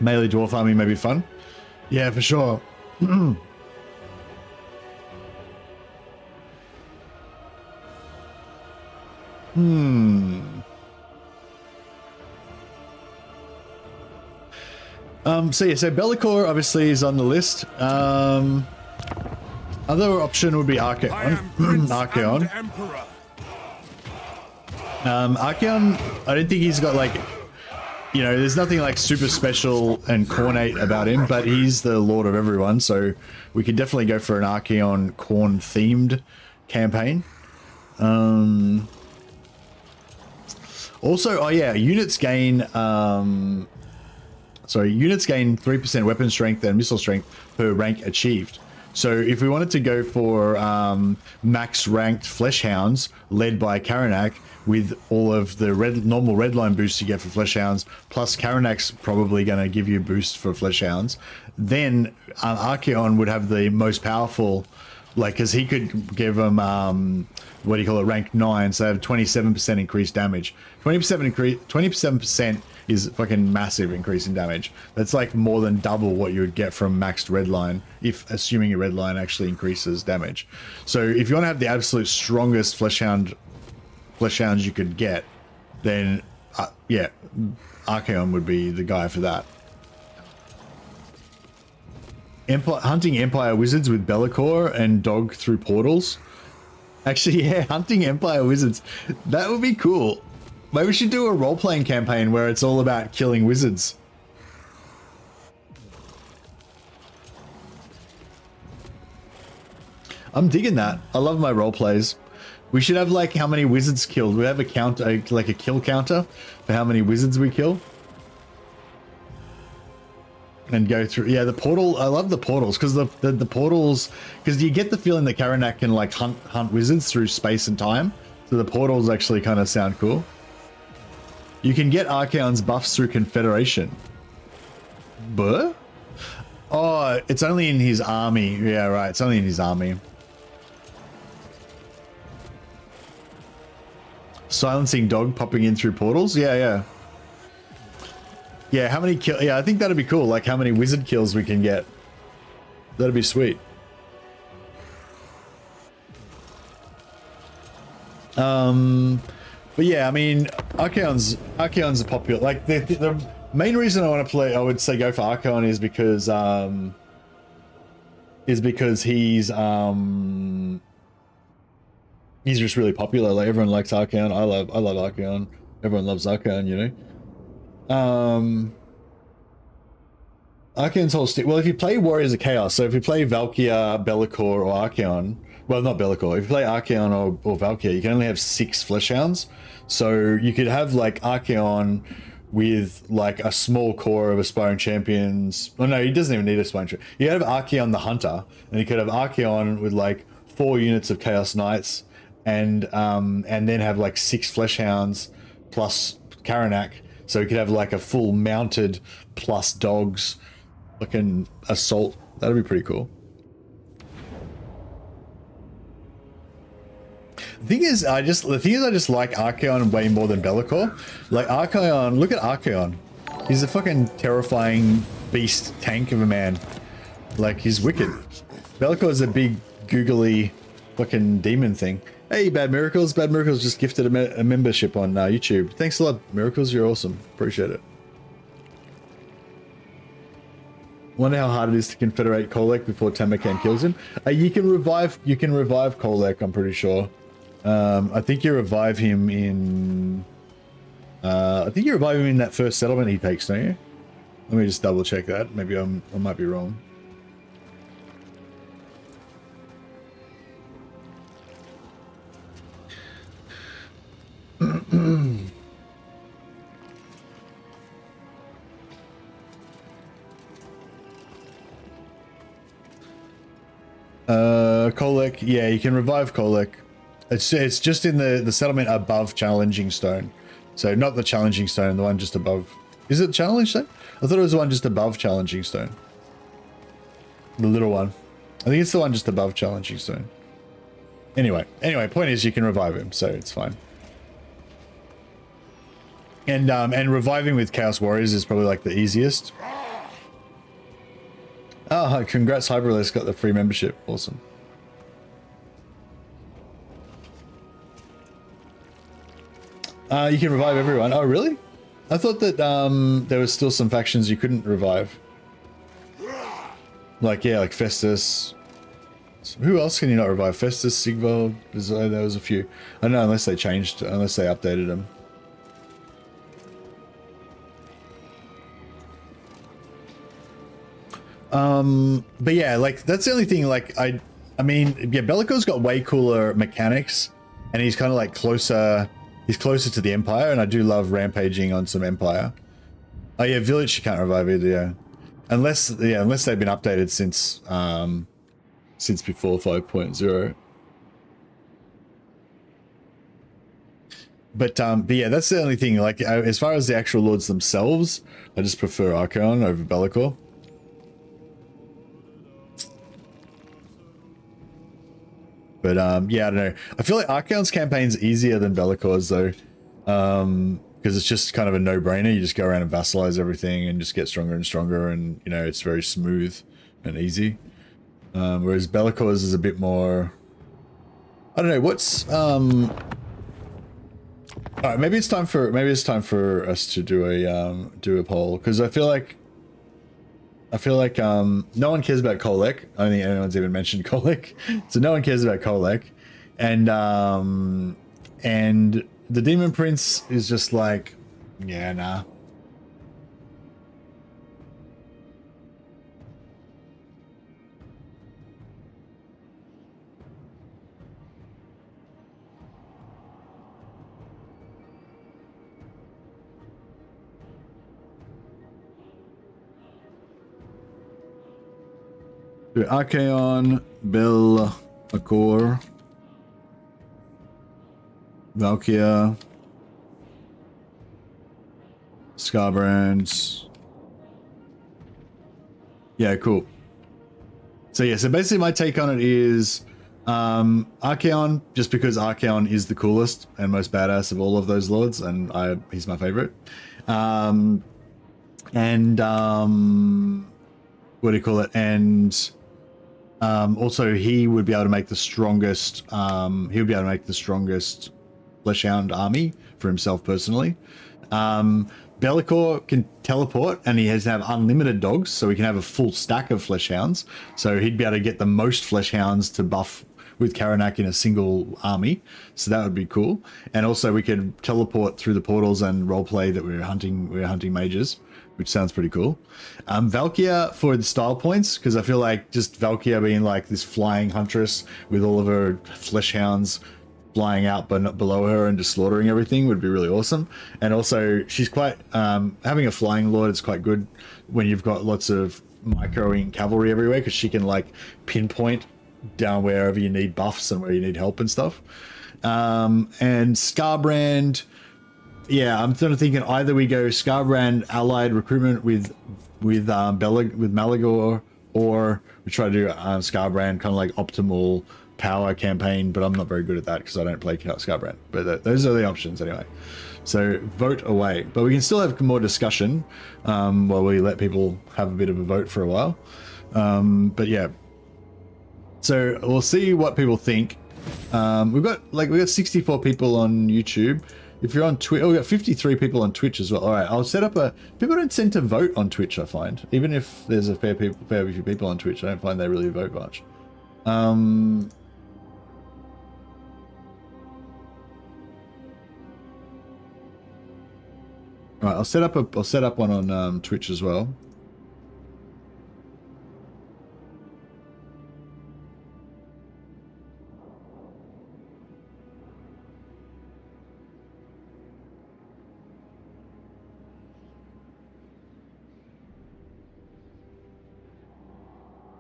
Melee dwarf army may be fun. Yeah, for sure. So yeah, so Bellicor obviously is on the list. Other option would be Archaon. Archaon. Archaon, I don't think he's got like you know, there's nothing like super special and cornate about him, but he's the lord of everyone, so we could definitely go for an Archaon corn themed campaign. Also, oh yeah, units gain units gain 3% weapon strength and missile strength per rank achieved. So if we wanted to go for max ranked flesh hounds led by Karanak with all of the normal red line boosts you get for flesh hounds, plus Karanak's probably going to give you a boost for flesh hounds, then Archaon would have the most powerful, like, because he could give them what do you call it, rank 9, so they have 27% increased damage. 27% is fucking massive increase in damage. That's like more than double what you would get from maxed redline, if assuming your redline actually increases damage. So if you want to have the absolute strongest flesh hounds you could get, then yeah, Archaon would be the guy for that. Hunting Empire Wizards with Be'lakor and Dog through portals. Actually, yeah, hunting Empire Wizards. That would be cool. Maybe we should do a role-playing campaign where it's all about killing wizards. I'm digging that. I love my role plays. We should have like how many wizards killed. We have a count, like a kill counter for how many wizards we kill. And go through, yeah, the portal. I love the portals because the portals, because you get the feeling that Karanak can like hunt wizards through space and time. So the portals actually kind of sound cool. You can get Archaon's buffs through Confederation. But oh, it's only in his army. Yeah, right. It's only in his army. Silencing dog popping in through portals. Yeah, yeah. Yeah, how many kill? Yeah, I think that'd be cool. Like how many wizard kills we can get. That'd be sweet. But yeah, I mean, Archaon's a popular. Like the main reason I want to play, I would say go for Archaon is because he's just really popular. Like everyone likes Archaon. I love Archaon. Everyone loves Archaon, you know. Archaon's whole stick. Well, if you play Warriors of Chaos, so if you play Valkyr, Be'lakor, or Archaon, well, not Be'lakor. If you play Archaon or Valkyr, you can only have 6 flesh hounds. So you could have like Archaon with like a small core of aspiring champions. Oh no, he doesn't even need aspiring champions. You could have Archaon the Hunter, and you could have Archaon with like 4 units of Chaos Knights, and then have like 6 flesh hounds plus Karanak. So you could have like a full mounted plus dogs, fucking assault. That'd be pretty cool. The thing is, I just like Archaon way more than Be'lakor. Like Archaon, look at Archaon. He's a fucking terrifying beast tank of a man. Like he's wicked. Be'lakor is a big googly fucking demon thing. Hey, Bad Miracles. Bad Miracles just gifted a membership on YouTube. Thanks a lot, Miracles. You're awesome. Appreciate it. Wonder how hard it is to confederate Kolek before Tamakan kills him. You can revive Kolek, I'm pretty sure. I think you revive him in that first settlement he takes, don't you? Let me just double check that. Maybe I might be wrong. Kolek, yeah, you can revive Kolek. It's just in the settlement above Challenging Stone. So not the Challenging Stone, the one just above. Is it Challenging Stone? I thought it was the one just above Challenging Stone. The little one. I think it's the one just above Challenging Stone. Anyway, point is you can revive him, so it's fine. And reviving with Chaos Warriors is probably like the easiest. Oh, congrats, Hyperless got the free membership. Awesome. You can revive everyone. Oh, really? I thought that there was still some factions you couldn't revive. Like, yeah, like Festus. Who else can you not revive? Festus, Sigvald. There was a few. I don't know, unless they updated them. But yeah, like that's the only thing. Like I mean, yeah, Bellicore's got way cooler mechanics, and he's kind of like closer. He's closer to the Empire, and I do love rampaging on some Empire. Oh yeah, Village you can't revive either. Yeah, unless they've been updated since before 5.0. But yeah, that's the only thing. Like as far as the actual lords themselves, I just prefer Archaon over Bellicore. But yeah, I don't know. I feel like Archaon's campaign's easier than Bellicore's though, because it's just kind of a no-brainer. You just go around and vassalize everything and just get stronger and stronger, and you know it's very smooth and easy. Whereas Bellicore's is a bit more. I don't know. What's all right? Maybe it's time for us to do a poll, because I feel like no one cares about Kolek. I don't think anyone's even mentioned Kolek. So no one cares about Kolek. And the Demon Prince is just like, yeah, nah. Archaon, Bill, Akor, Valkia, Scarbrand. Yeah, cool. So yeah, so basically my take on it is Archaon, just because Archaon is the coolest and most badass of all of those lords, and he's my favorite. What do you call it? And also he would be able to make the strongest Fleshhound army for himself personally. Bellicore can teleport, and he has to have unlimited dogs, so he can have a full stack of Fleshhounds. So he'd be able to get the most Fleshhounds to buff with Karanak in a single army. So that would be cool. And also we could teleport through the portals and roleplay that we're hunting mages, which sounds pretty cool. Valkia for the style points, because I feel like just Valkia being like this flying huntress with all of her Fleshhounds flying out but below her and just slaughtering everything would be really awesome. And also she's quite having a flying lord is quite good when you've got lots of microing cavalry everywhere, because she can like pinpoint down wherever you need buffs and where you need help and stuff. And Scarbrand, yeah, I'm sort of thinking either we go Scarbrand allied recruitment with Malagor, or we try to do Scarbrand kind of like optimal power campaign, but I'm not very good at that because I don't play Scarbrand. But those are the options anyway. So vote away. But we can still have more discussion while we let people have a bit of a vote for a while. But yeah. So we'll see what people think. We've got 64 people on YouTube. If you're on Twitch, we've got 53 people on Twitch as well. All right, I'll set up a. People don't tend to vote on Twitch, I find. Even if there's a fair few people on Twitch, I don't find they really vote much. All right, I'll set up one on Twitch as well.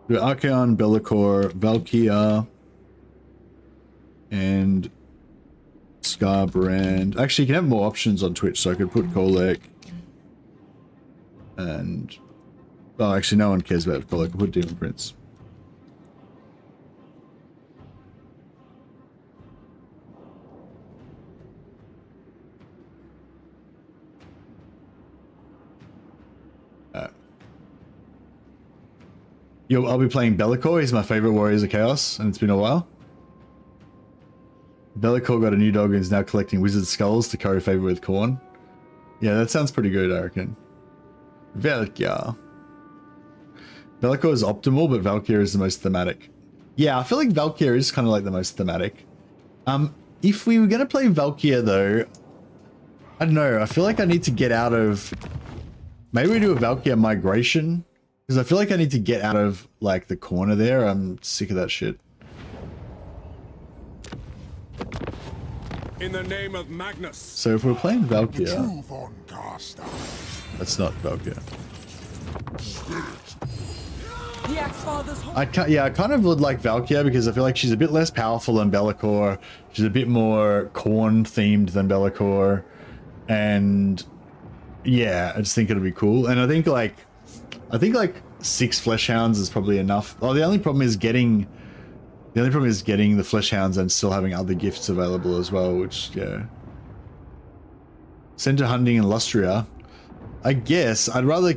Archaon, Bellicore, Valkia, and Scarbrand. Actually, you can have more options on Twitch, so I could put Kolek and... Oh, actually, no one cares about Kolek. I'll put Demon Prince. I'll be playing Bellicore. He's my favorite Warriors of Chaos, and it's been a while. Bellicore got a new dog and is now collecting wizard skulls to curry favor with Khorne. Yeah, that sounds pretty good, I reckon. Valkia. Bellicore is optimal, but Valkyr is the most thematic. Yeah, I feel like Valkyr is kind of like the most thematic. If we were going to play Valkyr, though, I don't know. I feel like I need to get out of... Maybe we do a Valkyr migration Because I feel like I need to get out of like the corner there. I'm sick of that shit. In the name of Magnus. So if we're playing Valkyria, Move on, caster. that's not Valkyria. The Axe-Father's I kind of would like Valkyria because I feel like she's a bit less powerful than Be'lakor. She's a bit more corn themed than Be'lakor, and yeah, I just think it'll be cool. And I think like 6 flesh hounds is probably enough. Oh, the only problem is getting the flesh hounds and still having other gifts available as well, which yeah. Send her hunting in Lustria. I guess I'd rather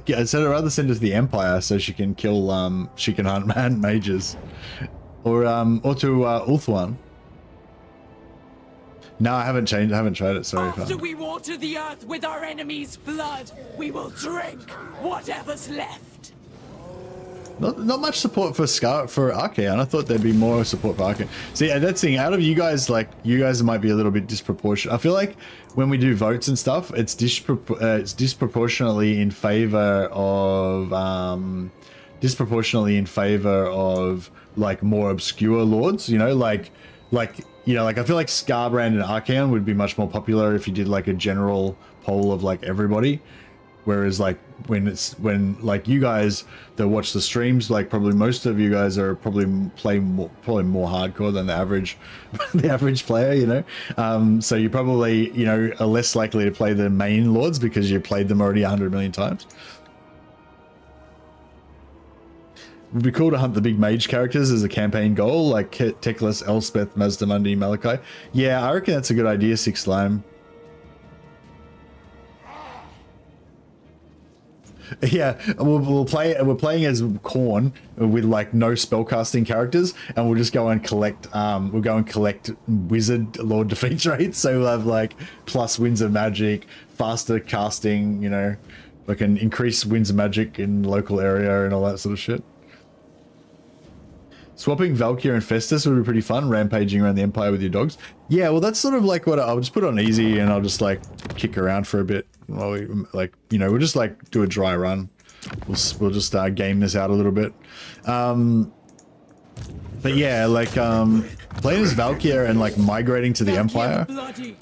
send her to the Empire so she can kill she can hunt mages, or to Ulthuan. No, I haven't tried it. Sorry. After we water the earth with our enemy's blood, we will drink whatever's left. Not much support for Archaon. I thought there'd be more support for Archaon. See, that's the thing. Out of you guys, like, you guys might be a little bit disproportionate. I feel like when we do votes and stuff, it's disproportionately in favor of like more obscure lords. You know, like I feel like Scarbrand and Archaon would be much more popular if you did like a general poll of like everybody. Whereas like when like you guys that watch the streams, like probably most of you guys are probably more hardcore than the average player, you know. So you probably, you know, are less likely to play the main lords because you played them already 100 million times. It would be cool to hunt the big mage characters as a campaign goal, like Teclis, Elspeth, Mazdamundi, Malachi. Yeah, I reckon that's a good idea, Six Slime. Yeah, we're playing as Khorne with like no spellcasting characters, and we'll just go and collect wizard lord defeat rates. So we'll have like plus winds of magic, faster casting, you know, like an increased winds of magic in local area and all that sort of shit. Swapping Valkyria and Festus would be pretty fun, rampaging around the Empire with your dogs. Yeah, well, that's sort of like what I'll just put on easy and I'll just like kick around for a bit. While we, like, you know, we'll just like do a dry run. We'll just game this out a little bit. But yeah, like playing as Valkyria and like migrating to the Empire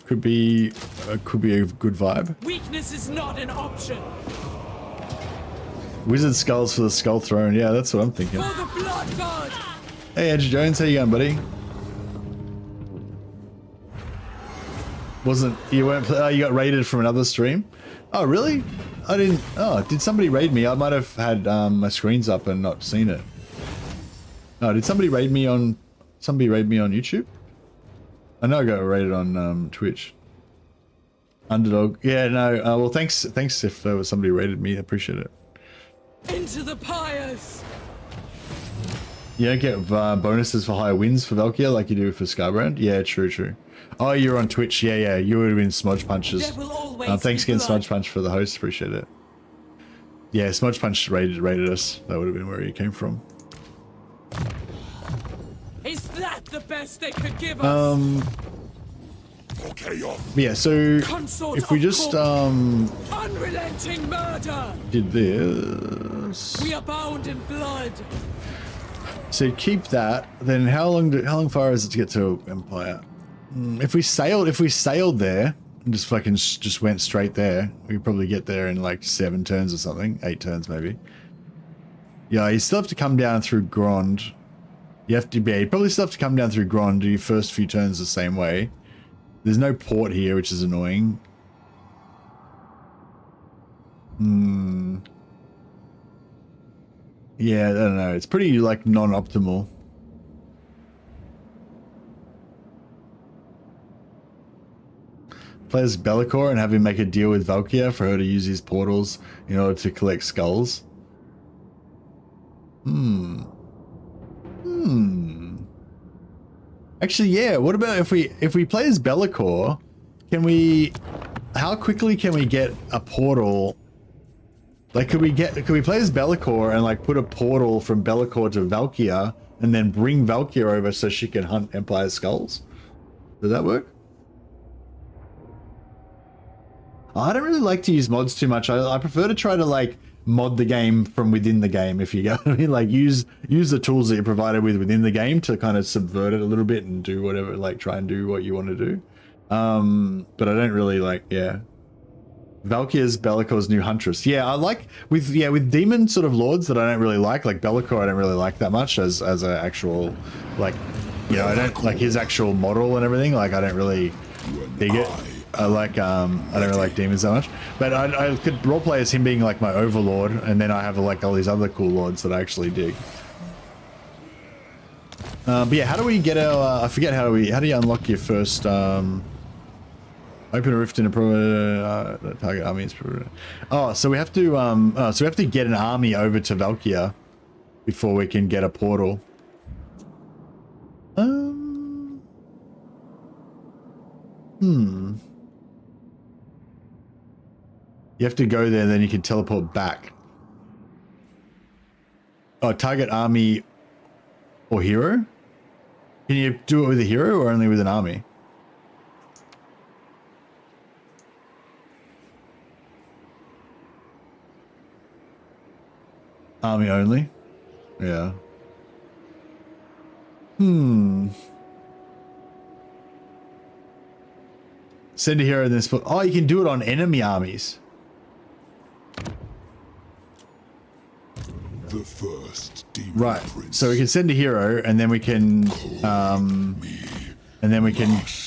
could be a good vibe. Weakness is not an option. Wizard skulls for the Skull Throne. Yeah, that's what I'm thinking. For the Blood God. Hey, Andrew Jones, how you going, buddy? You got raided from another stream? Oh, really? I didn't. Oh, did somebody raid me? I might have had my screens up and not seen it. Oh, did somebody raid me on YouTube? I know I got raided on Twitch. Underdog. Yeah, no. Well, thanks if somebody raided me. I appreciate it. Into the pyres. You don't get bonuses for higher wins for Valkyria like you do for Scarbrand? Yeah, true. Oh, you're on Twitch. Yeah. You would have been Smudge Punches. Thanks again, Smudge Punch, for the host. Appreciate it. Yeah, Smudge Punch raided us. That would have been where he came from. Is that the best they could give us? Yeah, so Consort if we just unrelenting murder. did this. We are bound in blood. So keep that. Then how far is it to get to Empire? If we sailed there and just went straight there, we could probably get there in like 7 turns or something, 8 turns maybe. Yeah, you still have to come down through Grond. You probably still have to come down through Grond, do your first few turns the same way. There's no port here, which is annoying. Yeah, I don't know. It's pretty like non-optimal. Play as Be'lakor and have him make a deal with Valkyria for her to use his portals in order to collect skulls. Actually, yeah. What about if we play as Be'lakor? How quickly can we get a portal? Like, could we play as Be'lakor and like put a portal from Be'lakor to Valkyria and then bring Valkyria over so she can hunt Empire skulls? Does that work? I don't really like to use mods too much. I prefer to try to like mod the game from within the game, if you go. I mean, like use the tools that you're provided with within the game to kind of subvert it a little bit and do whatever, like try and do what you want to do. But I don't really like, yeah. Valkyria's Be'lakor's new huntress. Yeah, I like with demon sort of lords that I don't really like Be'lakor I don't really like that much as an actual, like, you know, I don't like his actual model and everything. Like I don't really dig it. I like I don't really like demons that much. But I could roleplay as him being like my overlord, and then I have like all these other cool lords that I actually dig. But yeah, how do we get our I forget how do you unlock your first open a rift in a target army is oh, so we have to get an army over to Valkyria before we can get a portal. You have to go there, then you can teleport back. Oh, target army or hero? Can you do it with a hero or only with an army? Army only? Yeah. Send a hero then split. Oh, you can do it on enemy armies. The first demon Right. prince. So we can send a hero and then we can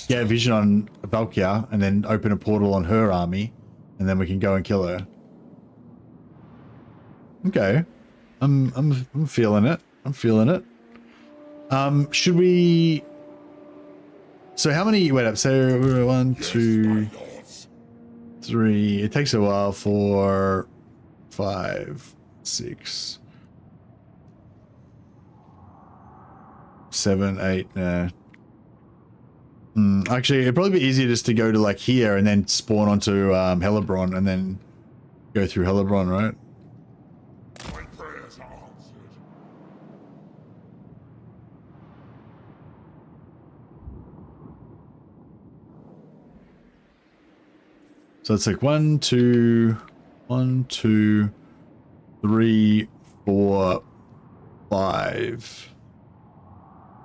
get a vision on Valkyria and then open a portal on her army and then we can go and kill her. Okay. I'm feeling it. I'm feeling it. Should we... So how many... Wait up. So 1, 2, 3. It takes a while. 4, 5, 6, 7, 8. Actually, it'd probably be easier just to go to like here and then spawn onto Hellebron and then go through Hellebron, right? My prayers are answered. So it's like 1, 2, 3, 4, 5.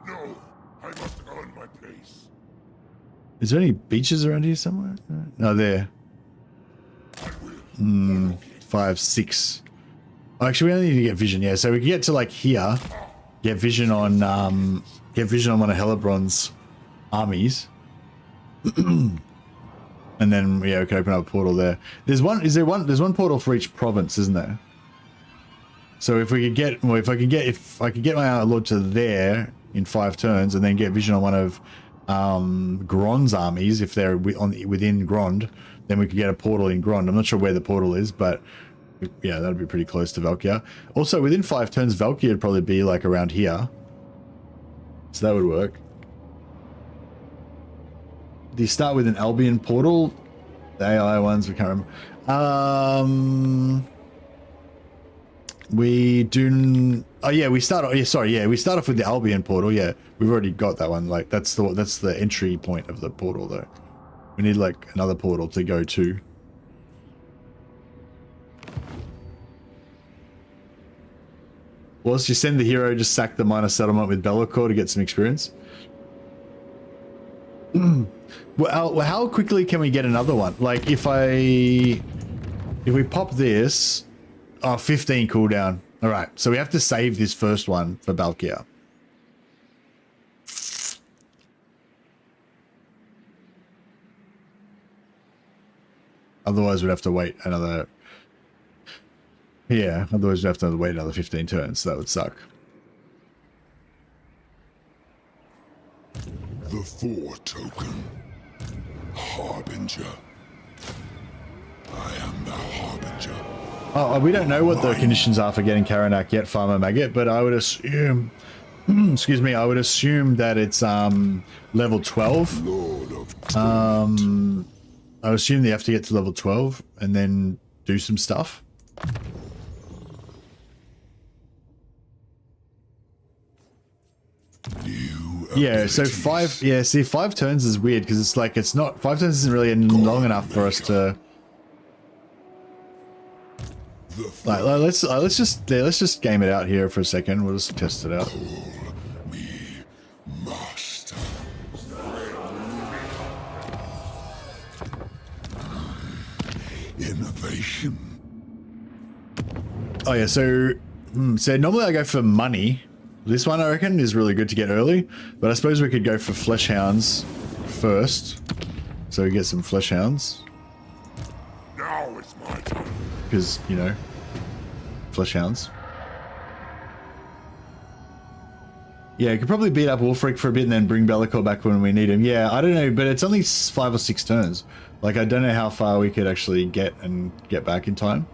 No, I must earn my place. Is there any beaches around here somewhere? No, there. 5, 6. Oh, actually, we only need to get vision. Yeah, so we can get to like here, get vision on one of Hellebron's armies, and then yeah, we can open up a portal there. There's one. Is there one? There's one portal for each province, isn't there? So if we could get, well, if I could get my lord to there in 5 turns, and then get vision on one of Grond's armies, if they're within Grond, then we could get a portal in Grond. I'm not sure where the portal is, but yeah, that'd be pretty close to Valkyria. Also, within 5 turns, Valkyria would probably be like around here, so that would work. Do you start with an Albion portal? The AI ones we can't remember. We do. Oh yeah, we start. Yeah, sorry. Yeah, we start off with the Albion portal. Yeah, we've already got that one. Like that's the entry point of the portal, though. We need like another portal to go to. Whilst you send the hero, just sack the minor settlement with Be'lakor to get some experience. Well, how quickly can we get another one? Like if we pop this. Oh, 15 cooldown. All right, so we have to save this first one for Valkyria. Otherwise, we'd have to wait another... Yeah, otherwise we'd have to wait another 15 turns, so that would suck. The 4 token. Harbinger. I am the Harbinger. Oh, we don't know what the conditions are for getting Karanak yet, Farmer Maggot, but I would assume... excuse me, I would assume that it's level 12. Lord of I would assume they have to get to level 12 and then do some stuff. Yeah, so 5... Yeah, see, 5 turns is weird because it's like, it's not... 5 turns isn't really long enough for us to... Like, let's just game it out here for a second. We'll just test it out. Me, master. Innovation. Oh yeah, so normally I go for money. This one I reckon is really good to get early, but I suppose we could go for flesh hounds first. So we get some flesh hounds. Now it's my turn. Because, you know, flesh hounds. Yeah, you could probably beat up Wolfric for a bit and then bring Bellicor back when we need him. Yeah, I don't know, but it's only 5 or 6 turns. Like, I don't know how far we could actually get back in time.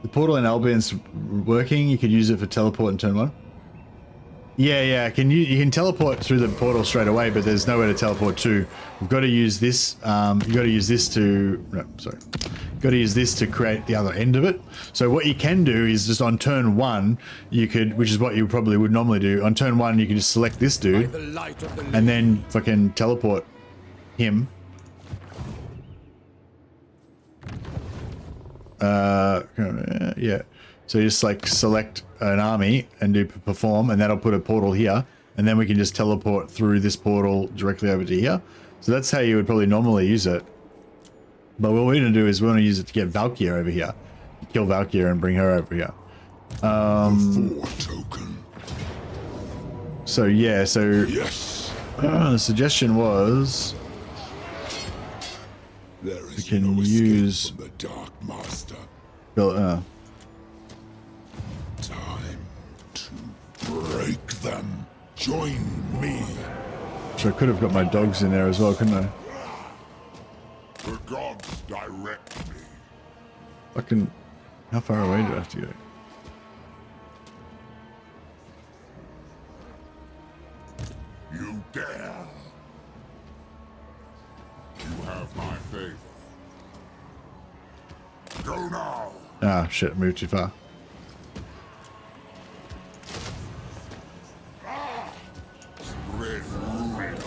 The portal in Albion's working. You could use it for teleport in turn 1. Yeah. You can teleport through the portal straight away, but there's nowhere to teleport to. We've got to use this. You got to use this to. No, sorry. Got to use this to create the other end of it. So what you can do is just on turn 1, you could, which is what you probably would normally do. On turn 1, you can just select this dude, and then fucking teleport him. Yeah. So you just like select an army and do perform, and that'll put a portal here, and then we can just teleport through this portal directly over to here. So that's how you would probably normally use it. But what we're going to do is we want to use it to get Valkyrie over here. Kill Valkyrie and bring her over here. Token. So yeah, so Yes. the suggestion was There is we can no use escape from the Dark Master. Time to break them. Join me. So I could have got my dogs in there as well, couldn't I? The gods direct me. Fucking, how far away do I have to go? You dare. You have my favor. Go now. Ah, shit, moved too far. Spread ruin.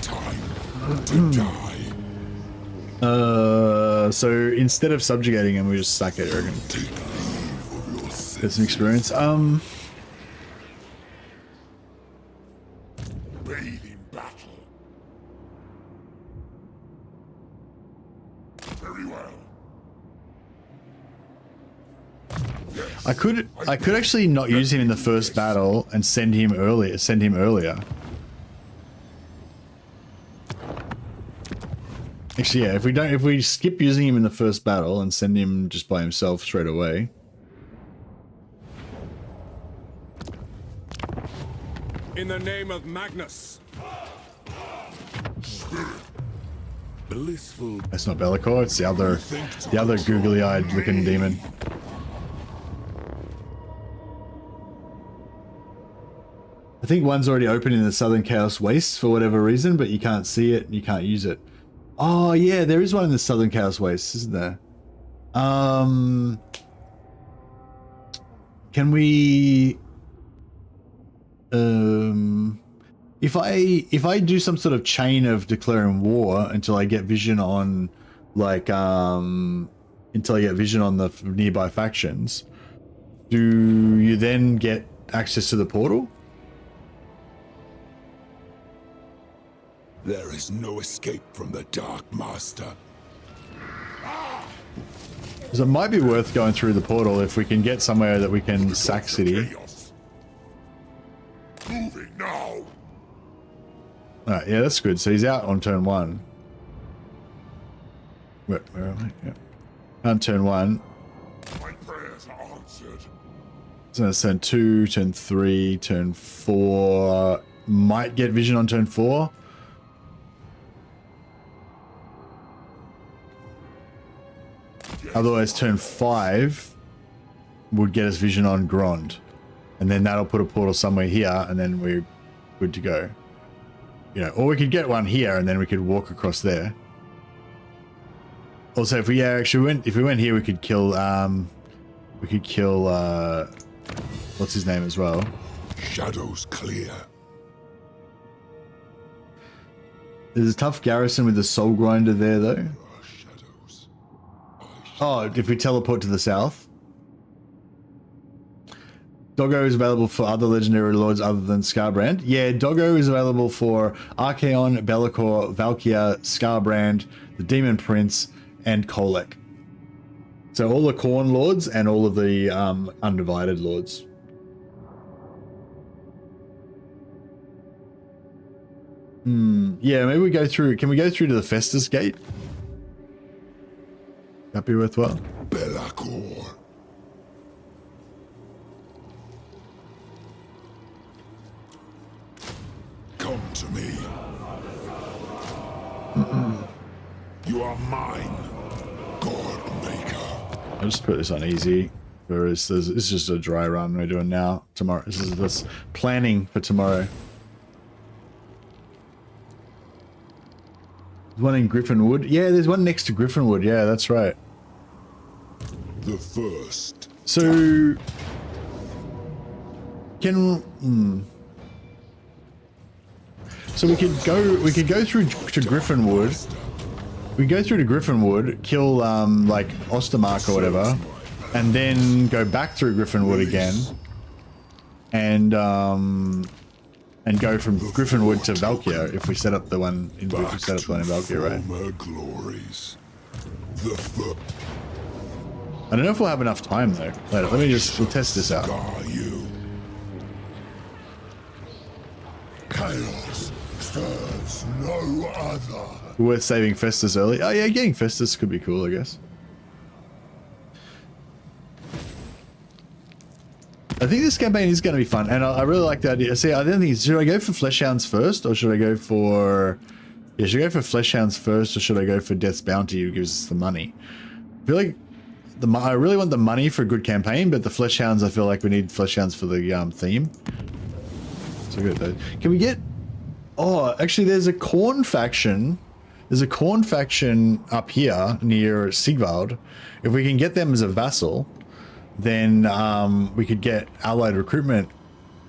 Time to die. So instead of subjugating him, we just sack it, I reckon. Take leave of your Get senses. some experience. Bathe in battle. Very well. Yes. I could actually not use him in the first battle and send him earlier. Actually, yeah, if we skip using him in the first battle and send him just by himself straight away. In the name of Magnus. Blissful. That's not Bellicor, it's the other googly-eyed looking demon. I think one's already open in the Southern Chaos Wastes for whatever reason, but you can't see it and you can't use it. Oh yeah, there is one in the Southern Chaos Wastes, isn't there? Can we if I do some sort of chain of declaring war until I get vision on like until I get vision on the nearby factions, do you then get access to the portal? There is no escape from the Dark Master. Because it might be worth going through the portal if we can get somewhere that we can sack city. Chaos. Moving now. Alright, yeah, that's good. So he's out on turn 1. Where am I? Yeah. On turn 1. My prayers are answered. So that's turn 2, turn 3, turn 4. Might get vision on turn 4. Otherwise, turn 5 would get us vision on Grond. And then that'll put a portal somewhere here, and then we're good to go. You know, or we could get one here, and then we could walk across there. Also, if we actually went here, we could kill We could kill, what's his name as well? Shadows clear. There's a tough garrison with the soul grinder there, though. Shadows. Oh, if we teleport to the south. Doggo is available for other legendary lords other than Scarbrand. Yeah, Doggo is available for Archaon, Be'lakor, Valkyr, Scarbrand, the Demon Prince, and Kolek. So all the Khorne lords and all of the undivided lords. Yeah, maybe we go through. Can we go through to the Festus Gate? That'd be worthwhile. Be'lakor. Come to me. You are mine, God Maker. I'll just put this on easy. Whereas this is just a dry run we're doing now. Tomorrow, this is this planning for tomorrow. There's one in Griffinwood. Yeah, there's one next to Griffinwood. Yeah, that's right. The first. So can so we could go through to Griffinwood. We go through to Griffinwood, kill like Ostermark or whatever, and then go back through Griffinwood again, and go from Griffinwood to Valkyr if we set up the one in Valkyr, right? Glories. I don't know if we'll have enough time though. Later, we'll test this out. You. Chaos serves no other. Worth saving Festus early. Oh yeah, getting Festus could be cool, I guess. I think this campaign is going to be fun, and I really like the idea. See, I don't think, should I go for Fleshhounds first, or should I go for... Yeah, should I go for Fleshhounds first, or should I go for Death's Bounty, who gives us the money? I feel like I really want the money for a good campaign, but the Fleshhounds, I feel like we need Fleshhounds for the theme. So good though. Can we get... Oh, actually, there's a Khorne faction. There's a Khorne faction up here near Sigvald. If we can get them as a vassal, then we could get allied recruitment.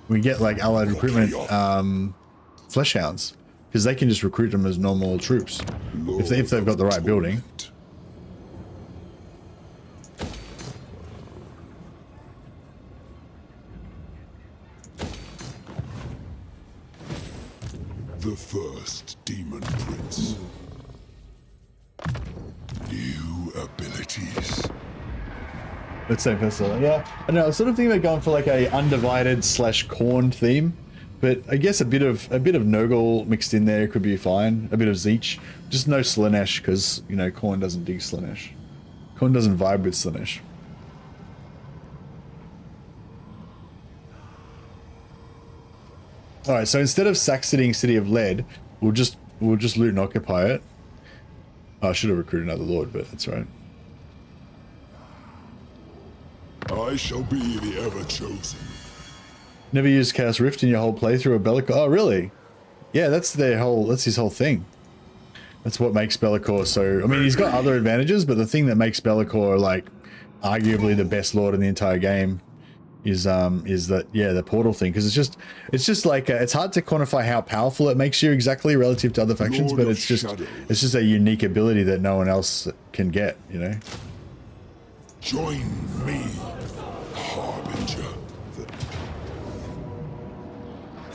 We get like allied recruitment Fleshhounds, because they can just recruit them as normal troops if they've got the right building. The first Demon Prince. New abilities. Let's say Vessel. Yeah, I know. I was sort of thinking about going for like a undivided / Khorne theme, but I guess a bit of Nurgle mixed in there could be fine. A bit of Zeech, just no Slaanesh, because you know Khorne doesn't dig Slaanesh. Khorne doesn't vibe with Slaanesh. All right, so instead of sack-sitting City of Lead, we'll just loot and occupy it. Oh, I should have recruited another lord, but that's right. I shall be the ever-chosen. Never used Chaos Rift in your whole playthrough of Be'lakor. Oh, really? Yeah, that's his whole thing. That's what makes Be'lakor so... I mean, he's got other advantages, but the thing that makes Be'lakor, like, arguably the best lord in the entire game is that, yeah, the portal thing. Because it's just like, it's hard to quantify how powerful it makes you exactly relative to other factions, but it's just a unique ability that no one else can get, you know? Join me, Harbinger.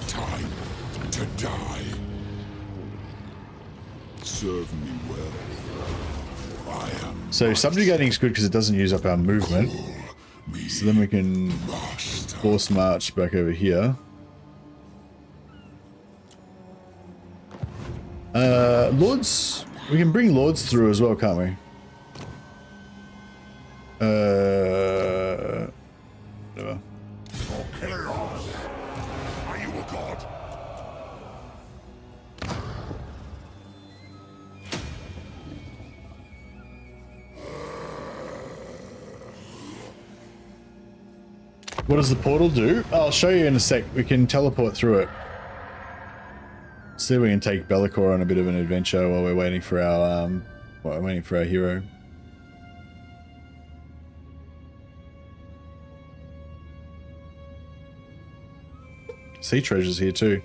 Time to die. Serve me well. I am. So subjugating is good because it doesn't use up our movement. So then we can force march back over here. Lords, we can bring lords through as well, can't we? Whatever. Chaos. Are you a god? What does the portal do? I'll show you in a sec. We can teleport through it. See if we can take Be'lakor on a bit of an adventure while we're waiting for our hero. sea treasures here too.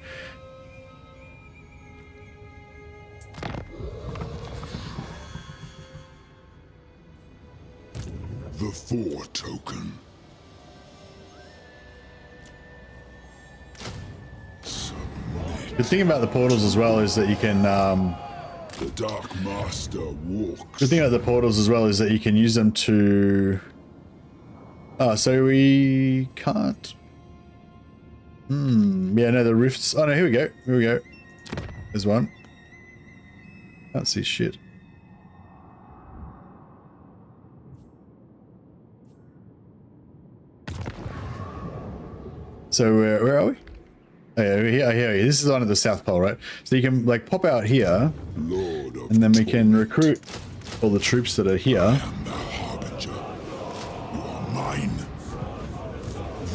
The 4 token. The thing about the portals as well is that you can The Dark Master walks. the thing about the portals as well is that you can use them to so we can't yeah, no, the rifts. Oh no, here we go. Here we go. There's one. Can't see shit. So where are we? Oh, yeah, we're here. Oh, here. This is on at the South Pole, right? So you can like pop out here, Lord of and then we can Torment. recruit all the troops that are here, I am the Harbinger. You are mine.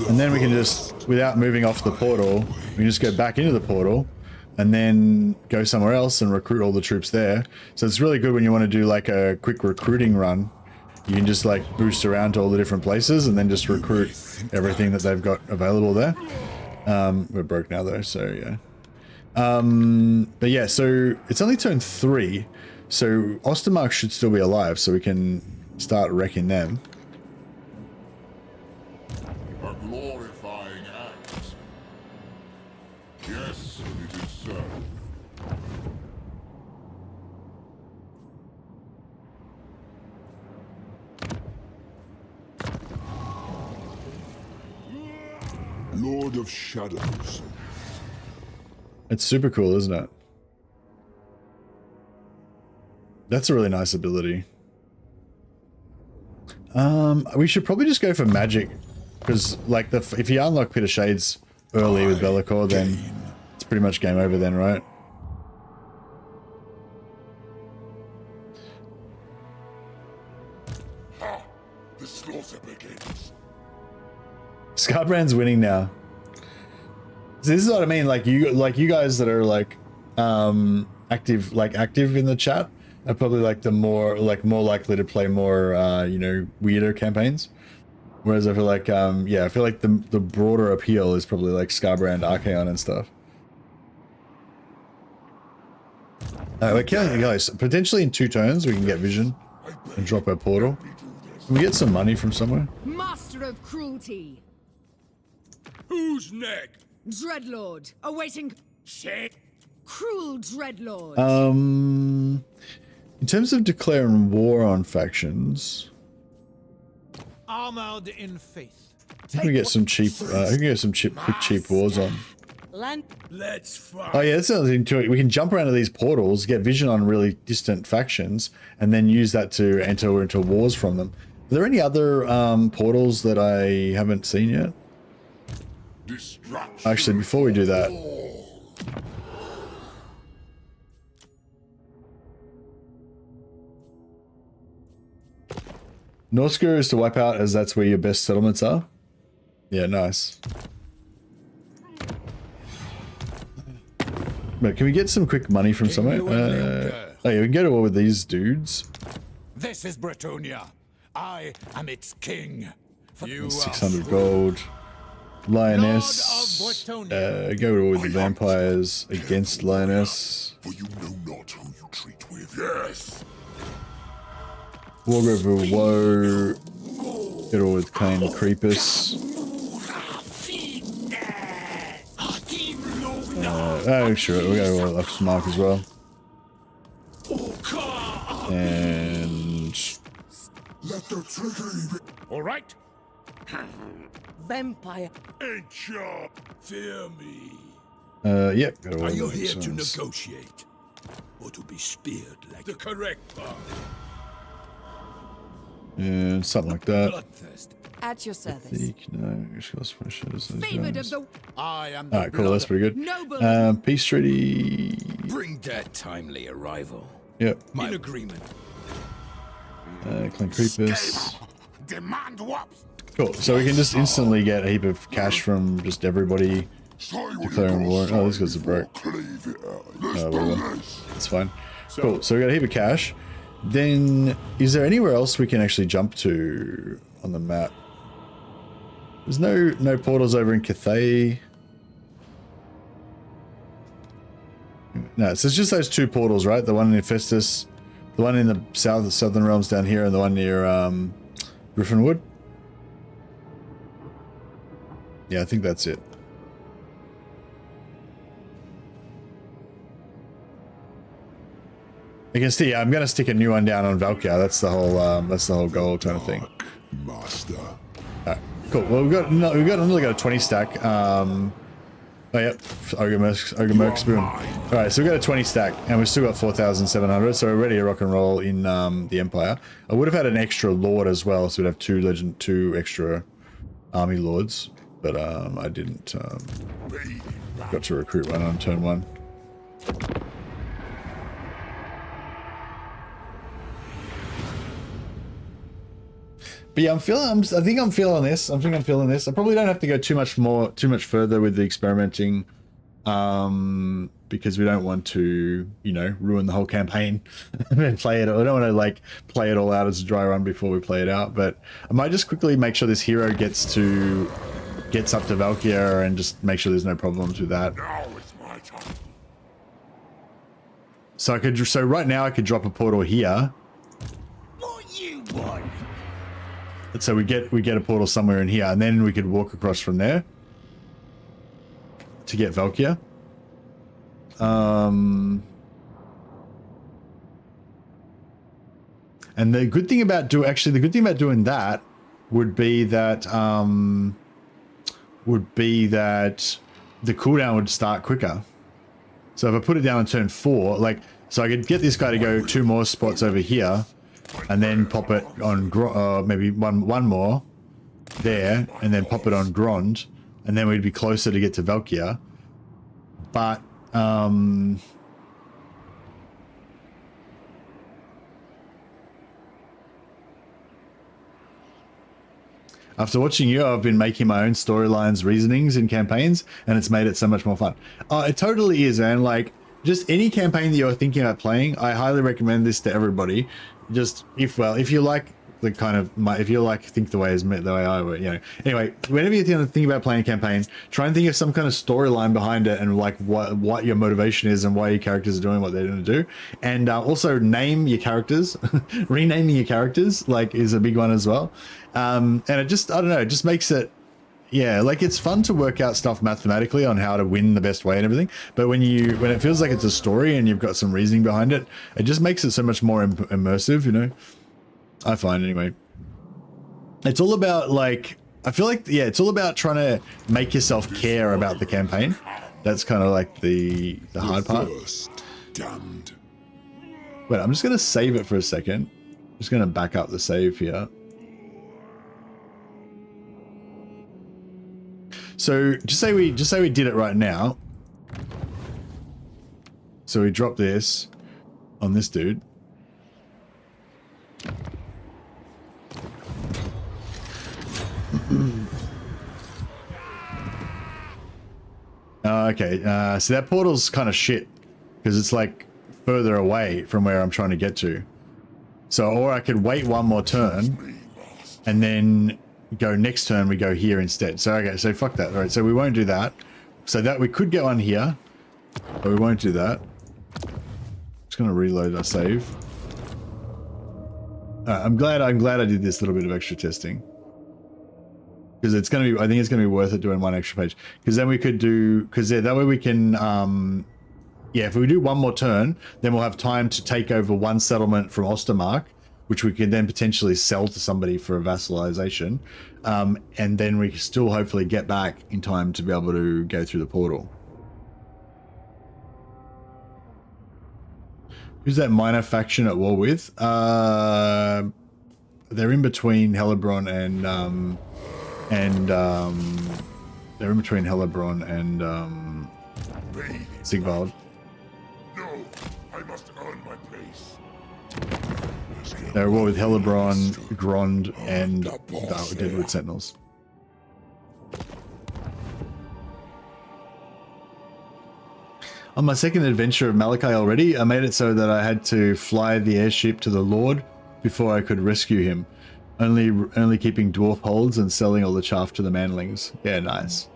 and then we can just, without moving off the portal, we can just go back into the portal, and then go somewhere else and recruit all the troops there. So it's really good when you want to do like a quick recruiting run. You can just like boost around to all the different places and then just recruit everything that they've got available there. We're broke now though, so yeah. But yeah, so it's only turn 3, so Ostermark should still be alive, so we can start wrecking them. A glorifying act. Yes, it is so. Lord of Shadows. It's super cool, isn't it? That's a really nice ability. We should probably just go for magic, because like if you unlock Pit of Shades early with Bellicor, then it's pretty much game over then, right? Ha! The slaughter begins. Scarbrand's winning now. So this is what I mean. Like you guys that are like active in the chat are probably like more likely to play more you know, weirder campaigns. Whereas I feel like yeah, I feel like the broader appeal is probably like Scarbrand, Archaon and stuff. Okay, guys, potentially in 2 turns we can get vision and drop our portal. Can we get some money from somewhere? Master of cruelty. Who's next? Dreadlord. Awaiting. Shit. Cruel Dreadlord. In terms of declaring war on factions, Armored in faith. I think we get some cheap. I can get some quick cheap wars on. Land. Let's fight. Oh yeah, that's another thing too. We can jump around to these portals, get vision on really distant factions, and then use that to enter into wars from them. Are there any other portals that I haven't seen yet? Distraction. Actually, before we do that, Norska is to wipe out, as that's where your best settlements are. Yeah, nice. But can we get some quick money from somewhere? Oh yeah, we can go to war with these dudes. This is Bretonia. I am its king. You 600 gold. Lioness. Lord of Go to war with the vampires against Lioness. For you know not who you treat with. Yes. Wargrove of Woe. Go to war with Cain and Creepus. Oh, sure, we'll go to war with Mark as well. And Let the trickery be. All right. Vampire. Ain't sharp. Fear me. yep. Go to war Are you with here those to ones. negotiate? Or to be speared like The correct path. And something like that. bloodthirst? At your service. Seek, no, Scots pressures, those Favored guys. of the I am the Alright, cool, that's pretty good. noble. Peace treaty. Bring that timely arrival. Yep. In agreement. Clan Creepus. Demand whops. Cool. So we can just instantly get a heap of cash from just everybody declaring war. Oh, these guys are broke. Cleave it out. Let's Oh, do well, this. it's fine. Cool. So we got a heap of cash. Then, is there anywhere else we can actually jump to on the map? There's no portals over in Cathay. No, so it's just those two portals, right? The one in Festus, the one in the southern realms down here, and the one near Griffinwood. Yeah, I think that's it. You can see, I'm gonna stick a new one down on Valkyr. That's the whole goal kind of thing. Master. Alright, cool. Well, we've only got a 20 stack. Oh yep, Ogre Merc Spoon. Alright, so we've got a 20 stack, and we've still got 4,700, so we're ready to rock and roll in the Empire. I would have had an extra Lord as well, so we'd have two extra Army Lords, but I didn't. Got to recruit one on turn 1. But yeah, I think I'm feeling this. I probably don't have to go too much further with the experimenting, because we don't want to, you know, ruin the whole campaign and play it. I don't want to like play it all out as a dry run before we play it out. But I might just quickly make sure this hero gets up to Valkyr and just make sure there's no problems with that. Now it's my turn. So right now I could drop a portal here. What you want? So we get a portal somewhere in here, and then we could walk across from there to get Valkyr. And the good thing about doing that would be that the cooldown would start quicker. So if I put it down on turn 4, like, so I could get this guy to go 2 more spots over here, and then pop it on maybe one more there, and then pop it on Grond, and then we'd be closer to get to Valkyr. But after watching you, I've been making my own storylines, reasonings in campaigns, and it's made it so much more fun. It totally is, and like, just any campaign that you're thinking about playing, I highly recommend this to everybody. Just if you like the kind of think the way I would, you know. Anyway, whenever you think about playing a campaign, try and think of some kind of storyline behind it, and like what your motivation is and why your characters are doing what they're going to do, and also name your characters. Renaming your characters like is a big one as well, and it just, I don't know, it just makes it, yeah, like it's fun to work out stuff mathematically on how to win the best way and everything, but when it feels like it's a story and you've got some reasoning behind it, it just makes it so much more immersive, you know. I find anyway. It's all about, like, I feel like, yeah, it's all about trying to make yourself care about the campaign. That's kind of like the hard part. Damned. Wait, I'm just gonna save it for a second. I'm just gonna back up the save here. So just say we did it right now. So we drop this on this dude. Okay, so that portal's kind of shit because it's like further away from where I'm trying to get to. So, or I could wait one more turn and then go next turn we go here instead. So okay, so fuck that. All right, so we won't do that. So that we could get one here, but we won't do that. Just gonna reload our save. I'm glad I did this little bit of extra testing. Because it's going to be, I think it's going to be worth it doing one extra page. Because then we could do, because that way we can, yeah, if we do one more turn, then we'll have time to take over one settlement from Ostermark, which we can then potentially sell to somebody for a vassalization. And then we can still hopefully get back in time to be able to go through the portal. Who's that minor faction at war with? They're in between Hellebron and they're in between Hellebron and Sigvald. No, I must earn my place. They're at war with Hellebron, Grond, and Deadwood Sentinels. On my second adventure of Malachi already, I made it so that I had to fly the airship to the Lord before I could rescue him. Only keeping dwarf holds and selling all the chaff to the manlings. Yeah, nice.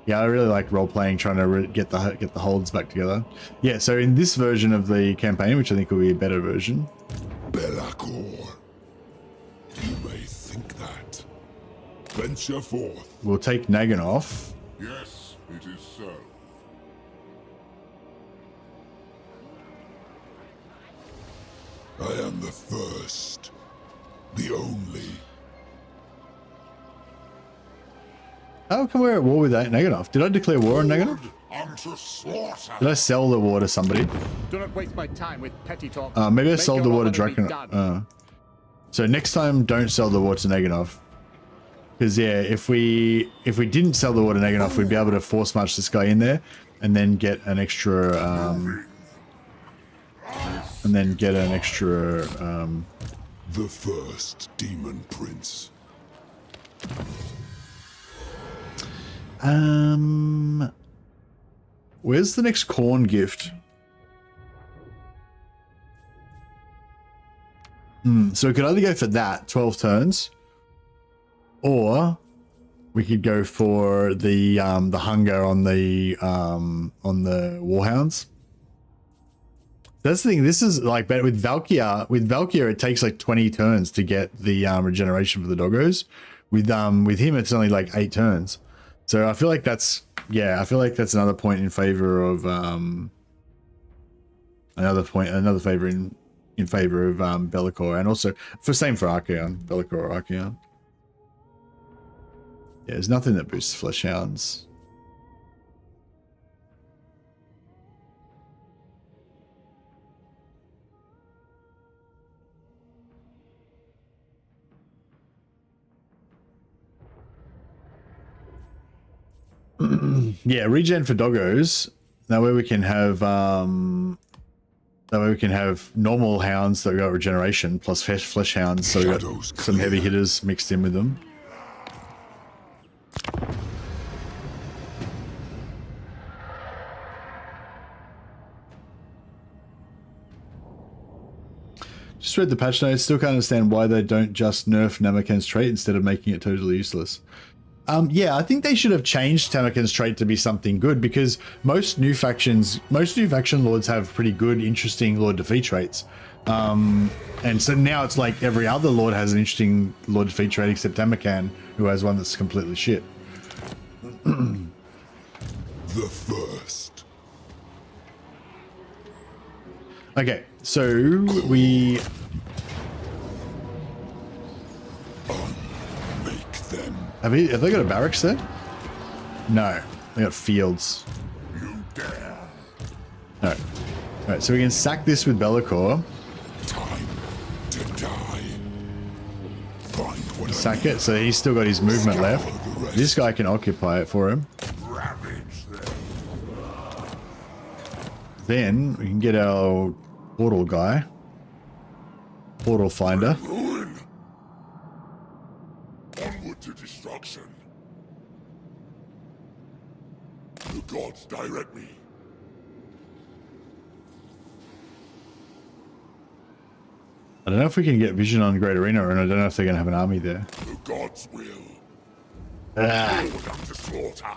Yeah, I really like role playing, trying to get the holds back together. Yeah, so in this version of the campaign, which I think will be a better version, Belacor. You may think that. Venture forth. we'll take Naganoff. Yes, it is so. I am the first, the only. How come we're at war with Naganoff? Did I declare war on Naganoff? Unto slaughter. Did I sell the war to somebody? Do not waste my time with petty talk. Maybe I Make sold your the war to honor be Draken. done. So next time, don't sell the war to Naganoff. Because yeah, if we didn't sell the war to Naganoff, we'd be able to force march this guy in there, and then get an extra, The first demon prince. Where's the next corn gift? So we could either go for that, 12 turns, or we could go for the hunger on the warhounds. That's the thing. This is like better with Valkyr. With Valkyr, it takes like 20 turns to get the regeneration for the doggos. With him, it's only like 8 turns. So I feel like that's another point in favor of another favor in favor of Bellicor, and also same for Archaon, Bellicor or Archaon. Yeah, there's nothing that boosts flesh hounds. Yeah, regen for doggos. That way we can have normal hounds that got regeneration plus flesh hounds, so we got some heavy hitters mixed in with them. Just read the patch notes. Still can't understand why they don't just nerf Namakan's trait instead of making it totally useless. Yeah, I think they should have changed Namakan's trait to be something good, because most new faction lords have pretty good, interesting lord defeat traits. And so now it's like every other lord has an interesting lord defeat trait except Namakan, who has one that's completely shit. The first. Okay, so we... Make them. Have they got a barracks there? No, they got fields. You dare. No. Alright, so we can sack this with Bellicor. Time to die. Find what Sack it, so he's still got his movement left. This guy can occupy it for him. Ravage them. Then we can get our portal guy. Portal finder. Ruin. Onward to destruction. The gods direct me. I don't know if we can get vision on Great Arena, and I don't know if they're going to have an army there. The gods will. Ah. Order to slaughter.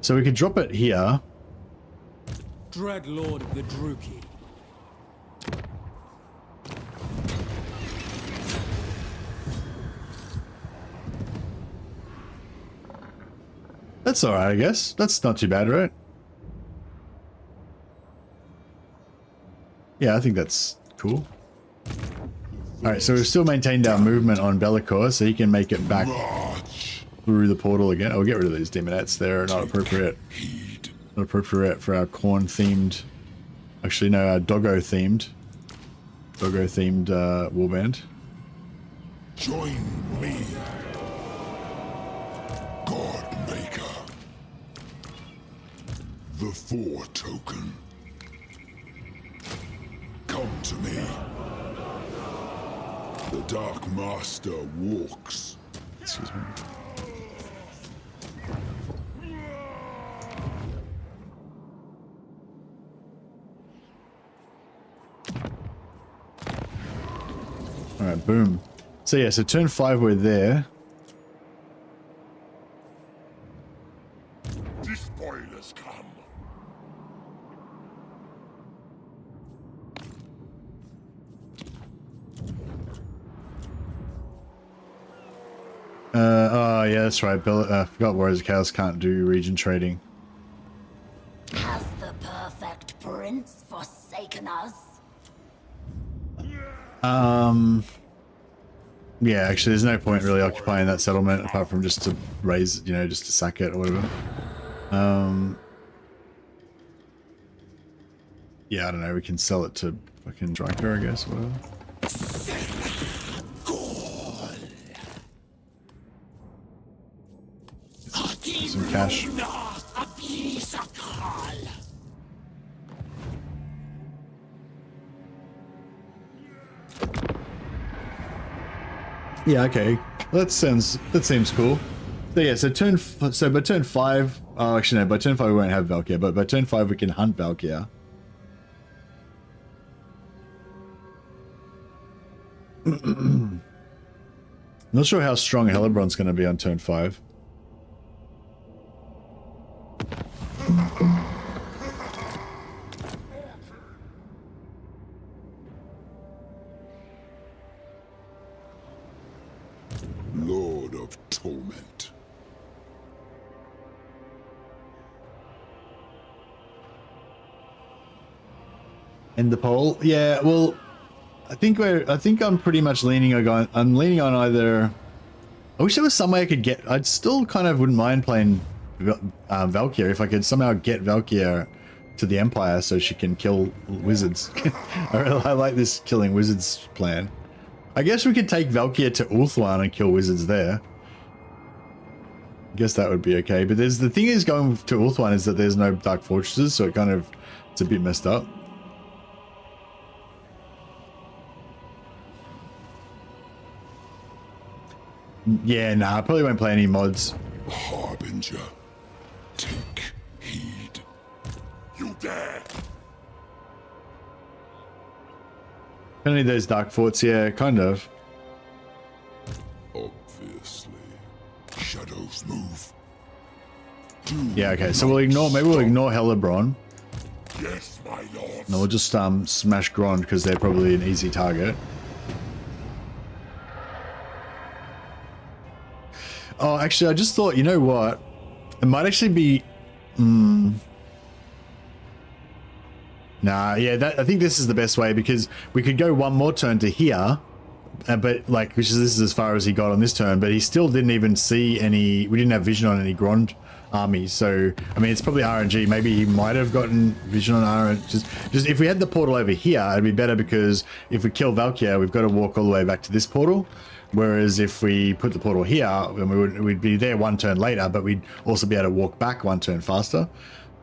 So we could drop it here. Dreadlord of the Druki. That's alright, I guess. That's not too bad, right? Yeah, I think that's cool. Alright, so we've still maintained our movement on Bellicor, so he can make it back March. through the portal again. Oh, we'll get rid of these demonettes. They're not appropriate. Heed. Not appropriate for our corn-themed... Actually, no, our doggo-themed. Doggo-themed warband. Join me. God Maker. The Four Token. Come to me. The Dark Master walks. Excuse me. Alright, boom. So yeah, so turn 5 we're there. The spoilers come. Oh yeah, that's right. I forgot Warriors of Chaos can't do region trading. Has the perfect prince forsaken us? Yeah, actually, there's no point really occupying that settlement apart from just to raise, you know, just to sack it or whatever. Yeah, I don't know. We can sell it to fucking Striker, I guess, whatever. Some cash. Yeah, okay. That seems cool. So yeah, so by turn 5, oh actually no, by turn 5 we won't have Valkyr, but by turn 5 we can hunt Valkyr. Not sure how strong Hellebron's going to be on turn 5. Lord of Torment. End the poll. Yeah, well, I think I'm pretty much leaning on either. I wish there was some way I could get. I'd still kind of wouldn't mind playing Valkyr if I could somehow get Valkyr to the Empire so she can kill wizards. I like this killing wizards plan. I guess we could take Valkyr to Ulthuan and kill wizards there. I guess that would be okay. But the thing is going to Ulthuan is that there's no Dark Fortresses, so it's a bit messed up. Yeah, nah, I probably won't play any mods. Harbinger, take heed. You dare! Kind of need those Dark Forts, yeah, kind of. Obviously. Shadows move. Yeah, okay, so maybe we'll ignore Hellebron. Yes, my lord. No, we'll just smash Grond because they're probably an easy target. Oh, actually, I just thought, you know what? It might actually be... Nah, yeah, I think this is the best way because we could go one more turn to here, but like, this is as far as he got on this turn, but he still didn't even see any... We didn't have vision on any Grond armies, so, I mean, it's probably RNG. Maybe he might have gotten vision on RNG. Just if we had the portal over here, it'd be better because if we kill Valkyr, we've got to walk all the way back to this portal. Whereas if we put the portal here, then we'd be there one turn later, but we'd also be able to walk back one turn faster.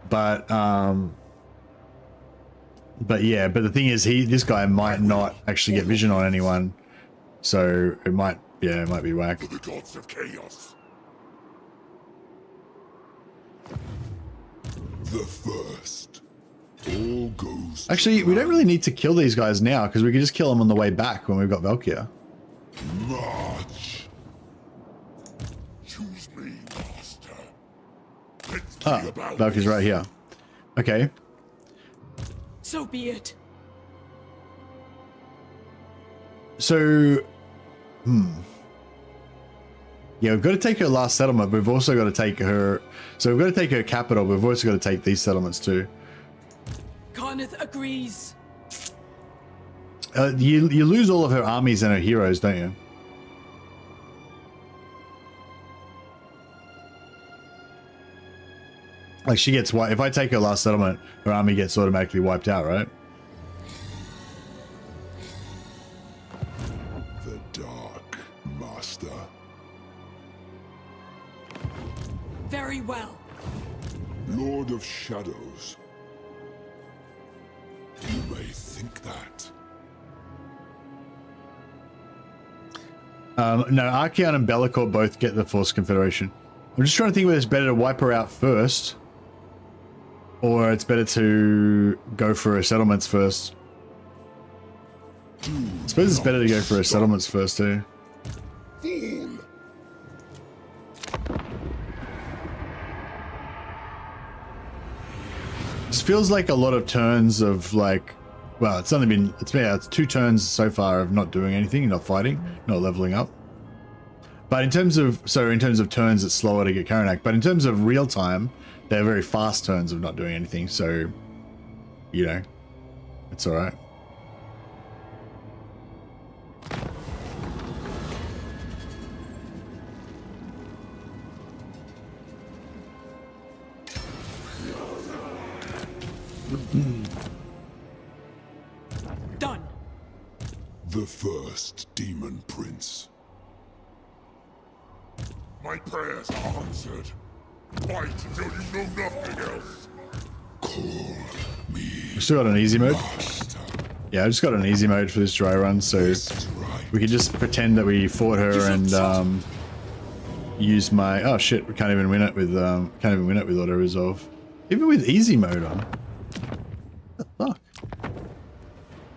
But yeah, but the thing is, this guy might not actually get vision on anyone, so it might be whack. For the gods of chaos. The first. All goes. Actually, we don't really need to kill these guys now because we can just kill them on the way back when we've got Valkyr. March. Choose me, master. Let's see Ah, about Valkyr's this. right here. Okay. So be it. So, yeah, we've got to take her last settlement, but we've also got to take her... So we've got to take her capital, but we've also got to take these settlements too. Karnath agrees. You lose all of her armies and her heroes, don't you? Like, she gets wiped. If I take her last settlement, her army gets automatically wiped out, right? The Dark Master. Very well. Lord of Shadows. You may think that. No, Archeon and Bellicor both get the Force Confederation. I'm just trying to think whether it's better to wipe her out first, or it's better to go for her settlements first. I suppose it's better to go for her settlements first too. feels like a lot of turns of like, well, it's it's 2 turns so far of not doing anything, not fighting, not leveling up. But in terms of turns, it's slower to get Karanak. But in terms of real time, they're very fast turns of not doing anything. So, you know, it's all right. Done. The first demon prince. My prayers are answered. Fight until you know nothing else. Call me We still got an easy mode. master. Yeah, I just got an easy mode for this dry run, so we could just pretend that we fought her and use my. Oh shit! We can't even win it with auto resolve, even with easy mode on. What the fuck?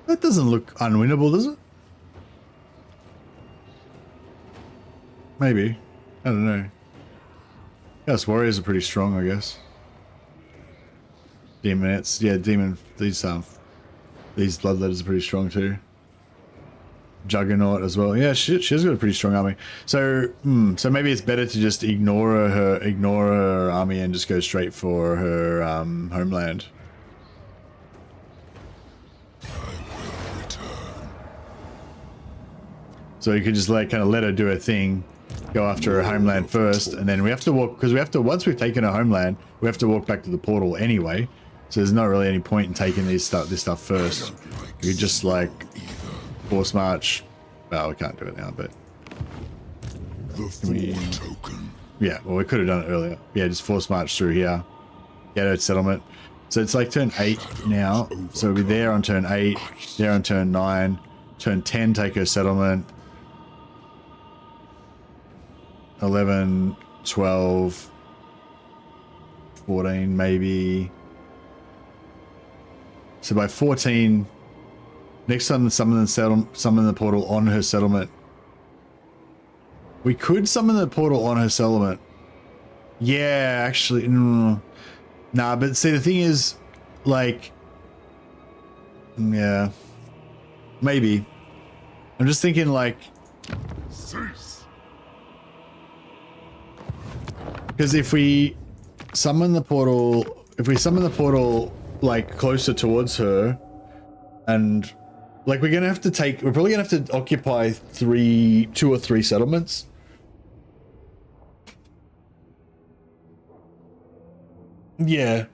That doesn't look unwinnable, does it? Maybe. I don't know. Yes, warriors are pretty strong, I guess. Demonettes, yeah, these bloodletters are pretty strong too. Juggernaut as well. Yeah, she's got a pretty strong army. So, so maybe it's better to just ignore her army and just go straight for her homeland. So you could just kind of let her do her thing, go after her homeland first, and then we have to walk, because once we've taken her homeland, we have to walk back to the portal anyway. So there's not really any point in taking this stuff first. We just like force march. Well, we can't do it now, but The Thorn token. yeah, well, we could have done it earlier. Yeah, just force march through here, get her settlement. So it's like turn 8 now. So we'll be there on turn 8, there on turn 9, turn 10, take her settlement. 11, 12, 14, maybe. So by 14, next time summon the portal on her settlement. We could summon the portal on her settlement. Yeah, actually, no. Nah, but see, the thing is, like, yeah, maybe. I'm just thinking, like, Cease. because if we summon the portal, like closer towards her, and like we're probably gonna have to occupy 2 or 3 settlements. Yeah.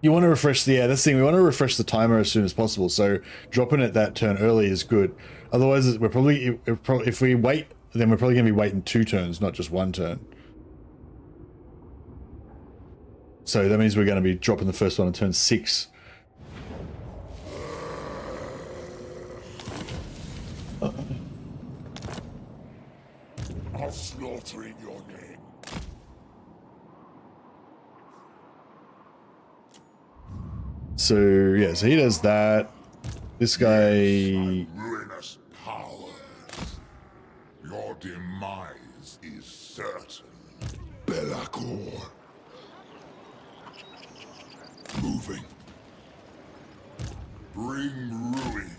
You want to refresh that's the thing, we want to refresh the timer as soon as possible, so dropping it that turn early is good. Otherwise, if we wait, then we're probably going to be waiting 2 turns, not just 1 turn. So that means we're going to be dropping the first one on turn 6. I'll slaughter in your name. So yeah, so he does that. This guy, Ruinous powers. Your demise is certain. Belacor. Moving. Bring ruin.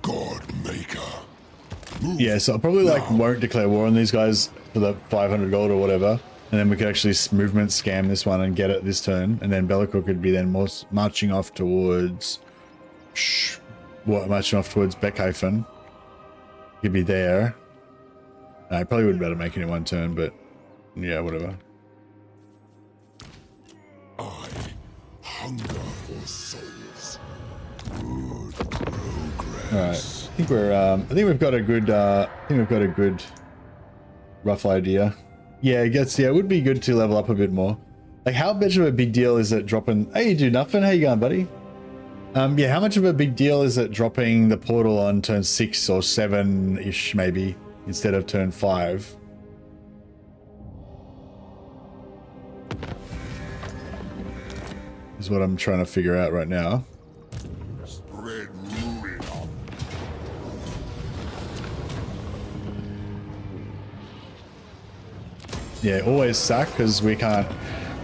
Godmaker. Move. yeah, so I probably won't declare war on these guys for the 500 gold or whatever, and then we could actually movement scam this one and get it this turn, and then Belacor could be then marching off towards Beckhaven. He'd be there. I probably wouldn't be able to make it in 1 turn, but yeah, whatever. I hunger for souls. Good progress. All right, I think we've got a good, rough idea. Yeah, it would be good to level up a bit more. Like, how much of a big deal is it dropping? Hey, you do nothing. How you going, buddy? Yeah, how much of a big deal is it dropping the portal on turn 6 or 7-ish maybe instead of turn 5? Is what I'm trying to figure out right now. Spread ruin on. Yeah, always sack because we can't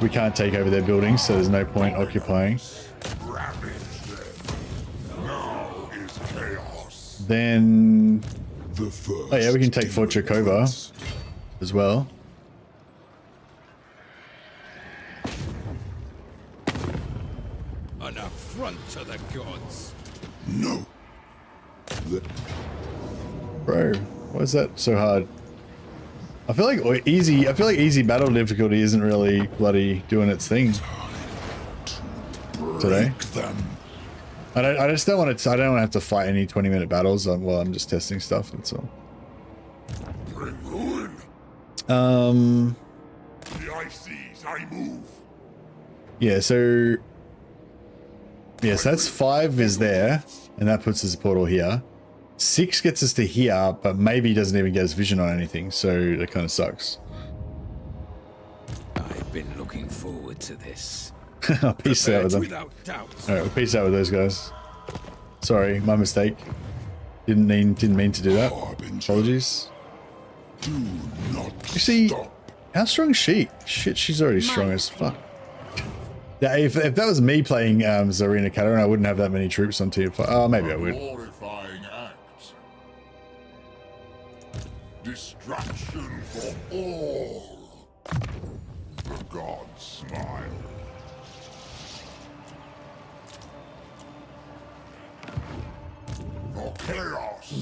we can't take over their buildings, so there's no point occupying. Ravage them. Now is chaos. Then, The first. oh yeah, we can take Fort Chokova as well. An affront to the gods. No. Bro, why is that so hard? I feel like easy battle difficulty isn't really bloody doing its thing today. Them. I just don't want to. I don't want to have to fight any 20-minute battles while I'm just testing stuff. That's all. Bring ruin. Um. The eye sees, I move. Yeah. So. Yes, that's 5 is there, and that puts us a portal here. 6 gets us to here, but maybe doesn't even get us vision on anything, so that kind of sucks. I've been looking forward to this. Peace out with them. Without doubt. All right, well, peace out with those guys. Sorry, my mistake. Didn't mean to do that. Apologies. Do not You see, stop. how strong is she? Shit, she's already strong as fuck. Yeah, if that was me playing Zarina Kataran, I wouldn't have that many troops on team 5. Oh, maybe I would. Glorifying act. Distraction for all. The gods smile. For chaos.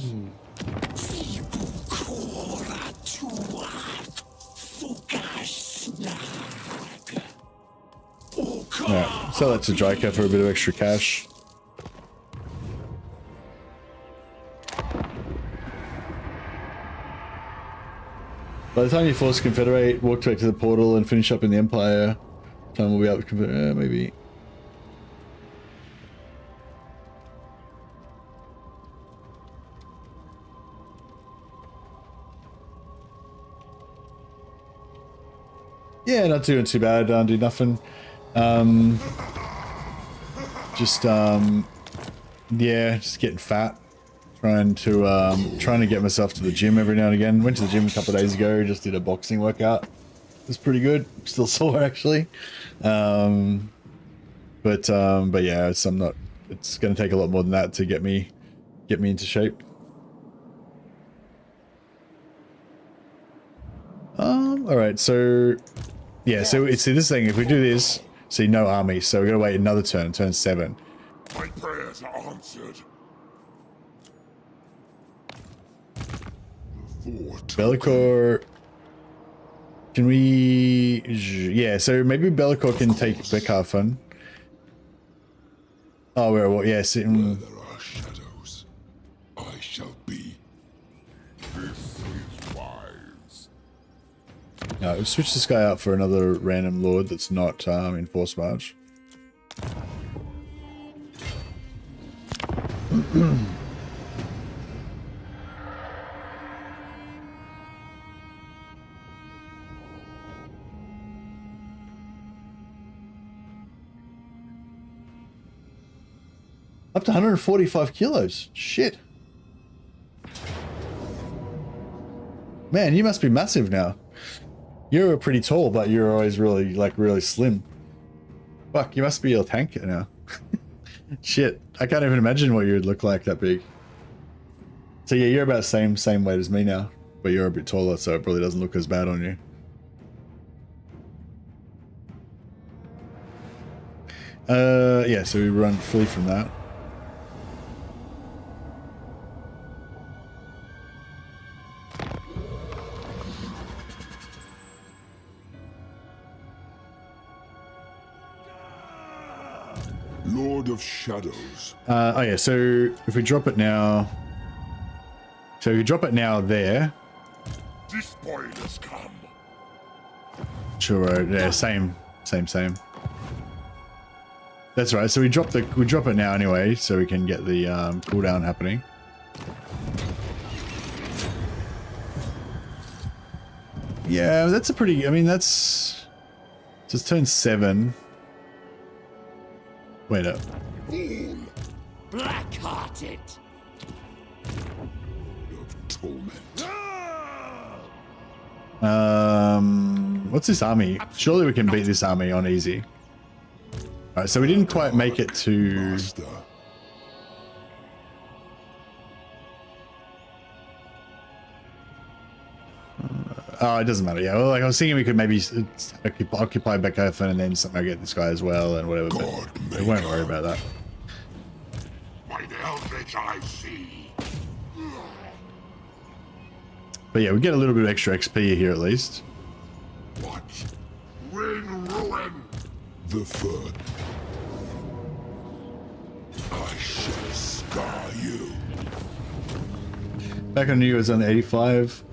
Alright, sell that to Draika for a bit of extra cash. By the time you force Confederate, walk back to the portal and finish up in the Empire, time we'll be out to Confederate, maybe. Yeah, not doing too bad, don't do nothing. Yeah, just getting fat. Trying to get myself to the gym every now and again. Went to the gym a couple of days ago, just did a boxing workout. It was pretty good. Still sore actually. But yeah, it's gonna take a lot more than that to get me into shape. Alright, so yeah, so it's this thing, if we do this, see no army, so we're gonna wait another turn 7. My prayers are answered. Bellicor, can we, yeah, so maybe Bellicor can take Bekarfan. Oh, well, yes. Where there are shadows, I shall be. This is wise. No, we'll switch this guy out for another random lord that's not in force march. Up to 145 kilos. Shit. Man, you must be massive now. You're pretty tall, but you're always really slim. Fuck, you must be a tanker now. Shit, I can't even imagine what you'd look like that big. So yeah, you're about the same weight as me now, but you're a bit taller, so it probably doesn't look as bad on you. Yeah, so we run free from that. Lord of Shadows. Oh yeah, so if we drop it now, there. This boy has come. Sure, yeah, same. That's right. So we drop it now anyway, so we can get the cooldown happening. Yeah, that's a pretty. I mean, that's just turn 7. Wait up. Black-hearted. Of torment. What's this army? Surely we can beat this army on easy. Alright, so we didn't quite make it to... Master. Oh, it doesn't matter. Yeah, well, like I was thinking we could maybe occupy Beethoven and then somehow get this guy as well and whatever. But we won't worry about that. By the eldritch I see. But yeah, we get a little bit of extra XP here at least. What? Ring ruin. The foot. I shall scar you. Back on New Year was on 85.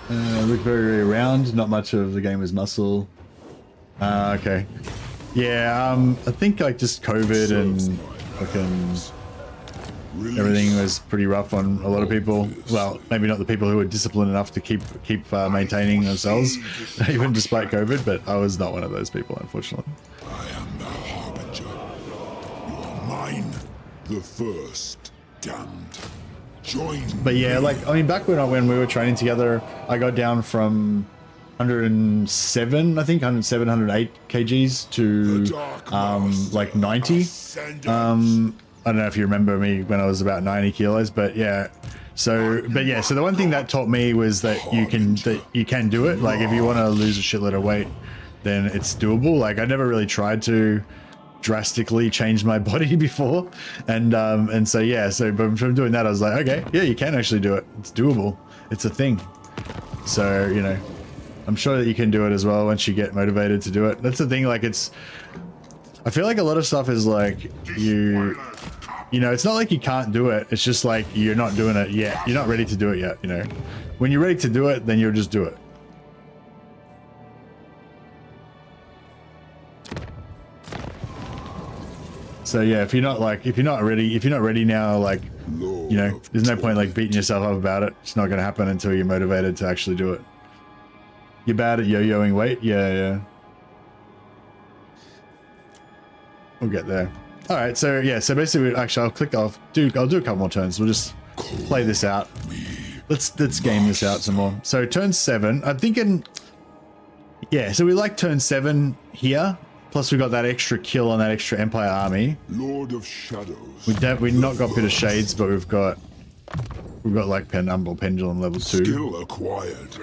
Looked very, very round. Not much of the game was muscle. Okay. Yeah, I think like just COVID and fucking everything was pretty rough on a lot of people. Well, maybe not the people who were disciplined enough to keep maintaining themselves, even despite COVID. But I was not one of those people, unfortunately. I am the harbinger. You are mine. The first damned. Join But yeah, like I mean, back when we were training together, I got down from 107, I think 107, 108 kgs to like 90. I don't know if you remember me when I was about 90 kilos, but yeah. So the one thing that taught me was that you can do it. Like if you want to lose a shitload of weight, then it's doable. Like I never really tried to drastically change my body before, and so yeah, so but from doing that I was like, okay, yeah, you can actually do it. It's doable. It's a thing. So you know, I'm sure that you can do it as well once you get motivated to do it. That's the thing. Like I feel like a lot of stuff is like you know, it's not like you can't do it. It's just like you're not doing it yet. You're not ready to do it yet. You know, when you're ready to do it, then you'll just do it. So yeah, if you're not ready now, like, you know, there's no point like beating yourself up about it. It's not going to happen until you're motivated to actually do it. You're bad at yo-yoing weight? Yeah. We'll get there. All right, so yeah, so basically, actually, I'll do a couple more turns. We'll just play this out. Let's game this out some more. So turn 7, I'm thinking, yeah. So we like turn 7 here. Plus we got that extra kill on that extra Empire army. Lord of Shadows. We've not got Bit of Shades, but we've got like Pendulum level 2. Skill acquired.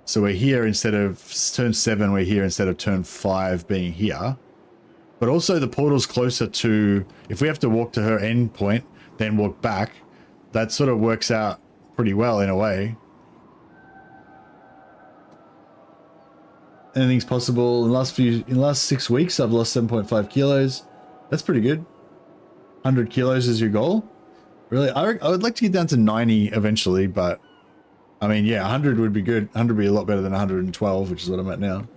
So we're here instead of turn 7. We're here instead of turn 5 being here. But also the portal's closer to. If we have to walk to her end point, then walk back, that sort of works out pretty well in a way. Anything's possible. In the last 6 weeks, I've lost 7.5 kilos. That's pretty good. 100 kilos is your goal? Really? I would like to get down to 90 eventually, but I mean, yeah, 100 would be good. 100 would be a lot better than 112, which is what I'm at now.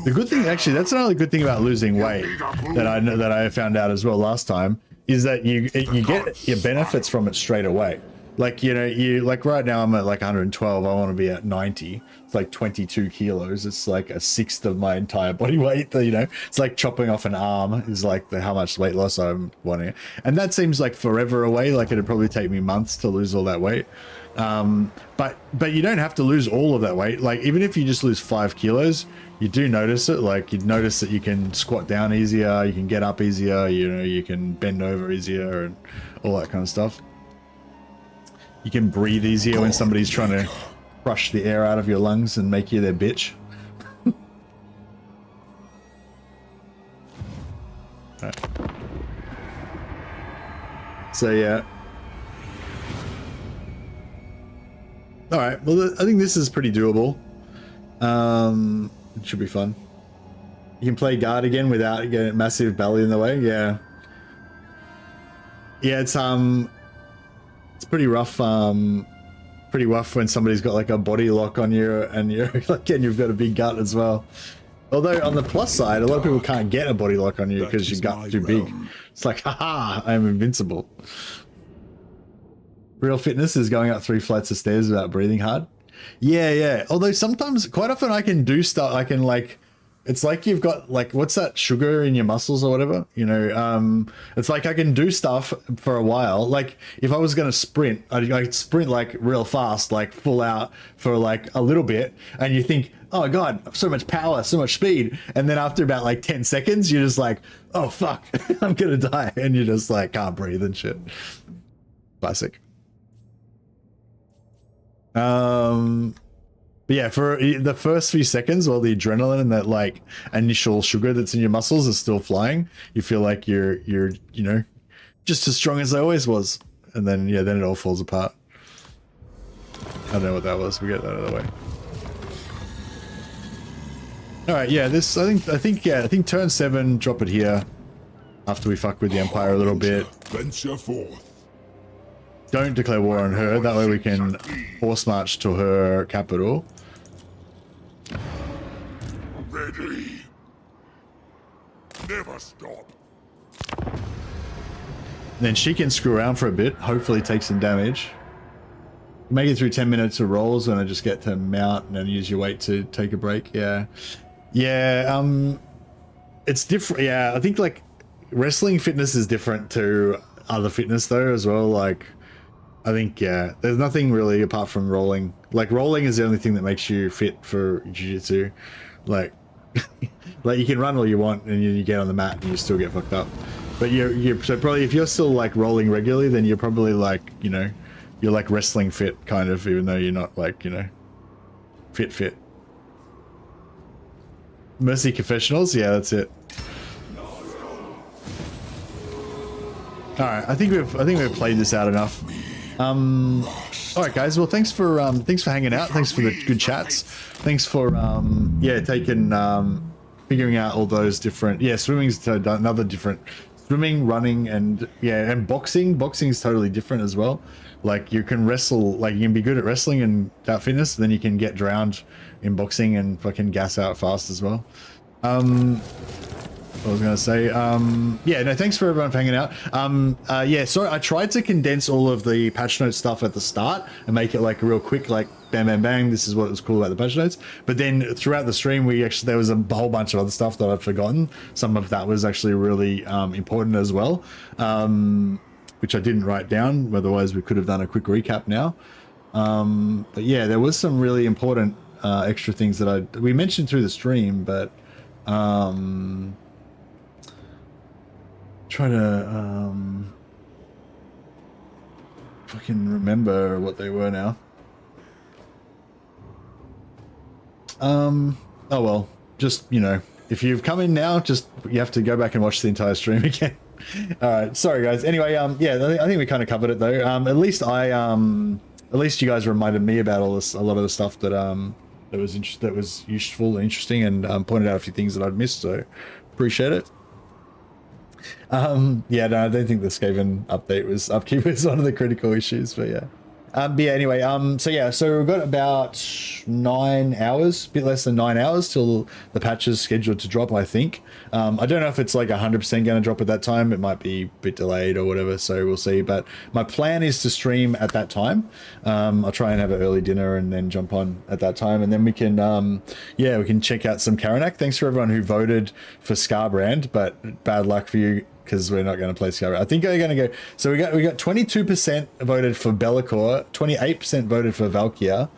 The good thing, actually, that's another good thing about losing weight that I found out as well last time, is that you get your benefits from it straight away. Like, you know, like right now I'm at like 112. I want to be at 90. It's like 22 kilos. It's like a sixth of my entire body weight. You know, it's like chopping off an arm is like how much weight loss I'm wanting. And that seems like forever away. Like it'd probably take me months to lose all that weight. But you don't have to lose all of that weight. Like even if you just lose 5 kilos, you do notice it. Like you'd notice that you can squat down easier. You can get up easier. You know, you can bend over easier and all that kind of stuff. You can breathe easier when somebody's trying to crush the air out of your lungs and make you their bitch. Right. So yeah. All right. Well, I think this is pretty doable. It should be fun. You can play guard again without getting a massive belly in the way. Yeah. Yeah, it's pretty rough. Pretty rough when somebody's got like a body lock on you and you're like, and you've got a big gut as well. Although on the plus side, a lot of people can't get a body lock on you because your gut's too big. It's like, haha, I'm invincible. Real fitness is going up 3 flights of stairs without breathing hard. Yeah. Although sometimes, quite often I can do stuff. I can like it's like you've got like, what's that, sugar in your muscles or whatever, you know. It's like I can do stuff for a while. Like if I was going to sprint, I'd sprint like real fast, like full out for like a little bit, and you think, oh god, so much power, so much speed, and then after about like 10 seconds you're just like, oh fuck, I'm gonna die, and you just like can't breathe and shit. Classic. But yeah, for the first few seconds, while the adrenaline and that like initial sugar that's in your muscles is still flying, you feel like you're you know, just as strong as I always was, and then yeah, then it all falls apart. I don't know what that was. We get that out of the way. All right, yeah, this I think turn 7, drop it here after we fuck with the Empire a little bit. Venture forth. Don't declare war on her. That way we can force march to her capital. Ready. Never stop. Then she can screw around for a bit, hopefully take some damage. Make it through 10 minutes of rolls and I just get to mount and then use your weight to take a break. Yeah. Yeah, it's different. Yeah, I think like wrestling fitness is different to other fitness though as well. Like, I think, yeah, there's nothing really apart from rolling. Like rolling is the only thing that makes you fit for jiu-jitsu. Like, like you can run all you want and you get on the mat and you still get fucked up. But you're so probably if you're still like rolling regularly, then you're probably like, you know, you're like wrestling fit kind of, even though you're not like, you know, fit. Mercy confessionals, yeah, that's it. All right, I think we've played this out enough. All right, guys. Well, thanks for hanging out. Thanks for the good chats. Thanks for yeah, taking figuring out all those different, yeah, swimming's another different, swimming, running, and yeah, and boxing. Boxing's totally different as well. Like you can wrestle, like you can be good at wrestling and that fitness, then you can get drowned in boxing and fucking gas out fast as well. What I was gonna say, yeah, no, thanks for everyone for hanging out. Yeah, sorry, I tried to condense all of the patch notes stuff at the start and make it like real quick, like bam, bam, bang. This is what was cool about the patch notes. But then throughout the stream, there was a whole bunch of other stuff that I'd forgotten. Some of that was actually really important as well, which I didn't write down. Otherwise, we could have done a quick recap now. But yeah, there was some really important extra things that we mentioned through the stream, but try to fucking remember what they were now. Oh well, just, you know, if you've come in now, just you have to go back and watch the entire stream again. All right, sorry guys. Anyway, yeah, I think we kind of covered it though. At least you guys reminded me about all this, a lot of the stuff that that was useful and interesting, and pointed out a few things that I'd missed. So appreciate it. Yeah, no, I don't think the Skaven upkeep was one of the critical issues, but yeah. But yeah, anyway, so we've got about 9 hours, a bit less than 9 hours till the patch is scheduled to drop, I think. I don't know if it's like 100% going to drop at that time. It might be a bit delayed or whatever, so we'll see. But my plan is to stream at that time. I'll try and have an early dinner and then jump on at that time, and then we can, yeah, we can check out some Karanak. Thanks for everyone who voted for Scarbrand, but bad luck for you, because we're not going to play Scarbrand. I think we're going to go. So we got 22% voted for Be'lakor, 28% voted for Valkyr.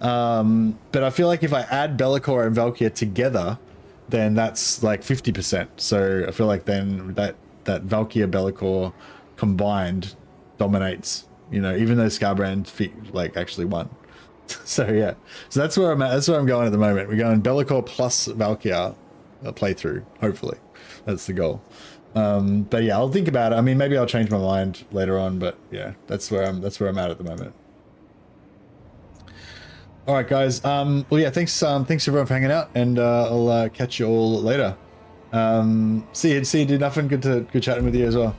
But I feel like if I add Be'lakor and Valkyr together, then that's like 50%. So I feel like then that Valkyr Be'lakor combined dominates. You know, even though Scarbrand like actually won. So yeah. So that's where I'm at. That's where I'm going at the moment. We're going Be'lakor plus Valkyr playthrough. Hopefully, that's the goal. But yeah, I'll think about it. I mean, maybe I'll change my mind later on, but yeah, that's where I'm at the moment. All right, guys. Well, yeah, thanks everyone for hanging out, and I'll catch you all later. See you, dude. Nothing. Good chatting with you as well.